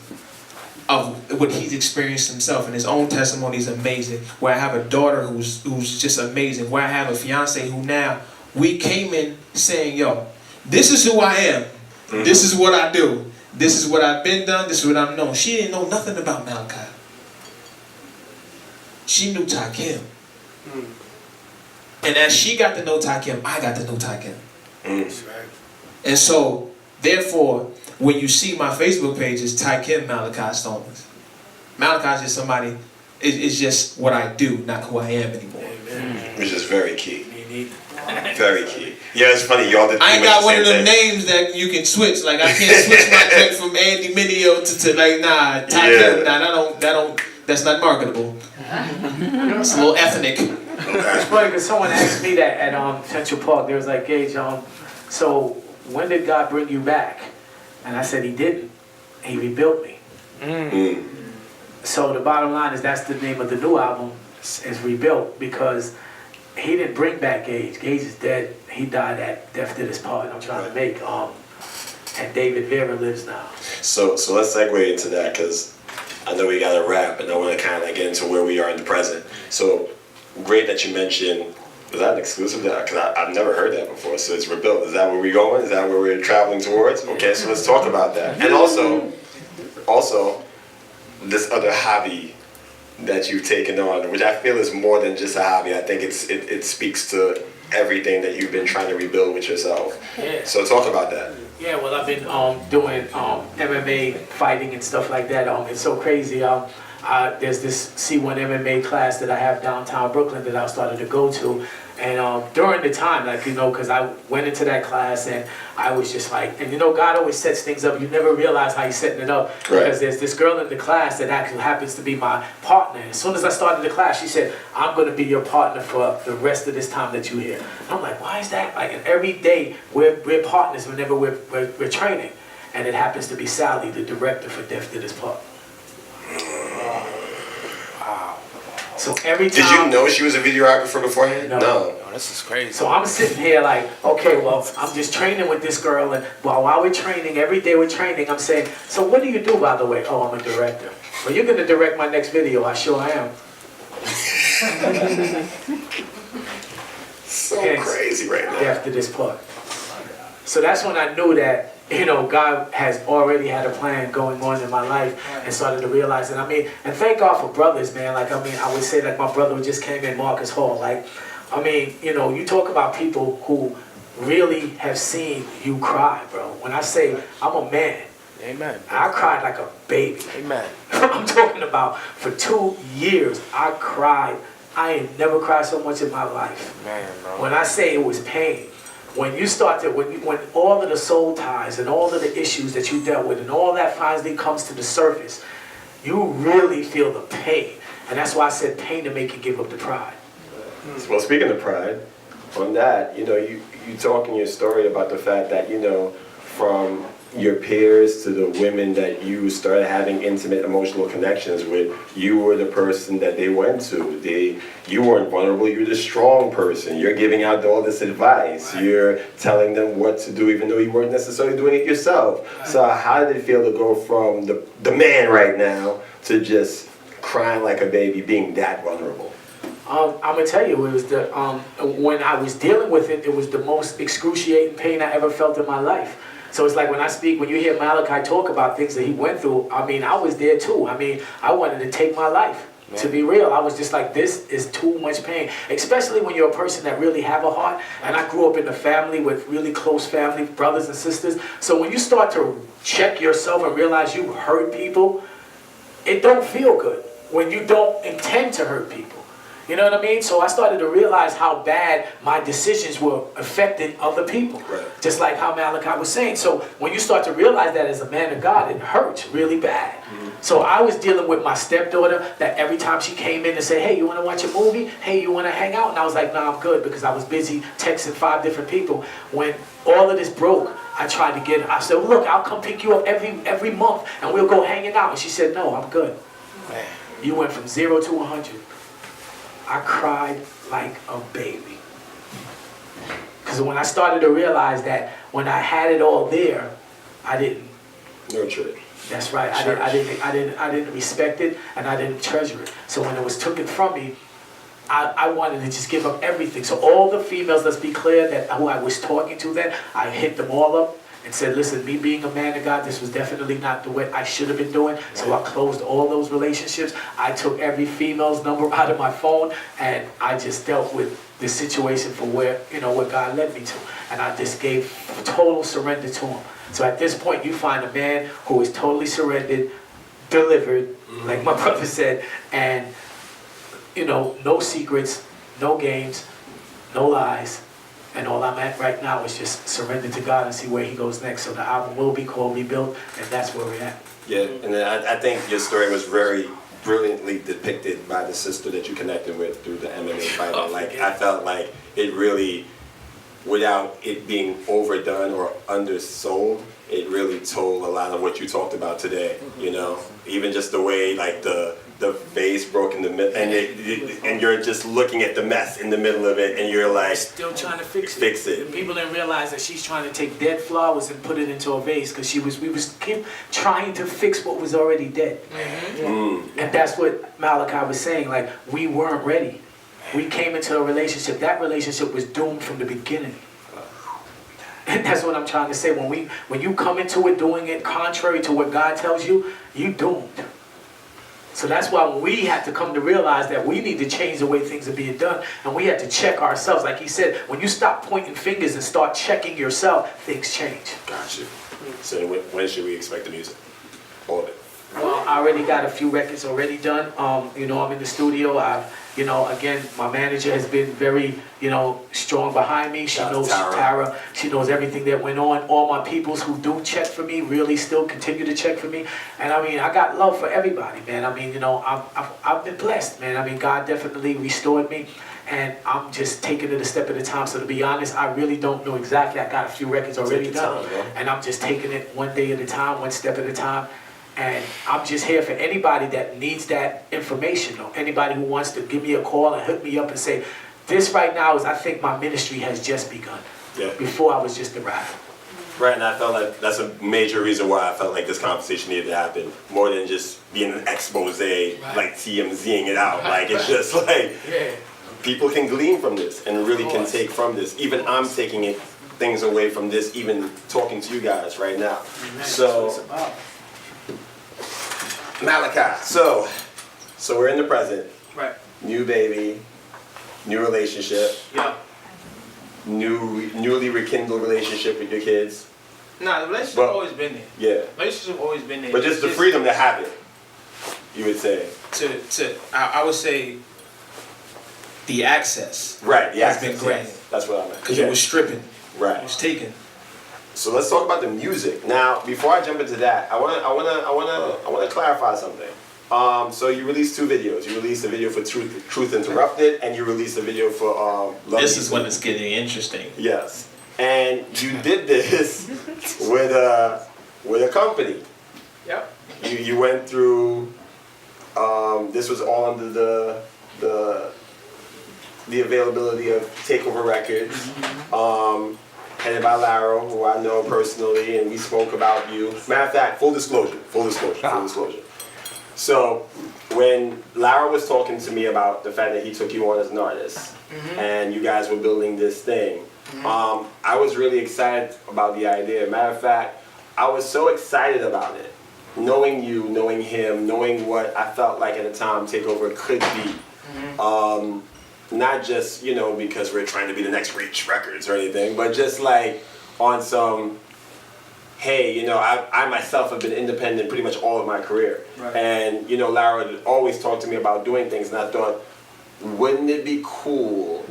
of what he's experienced himself, and his own testimony is amazing. Where I have a daughter who's just amazing. Where I have a fiance who now, we came in saying, yo, this is who I am. This is what I do. This is what I've been done. This is what I'm known. She didn't know nothing about Malakai. She knew KAREEM. And as she got to know KAREEM, I got to know KAREEM. And so, therefore, when you see my Facebook page, it's KAREEM Malakai Stones. Malakai is just somebody, it's just what I do, not who I am anymore.
Which is very key. Very key. Yeah, it's funny, y'all did.
I ain't got one of them names that you can switch. Like, I can't switch my drink from Andy Mineo to like, nah, KAREEM, nah, that's not marketable. It's a little ethnic.
It's funny because someone asked me that at Central Park. They was like, Gage, so when did God bring you back? And I said, He didn't. He rebuilt me. So the bottom line is that's the name of the new album, is Rebuilt, because He didn't bring back Gage. Gage is dead. He died at Death Did His Part. I'm trying to make. And David Veira lives now.
So let's segue into that, because I know we got to wrap, and I want to kind of like get into where we are in the present. So great that you mentioned. Is that an exclusive? Because I've never heard that before. So it's Rebuilt. Is that where we're going? Is that where we're traveling towards? Okay, so let's talk about that. And also, this other hobby that you've taken on, which I feel is more than just a hobby. I think it speaks to everything that you've been trying to rebuild with yourself.
Yeah.
So talk about that.
Yeah, well, I've been doing MMA fighting and stuff like that. It's so crazy. There's this C1 MMA class that I have downtown Brooklyn that I started to go to. And during the time, like, you know, because I went into that class and I was just like, and you know, God always sets things up. You never realize how he's setting it up.
Right.
Because there's this girl in the class that actually happens to be my partner. As soon as I started the class, she said, I'm going to be your partner for the rest of this time that you're here. And I'm like, why is that? Like, and every day we're partners whenever we're training. And it happens to be Sally, the director for Deaf Did His Part. So every time...
Did you know she was a videographer beforehand?
No.
Oh, this is crazy.
So I'm sitting here like, okay, well, I'm just training with this girl, and while we're training, every day we're training, I'm saying, so what do you do, by the way? Oh, I'm a director. Well, you're going to direct my next video. I sure am.
So crazy right now.
After this part. So that's when I knew that, you know, God has already had a plan going on in my life and started to realize it. I mean, and thank God for brothers, man. Like, I mean, I would say like my brother who just came in, Marcus Hall. Like, I mean, you know, you talk about people who really have seen you cry, bro. When I say I'm a man,
Amen.
I cried like a baby.
Amen.
I'm talking about for 2 years, I cried. I ain't never cried so much in my life.
Man, bro.
When I say it was pain, when you start to, when all of the soul ties and all of the issues that you dealt with and all that finally comes to the surface, you really feel the pain. And that's why I said pain to make you give up the pride.
Well, speaking of pride, on that, you know, you talk in your story about the fact that, you know, from your peers to the women that you started having intimate emotional connections with, you were the person that they went to. You weren't vulnerable, you were the strong person. You're giving out all this advice. You're telling them what to do even though you weren't necessarily doing it yourself. So how did it feel to go from the man right now to just crying like a baby, being that vulnerable?
I'm gonna tell you, it was the when I was dealing with it, it was the most excruciating pain I ever felt in my life. So it's like when I speak, when you hear Malakai talk about things that he went through, I mean, I was there too. I mean, I wanted to take my life. To be real, I was just like, this is too much pain. Especially when you're a person that really have a heart. And I grew up in a family with really close family, brothers and sisters. So when you start to check yourself and realize you hurt people, it don't feel good when you don't intend to hurt people. You know what I mean? So I started to realize how bad my decisions were affecting other people.
Right.
Just like how Malakai was saying. So when you start to realize that as a man of God, it hurts really bad. So I was dealing with my stepdaughter that every time she came in and said, hey, you want to watch a movie? Hey, you want to hang out? And I was like, nah, I'm good, because I was busy texting 5 different people. When all of this broke, I tried to get her. I said, look, I'll come pick you up every month and we'll go hanging out. And she said, no, I'm good. Man, you went from 0 to 100. I cried like a baby. Because when I started to realize that when I had it all there, I didn't
nurture it.
That's right. I didn't respect it and I didn't treasure it. So when it was taken from me, I wanted to just give up everything. So all the females, let's be clear, that who I was talking to then, I hit them all up and said, listen, me being a man of God, this was definitely not the way I should have been doing. So I closed all those relationships. I took every female's number out of my phone and I just dealt with the situation for where, you know, what God led me to. And I just gave total surrender to him. So at this point, you find a man who is totally surrendered, delivered, like my brother said, and, you know, no secrets, no games, no lies. And all I'm at right now is just surrender to God and see where he goes next. So the album will be called Rebuilt, and that's where we're at.
Yeah, and I think your story was very brilliantly depicted by the sister that you connected with through the MMA fighting. Like, I felt like it really, without it being overdone or undersold, it really told a lot of what you talked about today, you know? Even just the way, like, the the vase broke in the middle, and you're just looking at the mess in the middle of it, and you're like,
still trying to fix it.
Fix it.
And people didn't realize that she's trying to take dead flowers and put it into a vase because we was keep trying to fix what was already dead. And that's what Malakai was saying. Like, we weren't ready. We came into a relationship. That relationship was doomed from the beginning. And that's what I'm trying to say. When you come into it doing it contrary to what God tells you, you doomed. So that's why we had to come to realize that we need to change the way things are being done. And we had to check ourselves. Like he said, when you stop pointing fingers and start checking yourself, things change.
Gotcha. So when should we expect the music? All of it.
Well, I already got a few records already done. You know, I'm in the studio. You know, again, my manager has been very, you know, strong behind me. She knows Tara. She knows everything that went on. All my peoples who do check for me really still continue to check for me. And I mean, I got love for everybody, man. I mean, you know, I've been blessed, man. I mean, God definitely restored me. And I'm just taking it a step at a time. So to be honest, I really don't know exactly. I got a few records already done. And I'm just taking it one day at a time, one step at a time. And I'm just here for anybody that needs that information, or anybody who wants to give me a call and hook me up and say, this right now is, I think my ministry has just begun.
Yeah.
Before I was just a rapper.
Right, and I felt like that's a major reason why I felt like this conversation needed to happen, more than just being an expose, like TMZing it out. Like, it's just like, people can glean from this and really can take from this. Even I'm taking things away from this, even talking to you guys right now. So, Malakai, so we're in the present.
Right.
New baby, new relationship.
Yeah.
Newly rekindled relationship with your kids.
Nah, the relationship always been there.
Yeah.
Relationship always been there.
But just the freedom to have it, you would say.
I would say the access.
Right, the
has
access
been granted.
That's what I meant.
Because it was stripping.
Right.
It was taken.
So let's talk about the music. Now, before I jump into that, I wanna clarify something. So you released 2 videos. You released a video for Truth Interrupted, and you released a video for Love.
This is when it's getting interesting.
Yes, and you did this with a company.
Yep.
You went through. This was all under the availability of Takeover Records. Headed by Lara, who I know personally, and we spoke about you. Matter of fact, full disclosure. So, when Lara was talking to me about the fact that he took you on as an artist, and you guys were building this thing, I was really excited about the idea. Matter of fact, I was so excited about it. Knowing you, knowing him, knowing what I felt like at the time Takeover could be. Not just, you know, because we're trying to be the next Reach Records or anything, but just like on some, hey, you know, I myself have been independent pretty much all of my career. Right. And, you know, Lara would always talk to me about doing things, and I thought, wouldn't it be cool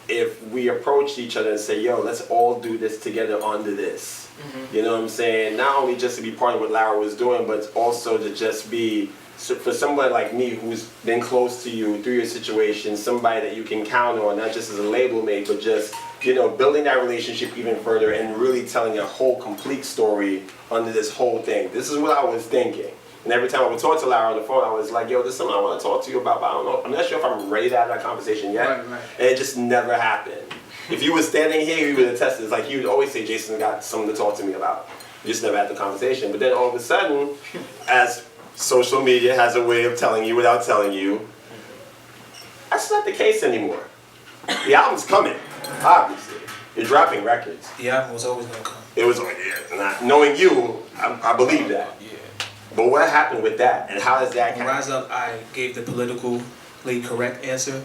if we approached each other and say, yo, let's all do this together under this. You know what I'm saying? Not only just to be part of what Lara was doing, but also to just be, for someone like me who's been close to you through your situation, somebody that you can count on, not just as a label mate, but just, you know, building that relationship even further and really telling a whole complete story under this whole thing. This is what I was thinking. And every time I would talk to Lara on the phone, I was like, yo, there's something I want to talk to you about, but I don't know, I'm not sure if I'm ready to have that conversation yet. Right. And it just never happened. If you were standing here, you would attest to this. Like, he would always say, Jason got something to talk to me about. You just never had the conversation. But then all of a sudden, as social media has a way of telling you without telling you, that's not the case anymore. The album's coming, obviously. You're dropping records.
The album was always going to come.
It was, yeah. Knowing you, I believe that.
Yeah.
But what happened with that, and how does that
On Rise Up, I gave the politically correct answer.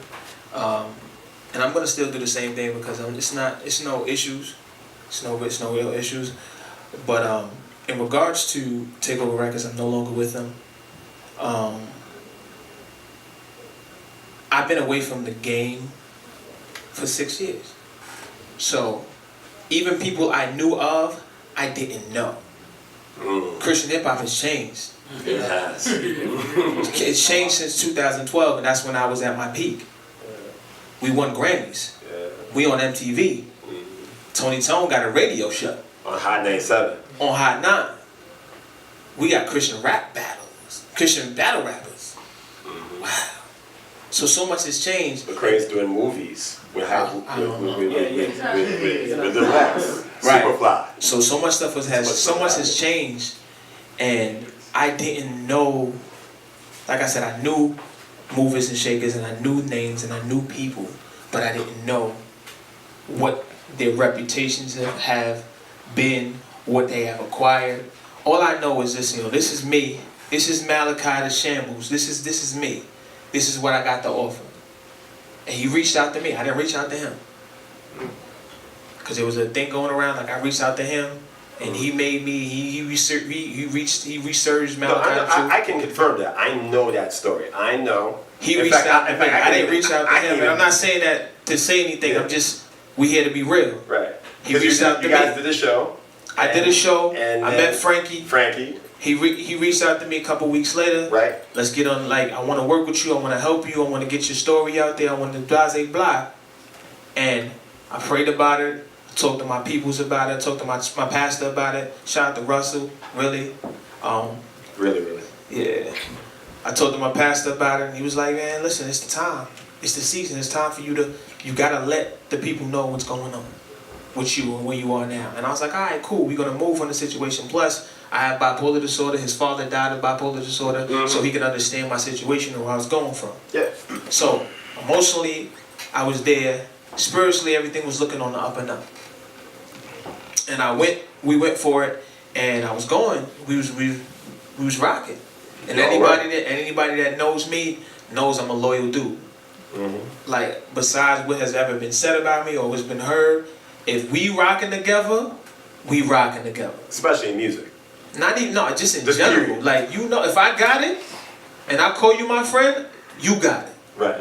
And I'm going to still do the same thing because it's no issues. It's no real issues. But in regards to Takeover Records, I'm no longer with them. I've been away from the game for 6 years. So even people I knew of, I didn't know. Christian hip hop has changed.
It has.
It's changed since 2012, and that's when I was at my peak. We won Grammys. We on MTV. Tony Tone got a radio show.
On Hot 97.
On Hot 9. We got Christian rap battles. Christian battle rappers. wow. So much has changed.
But Crane's doing movies with
I don't know.
with the Lex.
Right.
Superfly.
So much stuff so much has changed, and I didn't know. Like I said, I knew movers and shakers, and I knew names, and I knew people, but I didn't know what their reputations have been, what they have acquired. All I know is this, this is me. This is Malakai the Shambles. This is me. This is what I got to offer. And he reached out to me. I didn't reach out to him. Because there was a thing going around, like I reached out to him, and he made me, he researched Malakai.
No, I can confirm that. I know that story. I know.
He reached out to me. I didn't reach out to him. And I'm not saying that to say anything. I'm just, we here to be real.
Right.
He reached out to me.
You guys did a show.
I did a show.
And
I met Frankie. He reached out to me a couple weeks later.
Right.
Let's get on, like, I want to work with you. I want to help you. I want to get your story out there. I want to blase blah. And I prayed about it. I talked to my peoples about it. I talked to my pastor about it. Shout out to Russell, really.
Really?
Yeah. I talked to my pastor about it, and he was like, man, listen, it's the time. It's the season. It's time for you got to let the people know what's going on with you and where you are now. And I was like, all right, cool. We're going to move on the situation. Plus, I have bipolar disorder. His father died of bipolar disorder, so he could understand my situation and where I was going from.
Yeah.
So, emotionally, I was there. Spiritually, everything was looking on the up and up. And we went for it, and I was going. We was rocking. And anybody that knows me knows I'm a loyal dude. Like, besides what has ever been said about me or what's been heard, if we rocking together, we rocking together.
Especially in music.
Just in general. Period. Like, if I got it, and I call you my friend, you got it.
Right.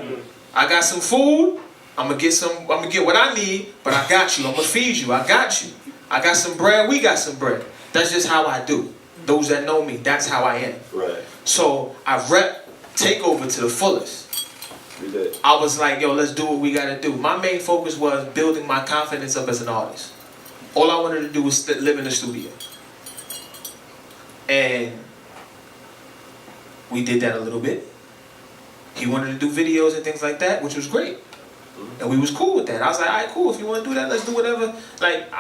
I got some food, I'm gonna get what I need, but I got you. I'm gonna feed you. I got you. I got some bread, we got some bread. That's just how I do. Those that know me, that's how I am.
Right.
So I rep Takeover to the fullest.
You did.
I was like, yo, let's do what we gotta do. My main focus was building my confidence up as an artist. All I wanted to do was live in the studio. And we did that a little bit. He wanted to do videos and things like that, which was great. And we was cool with that. I was like, all right, cool. If you want to do that, let's do whatever. Like,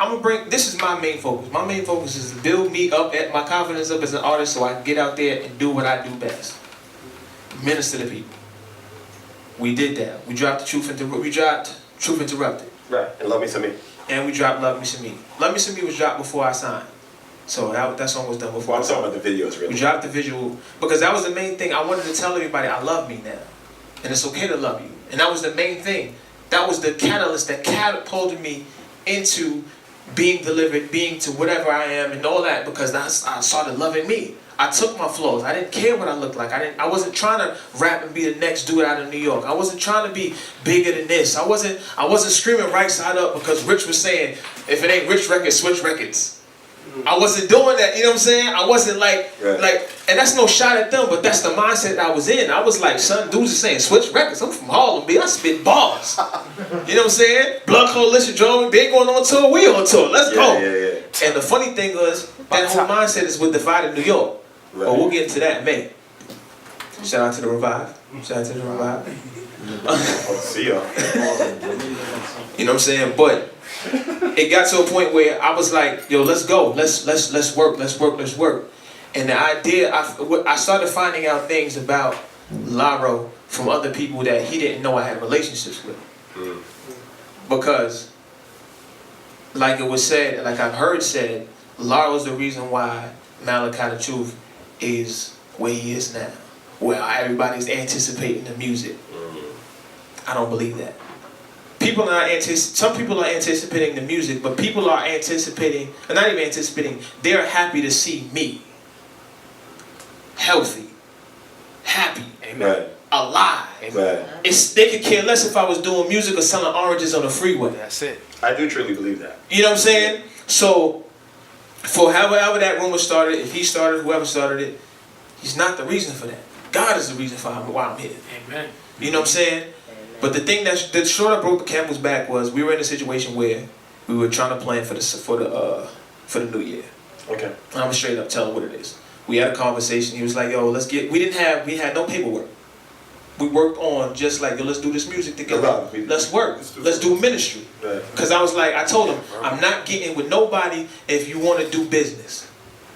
this is my main focus. My main focus is to build me up, my confidence up as an artist so I can get out there and do what I do best. Minister to people. We did that. We dropped Truth Interrupted.
Right. And Love Me Some Me.
And we dropped Love Me Some Me. Love Me Some Me was dropped before I signed. So that song was done before I signed.
I'm talking about the videos, really.
We dropped the visual because that was the main thing. I wanted to tell everybody I love me now. And it's okay to love you. And that was the main thing. That was the catalyst that catapulted me into being delivered, being to whatever I am and all that, because I started loving me. I took my flaws. I didn't care what I looked like. I wasn't trying to rap and be the next dude out of New York. I wasn't trying to be bigger than this. I wasn't screaming right side up because Rich was saying, if it ain't Rich Records, switch records. I wasn't doing that, you know what I'm saying? I wasn't like, and that's no shot at them, but that's the mindset I was in. I was like, son, dudes are saying, switch records. I'm from Harlem, B. I spit bars. You know what I'm saying? Blood Coalition, Joe, they going on tour, we on tour. Let's go. Yeah. And the funny thing was, that whole mindset is with Divided New York. Right. But we'll get into that in May. Shout out to the Revive.
See y'all.
You know what I'm saying? But it got to a point where I was like, yo, let's go. Let's work. And the idea, I started finding out things about Laro from other people that he didn't know I had relationships with. Because, like it was said, like I've heard said, Laro's the reason why Malakai the Truth is where he is now. Where everybody's anticipating the music. I don't believe that. Some people are anticipating the music, but people are anticipating, or not even anticipating, they're happy to see me. Healthy. Happy. Amen. Right. Alive. Amen.
Right.
They could care less if I was doing music or selling oranges on the freeway.
That's it.
I do truly believe that.
You know what I'm saying? So, for however that rumor started, if he started, whoever started it, he's not the reason for that. God is the reason for why I'm here.
Amen.
You know what I'm saying? But the thing that sort of broke the camel's back was we were in a situation where we were trying to plan for the new year.
Okay.
And I'm gonna straight up tell him what it is. We had a conversation. He was like, "Yo, we had no paperwork, we worked on just like, yo, let's do this music together. Let's work. Let's do ministry. Because I was like, I told him, I'm not getting with nobody if you want to do business.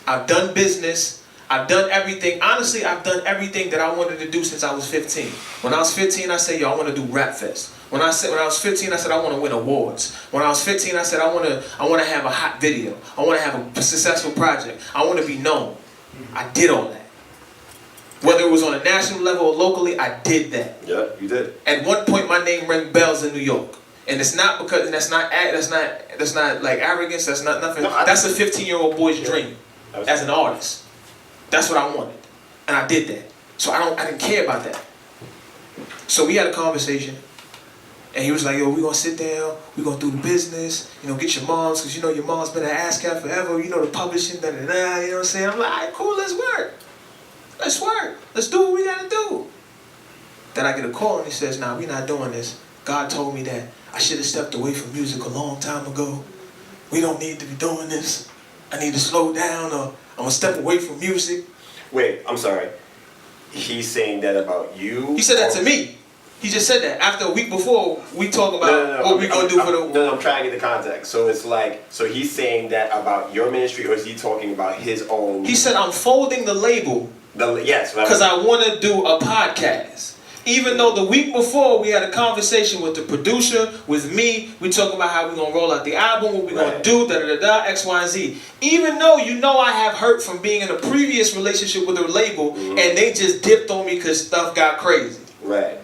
I've done business. I've done everything. Honestly, I've done everything that I wanted to do since I was 15. When I was 15, I said, yo, I want to do Rap Fest. When I was 15, I said I want to win awards. When I was 15, I said I want to have a hot video. I want to have a successful project. I want to be known. I did all that. Whether it was on a national level or locally, I did that.
Yeah, you did.
At one point, my name rang bells in New York, and it's not because that's not like arrogance. That's not nothing. That's a 15-year-old boy's dream as an artist. That's what I wanted, and I did that. So I didn't care about that. So we had a conversation. And he was like, yo, we gonna sit down, we gonna do the business, you know, get your moms, because you know your mom's been at ASCAP forever, you know, the publishing, da-da-da, you know what I'm saying? I'm like, all right, cool, let's work. Let's work. Let's do what we gotta do. Then I get a call and he says, nah, we not doing this. God told me that I should have stepped away from music a long time ago. We don't need to be doing this. I need to slow down or I'm gonna step away from music.
Wait, I'm sorry. He's saying that about you?
He said that to me. He just said that after a week before we talk about what we gonna do for the.
No, I'm trying to get the context. So it's like, so he's saying that about your ministry, or is he talking about his own?
He said I'm folding the label.
Yes.
Because I want to do a podcast. Even though the week before we had a conversation with the producer, with me, we talking about how we gonna roll out the album, what we gonna do, X, Y, and Z. Even though you know I have hurt from being in a previous relationship with a label, and they just dipped on me because stuff got crazy.
Right.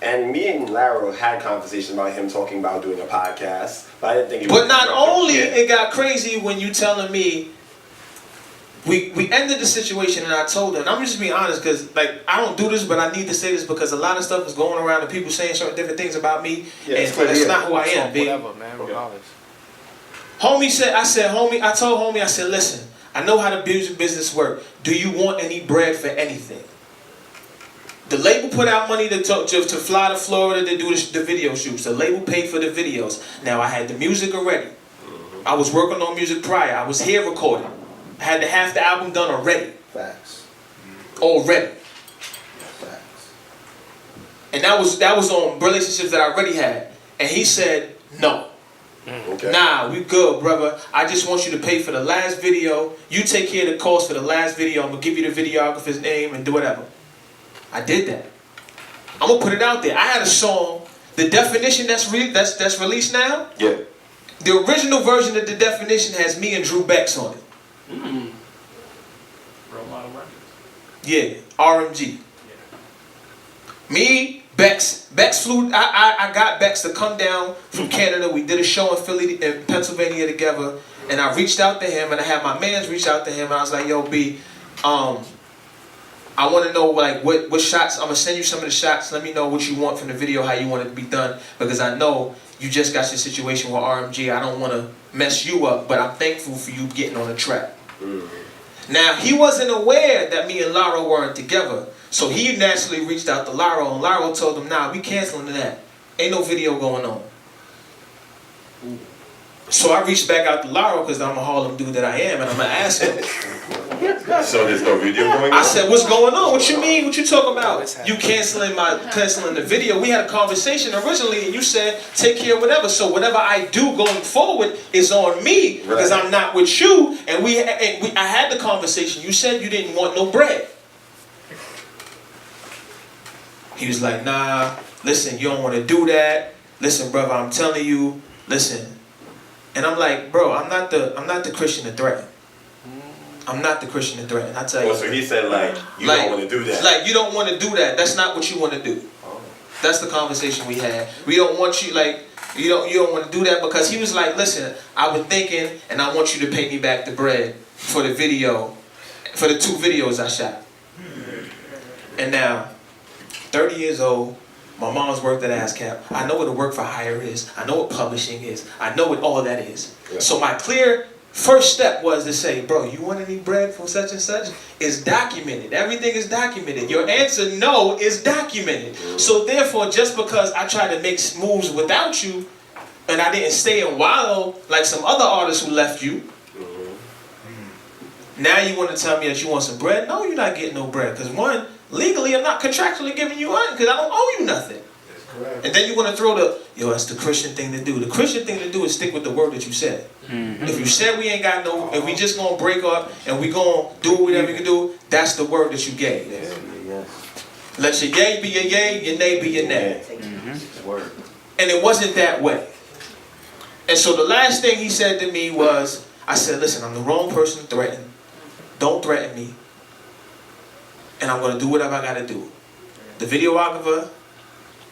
And me and Laro had conversations about him talking about doing a podcast, but I didn't think it was.
But not only it got crazy when you telling me, we ended the situation and I told him, and I'm just being honest because like I don't do this, but I need to say this because a lot of stuff is going around and people saying certain different things about me, and that's not who I am, baby.
Whatever, man, regardless.
I told homie, I said, listen, I know how the music business work. Do you want any bread for anything? The label put out money to fly to Florida to do the video shoots. The label paid for the videos. Now I had the music already. I was working on music prior. I was here recording. I had half the album done already.
Facts.
Already.
Facts.
And that was on relationships that I already had. And he said, no.
Okay.
Nah, we good, brother. I just want you to pay for the last video. You take care of the cost for the last video. I'm going to give you the videographer's name and do whatever. I did that. I'm gonna put it out there. I had a song, the definition that's released now.
Yeah.
The original version of the definition has me and Drew Bex on it. Yeah, RMG. Yeah. Me, Bex flew. I got Bex to come down from Canada. We did a show in Philly and Pennsylvania together, and I reached out to him, and I had my mans reach out to him, and I was like, yo, B, I want to know like what shots. I'm gonna send you some of the shots. Let me know what you want from the video, how you want it to be done, because I know you just got your situation with RMG. I don't want to mess you up, but I'm thankful for you getting on the track. Now he wasn't aware that me and Laro weren't together, so he naturally reached out to Laro, and Laro told him, "Nah, we canceling that. Ain't no video going on." So I reached back out to Laro because I'm a Harlem dude that I am, and I'm gonna ask him.
So there's no video going on?
I said, what's going on? What you mean? What you talking about? You canceling the video? We had a conversation originally and you said, take care of whatever. So whatever I do going forward is on me because I'm not with you. And I had the conversation. You said you didn't want no bread. He was like, nah, listen, you don't want to do that. Listen, brother, I'm telling you, listen. And I'm like, bro, I'm not the Christian to threaten. I'm not the Christian to threaten. I tell you.
So he said like, you don't want to do that.
Like, you don't want to do that. That's not what you want to do. That's the conversation we had. We don't want you, like, you don't want to do that because he was like, listen, I've been thinking and I want you to pay me back the bread for the video, for the 2 videos I shot. And now, 30 years old, my mom's worked at ASCAP. I know what a work for hire is. I know what publishing is. I know what all of that is. Yeah. So my clear first step was to say, bro, you want any bread from such and such? It's documented. Everything is documented. Your answer, no, is documented. So therefore, just because I tried to make moves without you, and I didn't stay in wild like some other artists who left you, now you want to tell me that you want some bread? No, you're not getting no bread. Because one, legally I'm not contractually giving you money because I don't owe you nothing. And then you want to throw that's the Christian thing to do. The Christian thing to do is stick with the word that you said. If you said we ain't got no, if we just gonna break up and we gonna do whatever you can do, that's the word that you gave. Let your yay be your yay, your nay be your nay. And it wasn't that way. And so the last thing he said to me was, I said, listen, I'm the wrong person to threaten. Don't threaten me. And I'm gonna do whatever I gotta do. The videographer,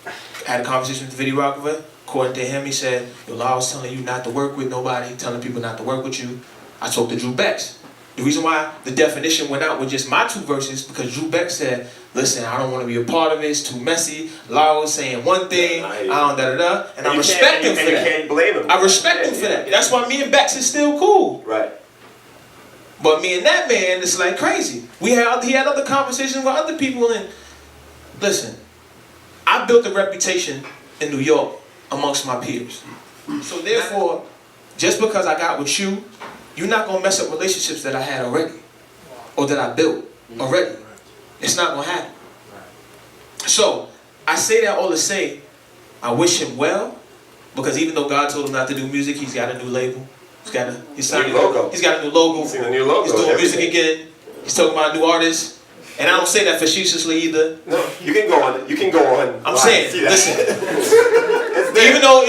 I had a conversation with the videographer. According to him, he said, yo, I was telling you not to work with nobody, telling people not to work with you. I talked to Drew Bex. The reason why the definition went out with just my 2 verses, because Drew Bex said, listen, I don't want to be a part of it, it's too messy. Lau was saying one thing, I don't da-da-da, and I respect him for that.
You can't blame him.
I respect him for that. That's why me and Bex is still cool.
Right.
But me and that man, it's like crazy. He had other conversations with other people, and listen, I built a reputation in New York amongst my peers. So therefore, just because I got with you, you're not gonna mess up relationships that I had already, or that I built already. It's not gonna happen. So I say that all to say, I wish him well, because even though God told him not to do music, he's got a new label. He's got a new logo. He's got a new logo. He's doing music again. He's talking about new artists. And I don't say that facetiously either.
No, you can go on. You can go on.
I'm saying, listen. even though,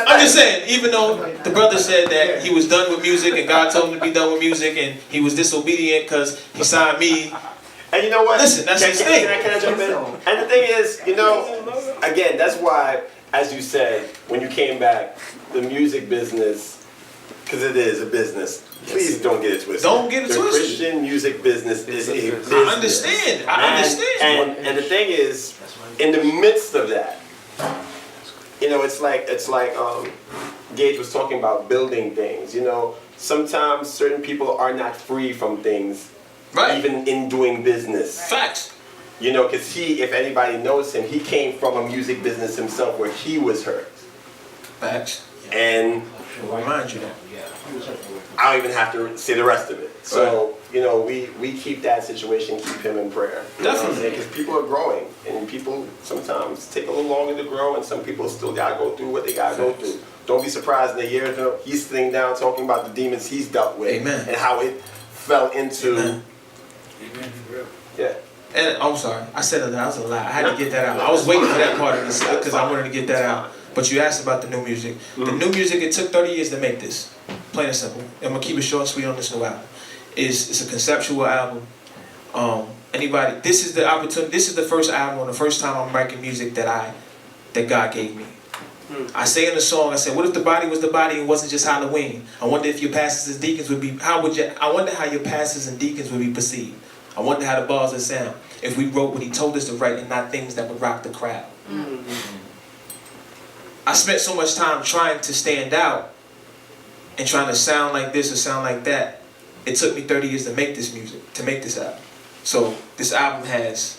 I'm just saying, even though the brother said that he was done with music and God told him to be done with music and he was disobedient because he signed me.
And you know what?
Listen, that's his thing.
Can I jump in? And the thing is, again, that's why, as you said, when you came back, the music business, because it is a business. Please don't get it twisted.
Don't get it twisted.
The Christian music business is a business.
I understand. I understand.
And the thing is, in the midst of that, it's like Gage was talking about building things. Sometimes certain people are not free from things, even in doing business.
Facts.
Because if anybody knows him, he came from a music business himself where he was hurt.
Facts.
And
I'll remind you that.
I don't even have to say the rest of it. So, we keep that situation, keep him in prayer.
Definitely.
Because people are growing, and people sometimes take a little longer to grow, and some people still gotta go through what they gotta go through. Don't be surprised in a year or two, he's sitting down talking about the demons he's dealt with.
Amen.
And how it fell into. Amen. Yeah.
And I'm sorry, I said that was a lie. I had to get that out. I was waiting for that part of this because I wanted to get that out. But you asked about the new music. The new music, it took 30 years to make this. Plain and simple. I'm gonna keep it short and sweet on this new album. It's a conceptual album. This is the opportunity. This is the first album, the first time I'm writing music that God gave me. I say in the song, I said, what if the body was the body and wasn't just Halloween? I wonder if your pastors and deacons would be. I wonder how your pastors and deacons would be perceived. I wonder how the bars would sound if we wrote what he told us to write and not things that would rock the crowd. I spent so much time trying to stand out and trying to sound like this or sound like that. It took me 30 years to make this music, to make this album. So this album has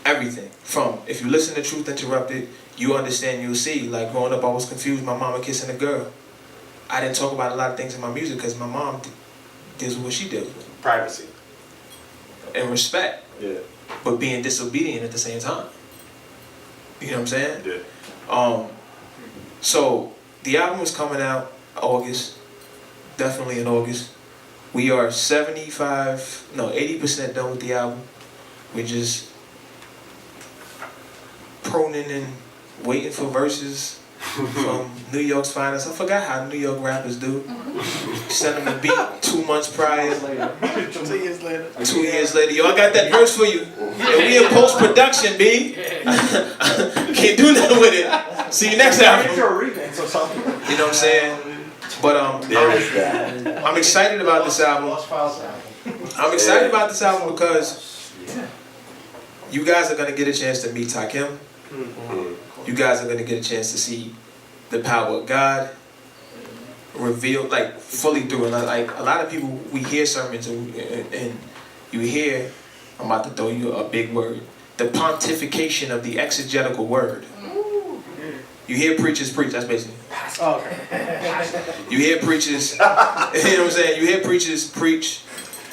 everything from, if you listen to Truth Interrupted, you understand, you'll see. Like growing up, I was confused, my mama kissing a girl. I didn't talk about a lot of things in my music because my mom deals with what she deals with.
Privacy.
And respect.
Yeah.
But being disobedient at the same time. You know what I'm saying?
Yeah.
So the album is coming out August, definitely in August. We are 80% done with the album. We're just proning and waiting for verses from New York's finest. I forgot how New York rappers do. Send them the beat 2 months prior.
2 years later.
2 years later. Yo, I got that verse for you. And we in post-production, B. Can't do nothing with it. See you next album. You know what I'm saying? But I'm excited about this album. I'm excited about this album because you guys are going to get a chance to meet KAREEM. You guys are going to get a chance to see the power of God revealed, like fully through. And like a lot of people, we hear sermons and you hear, I'm about to throw you a big word, the pontification of the exegetical word. You hear preachers preach, that's basically. You hear preachers, you know what I'm saying? You hear preachers preach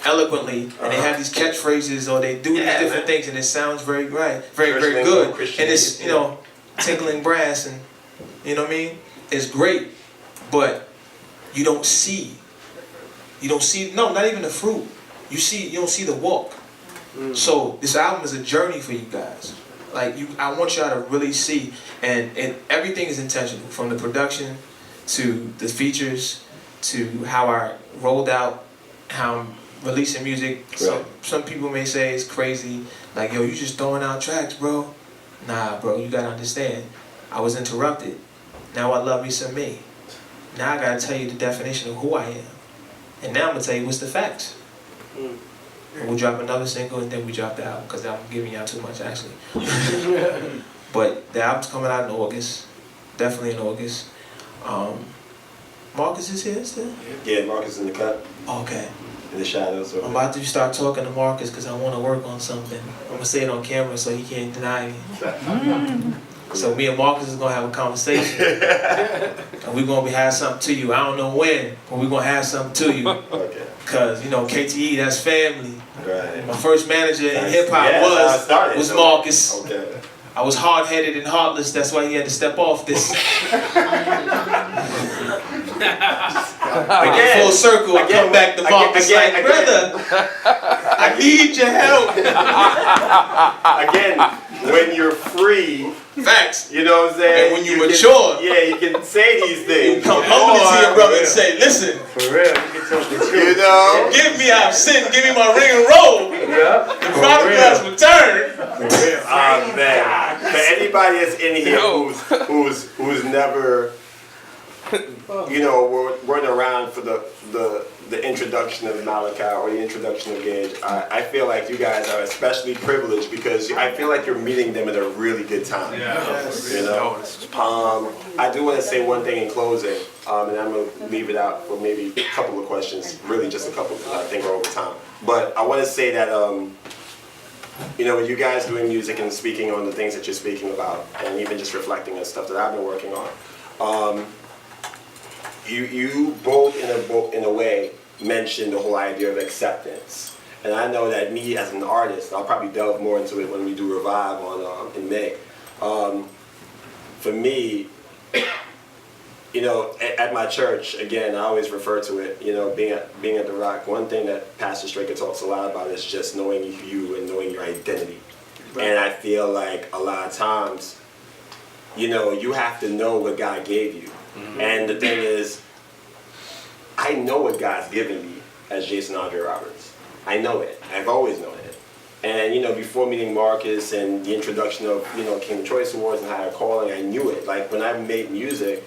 eloquently, and they have these catchphrases, or they do these different things, and it sounds very right, very
Christian
good,
lingo,
and it's tinkling brass, and you know what I mean. It's great, but you don't see. No, not even the fruit. You don't see the walk. So this album is a journey for you guys. Like I want y'all to really see, and everything is intentional, from the production to the features to how I rolled out, how I'm releasing music.
Right.
Some people may say it's crazy, like, yo, you just throwing out tracks, bro. Nah, bro, you gotta understand. I was interrupted. Now I love me some me. Now I gotta tell you the definition of who I am. And now I'm gonna tell you what's the facts. And we'll drop another single, and then we drop the album, because I'm giving y'all too much, actually. But the album's coming out in August. Definitely in August. Marcus is here still?
Yeah, Marcus in the cut,
Okay.
in the shadows.
I'm about to start talking to Marcus because I want to work on something. I'm going to say it on camera so he can't deny me. So me and Marcus is going to have a conversation. And we're going to have something to you. I don't know when, but we're going to have something to you.
Okay.
Because, KTE, that's family.
Right.
My first manager in hip-hop was Marcus.
Okay.
I was hard-headed and heartless. That's why he had to step off this. Again, full circle, I come back to Marcus like, brother, I need your help.
Again, when you're free,
facts.
You know what I'm saying?
And when you mature,
you can say these things.
You come humbly to your brother and say, listen,
for real, you can tell the truth. You know?
Give me I've sinned, give me my ring and roll.
Yeah.
The prophet has returned.
Oh man. For anybody that's in here who's never weren't around for the introduction of Malakai or the introduction of Gage, I feel like you guys are especially privileged because I feel like you're meeting them at a really good time. You know? I do want to say one thing in closing, and I'm going to leave it out for maybe a couple of questions, really just a couple, because I think we're over time. But I want to say that, when you guys doing music and speaking on the things that you're speaking about, and even just reflecting on stuff that I've been working on, you both in a way mentioned the whole idea of acceptance, and I know that me as an artist, I'll probably delve more into it when we do Revive in May. For me, at my church, again, I always refer to it, being at the Rock. One thing that Pastor Straker talks a lot about is just knowing you and knowing your identity. Right. And I feel like a lot of times, you have to know what God gave you. Mm-hmm. And the thing is, I know what God's given me as Jason Andre Roberts. I know it. I've always known it. And before meeting Marcus and the introduction of King Choice Awards and Higher Calling, I knew it. Like when I made music,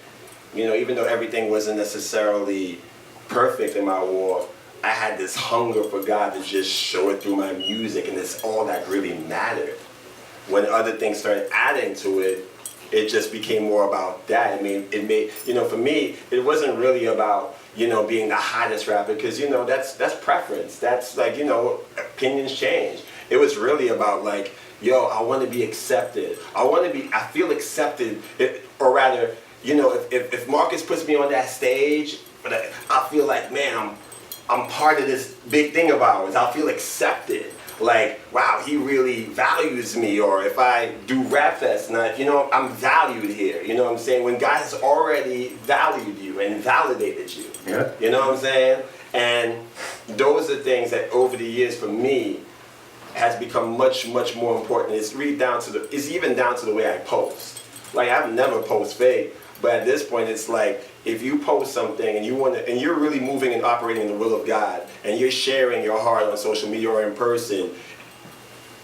even though everything wasn't necessarily perfect in my walk, I had this hunger for God to just show it through my music, and it's all that really mattered. When other things started adding to it, it just became more about that. For me, it wasn't really about, being the hottest rapper, because, that's preference. That's like, opinions change. It was really about like, I want to be accepted. I feel accepted, or rather, if Marcus puts me on that stage, I feel like, man, I'm part of this big thing of ours. I feel accepted. Like, wow, he really values me. Or if I do Rap Fest, and I'm valued here. You know what I'm saying? When God has already valued you and validated you. Yeah. You know what I'm saying? And those are things that over the years for me has become much, much more important. It's even down to the way I post. Like, I've never post fake, but at this point it's like, if you post something and you're really moving and operating in the will of God, and you're sharing your heart on social media or in person,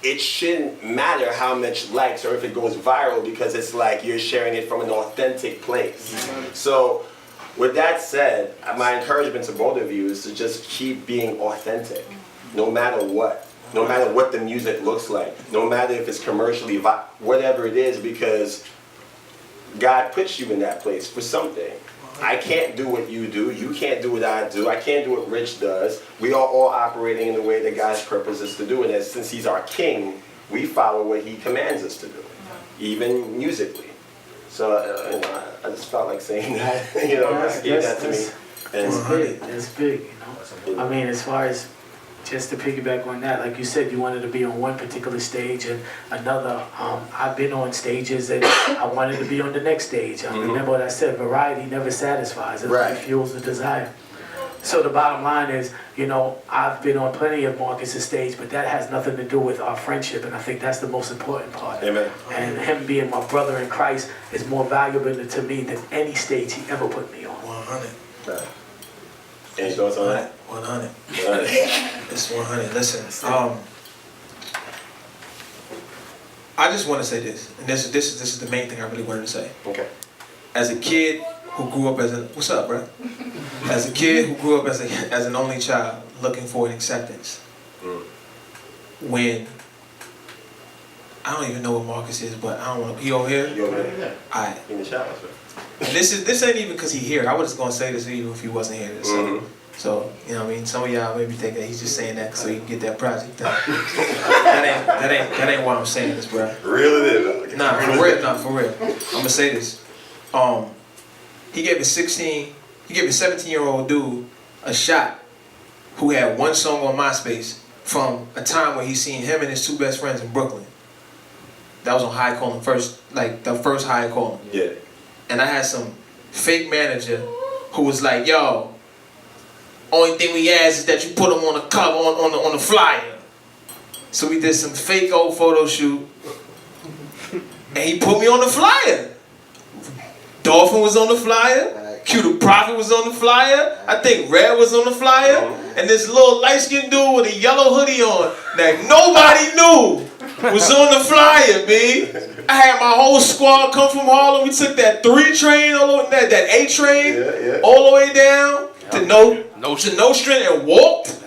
it shouldn't matter how much likes or if it goes viral, because it's like you're sharing it from an authentic place. Mm-hmm. So with that said, my encouragement to both of you is to just keep being authentic, no matter what. No matter what the music looks like, no matter if it's commercially, whatever it is, because God puts you in that place for something. I can't do what you do. You can't do what I do. I can't do what Rich does. We are all operating in the way that God's purpose is to do. And since He's our King, we follow what He commands us to do, even musically. So, I just felt like saying that. Just gave that to me.
It's big. It's big. I mean, as far as
just to piggyback on that, like you said, you wanted to be on one particular stage and another. I've been on stages and I wanted to be on the next stage. Remember what I said, variety never satisfies, it only fuels the desire. So the bottom line is, you know, I've been on plenty of Marcus's stage, but that has nothing to do with our friendship, and I think that's the most important part.
Amen.
And him being my brother in Christ is more valuable to me than any stage he ever put me on.
100.
Any thoughts on that?
100. It's 100. Listen, I just want to say this, and this is the main thing I really wanted to say.
Okay.
As a kid who grew up as a what's up, bro? As a kid who grew up as an only child, looking for an acceptance. When I don't even know what Marcus is, but I don't want. He over here.
You over there?
Alright.
In the shower,
And this ain't even because he here. I was just gonna say this even if he wasn't here. So you know what I mean. Some of y'all may be thinking he's just saying that so he can get that project done. that ain't why I'm saying this, bro.
Real it is.
Nah, for real. Nah, for real. I'm gonna say this. He gave a 17-year-old dude a shot who had one song on MySpace from a time when he seen him and his two best friends in Brooklyn. That was on High Calling first, like the first High Calling.
Yeah.
And I had some fake manager who was like, "Yo, only thing we ask is that you put him on the cover on the flyer." So we did some fake old photo shoot, and he put me on the flyer. Dolphin was on the flyer. Q the Prophet was on the flyer. I think Red was on the flyer. And this little light-skinned dude with a yellow hoodie on that nobody knew was on the flyer, B. I had my whole squad come from Harlem. We took that 3 train, that 8 train, all the way down to Nostrand and walked.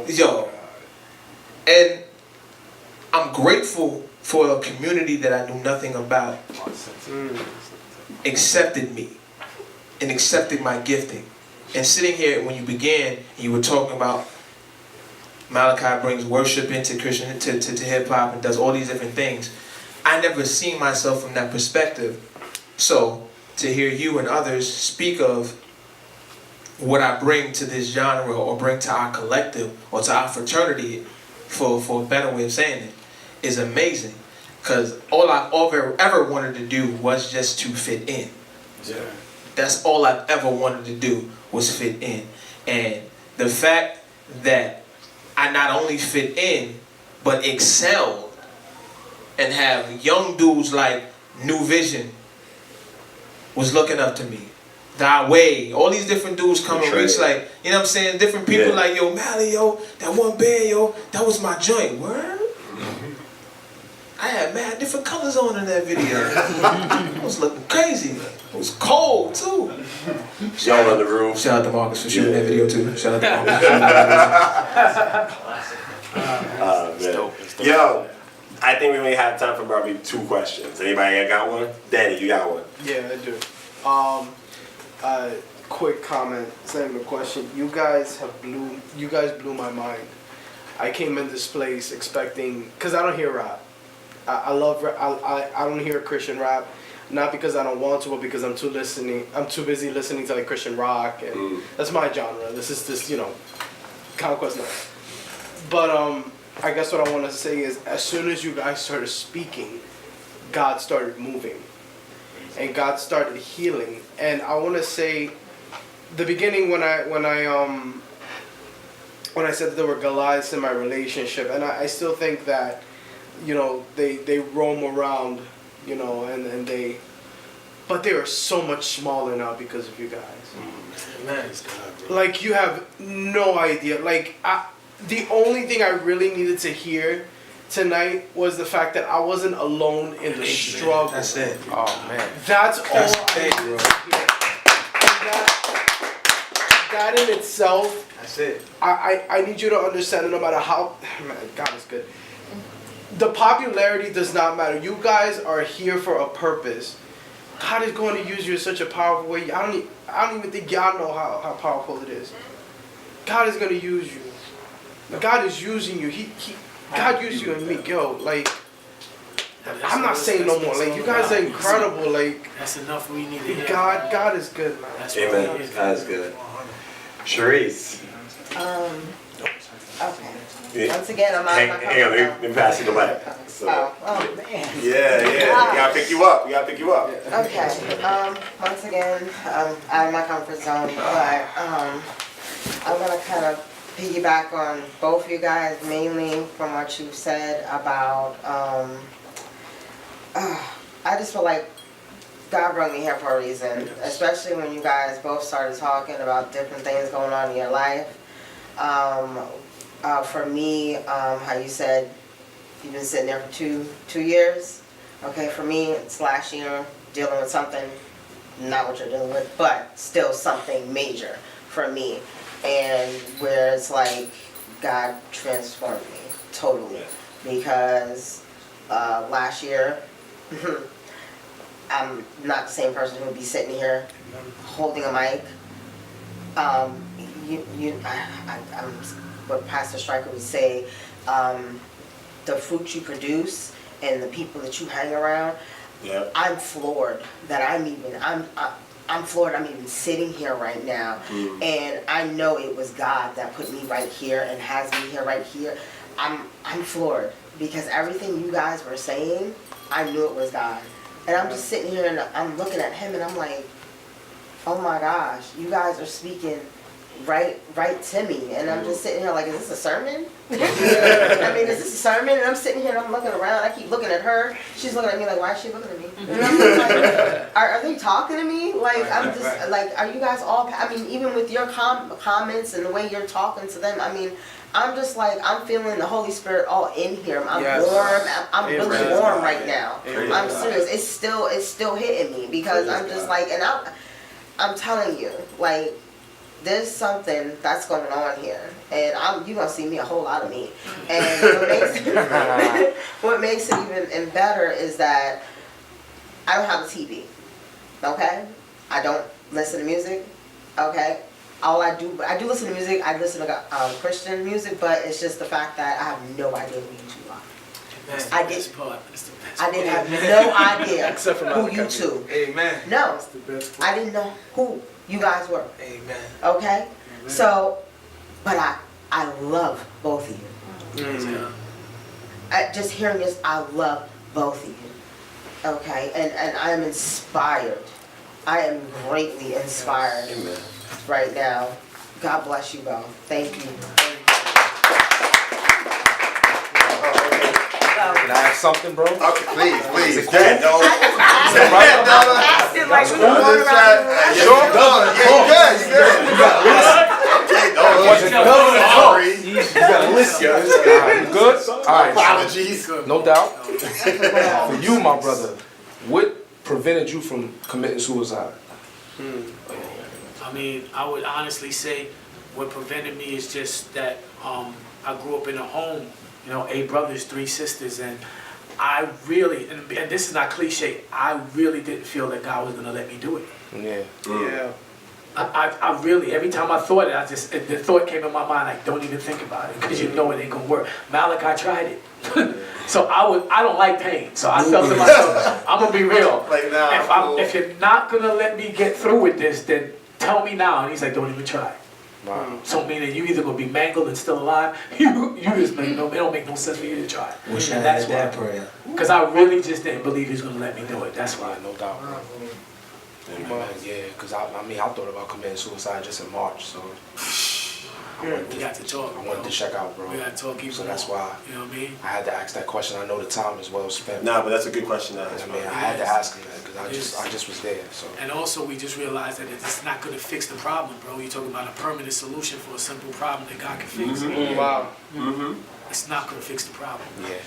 Yo. And I'm grateful for a community that I knew nothing about accepted me and accepted my gifting. And sitting here when you began, you were talking about Malakai brings worship into Christian to hip hop and does all these different things. I never seen myself from that perspective. So to hear you and others speak of what I bring to this genre or bring to our collective or to our fraternity, for a better way of saying it, is amazing. Because all I've ever wanted to do was just to fit in. Yeah. That's all I've ever wanted to do was fit in. And the fact that I not only fit in, but excelled and have young dudes like New Vision was looking up to me. Thy Way, all these different dudes come and reach, like, you know what I'm saying? Different people like, yo, Mally, yo, that one band, yo, that was my joint. Word? I had mad different colors on in that video. I was looking crazy. It was cold too.
Y'all on the roof.
Shout out to Marcus for shooting that video too. Shout out to Marcus.
Man. Yo, I think we only have time for probably 2 questions. Anybody got one? Danny, you got one?
Yeah, I do. Quick comment, same question. You guys blew my mind. I came in this place expecting, cause I don't hear rap. I love rap. I don't hear Christian rap, not because I don't want to, but because I'm too busy listening to like Christian rock, and that's my genre. This is just, you know, Conquest now. But I guess what I want to say is, as soon as you guys started speaking, God started moving, and God started healing. And I want to say, the beginning when I said that there were Goliaths in my relationship, and I still think that, you know, they roam around, you know, but they are so much smaller now because of you guys.
Man,
like, you have no idea. Like, the only thing I really needed to hear tonight was the fact that I wasn't alone in the struggle.
That's it. Oh man.
That's all I needed to hear. That in itself.
That's it.
I need you to understand that no matter how, man, God is good. The popularity does not matter. You guys are here for a purpose. God is going to use you in such a powerful way. I don't even think y'all know how powerful it is. God is going to use you. God is using you. God used you and me. Yo, like, I'm not saying no more. Like, you guys are incredible. Like,
that's enough we need to hear.
God is good, man.
Amen. God is good. Charisse.
Okay. Once again, I'm out of my comfort
Hang on,
zone.
let me pass you the mic. So,
Oh, man.
yeah, we gotta pick you up. We gotta pick you up.
Okay. Once again, I'm out of my comfort zone, but I'm gonna kind of piggyback on both you guys, mainly from what you said about. I just feel like God brought me here for a reason, especially when you guys both started talking about different things going on in your life. For me, how you said you've been sitting there for two years. Okay, for me, it's last year dealing with something, not what you're dealing with, but still something major for me. And where it's like God transformed me totally, because last year I'm not the same person who would be sitting here holding a mic. I'm what Pastor Stryker would say, the fruit you produce and the people that you hang around.
Yeah.
I'm floored that I'm floored I'm even sitting here right now. And I know it was God that put me right here and has me here right here. I'm floored because everything you guys were saying, I knew it was God. And I'm just sitting here and I'm looking at him and I'm like, oh my gosh, you guys are speaking right to me. And I'm just sitting here like, is this a sermon? I mean, is this a sermon? And I'm sitting here and I'm looking around. I keep looking at her. She's looking at me like, why is she looking at me? And I'm just like, are they talking to me? Like, I'm just like, are you guys all, I mean, even with your comments and the way you're talking to them, I mean, I'm just like, I'm feeling the Holy Spirit all in here. I'm warm. I'm really warm right now. I'm serious. It's still hitting me because I'm just like, and I'm telling you, like, there's something that's going on here, and you're gonna see me a whole lot of me. And what makes it even better is that I don't have a TV. Okay, I don't listen to music. Okay. I do listen to music. I listen to Christian music, but it's just the fact that I have no idea who you two are. I didn't have no idea who you two.
Amen.
No, I didn't know who you guys were.
Amen.
Okay, so, but I love both of you. Just hearing this, I love both of you. Okay, and I am inspired. I am greatly inspired.
Amen.
Right now. God bless you both. Thank you.
Can I have something, bro?
Okay, please.
Is it cool?
No.
I asked it like we were going around.
You got a list, yo. You good? All right.
Apologies.
No doubt. For you, my brother, what prevented you from committing suicide?
I mean, I would honestly say what prevented me is just that I grew up in a home, 8 brothers, 3 sisters, and I really, and this is not cliche, I really didn't feel that God was going to let me do it.
Yeah.
I really, every time I thought it, the thought came in my mind, like, don't even think about it, because you know it ain't going to work. Malakai tried it. So I don't like pain, so I felt to myself, I'm going to be real. If you're not going to let me get through with this, then tell me now. And he's like, don't even try.
Wow.
So meaning you either gonna be mangled and still alive, you just it don't make no sense for you to try.
Wish
and
I
that's
had that
why.
prayer.
Because I really just didn't believe he was gonna let me do it. That's why.
No doubt. Yeah, because I thought about committing suicide just in March, so
We got to talk.
I wanted to check out, bro.
We got to talk even
So that's why
you know what I mean?
I had to ask that question. I know the time is well spent.
Nah, but that's a good question to ask.
I mean, I had to ask him that because I just was there. So.
And also, we just realized that it's not going to fix the problem, bro. You're talking about a permanent solution for a simple problem that God can fix.
Wow.
It's not going to fix the problem.
Yeah.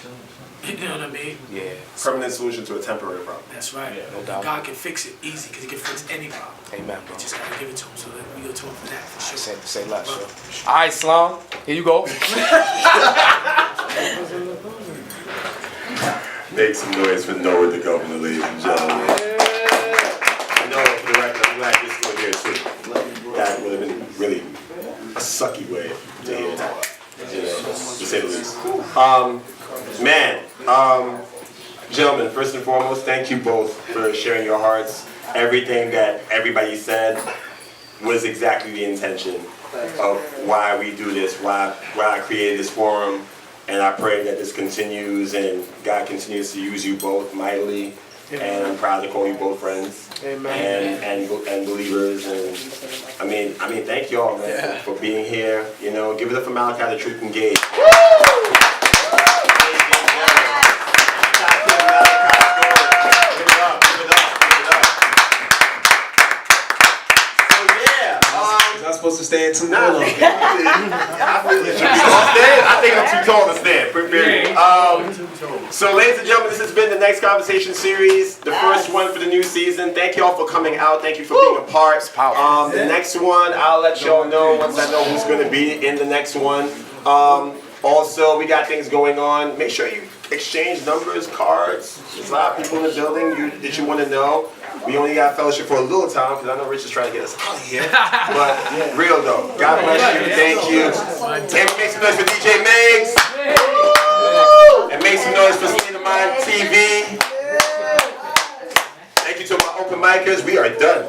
You know what I mean?
Yeah.
Permanent solution to a temporary problem.
That's right.
No doubt.
God can fix it easy because he can fix any problem.
Amen, bro.
We just got to give it to him, so that we go to him for that, for sure.
Say less, yo. All right, Slum. Here you go.
Make some noise for Noah the Governor, ladies and gentlemen. Noah, for the record, I'm glad you're still here too. That would have been really a sucky way to hear that, to say the least. Gentlemen, first and foremost, thank you both for sharing your hearts. Everything that everybody said was exactly the intention. of why we do this, why I created this forum, and I pray that this continues and God continues to use you both mightily. And I'm proud to call you both friends.
Amen.
And believers. And I mean, thank you all, man, for being here. You know, give it up for Malakai, the truth engaged.
Supposed to stand too long.
I think I'm too tall to stand. So, ladies and gentlemen, this has been the Next Conversation series, the first one for the new season. Thank you all for coming out. Thank you for being a part. The next one, I'll let y'all know once I know who's going to be in the next one. Also, we got things going on. Make sure you exchange numbers, cards. There's a lot of people in the building that you want to know. We only got fellowship for a little time because I know Rich is trying to get us out of here. But real though, God bless you. Thank you. And make some noise for DJ MIGS. And make some noise for State of Mind TV. Thank you to my open micers. We are done.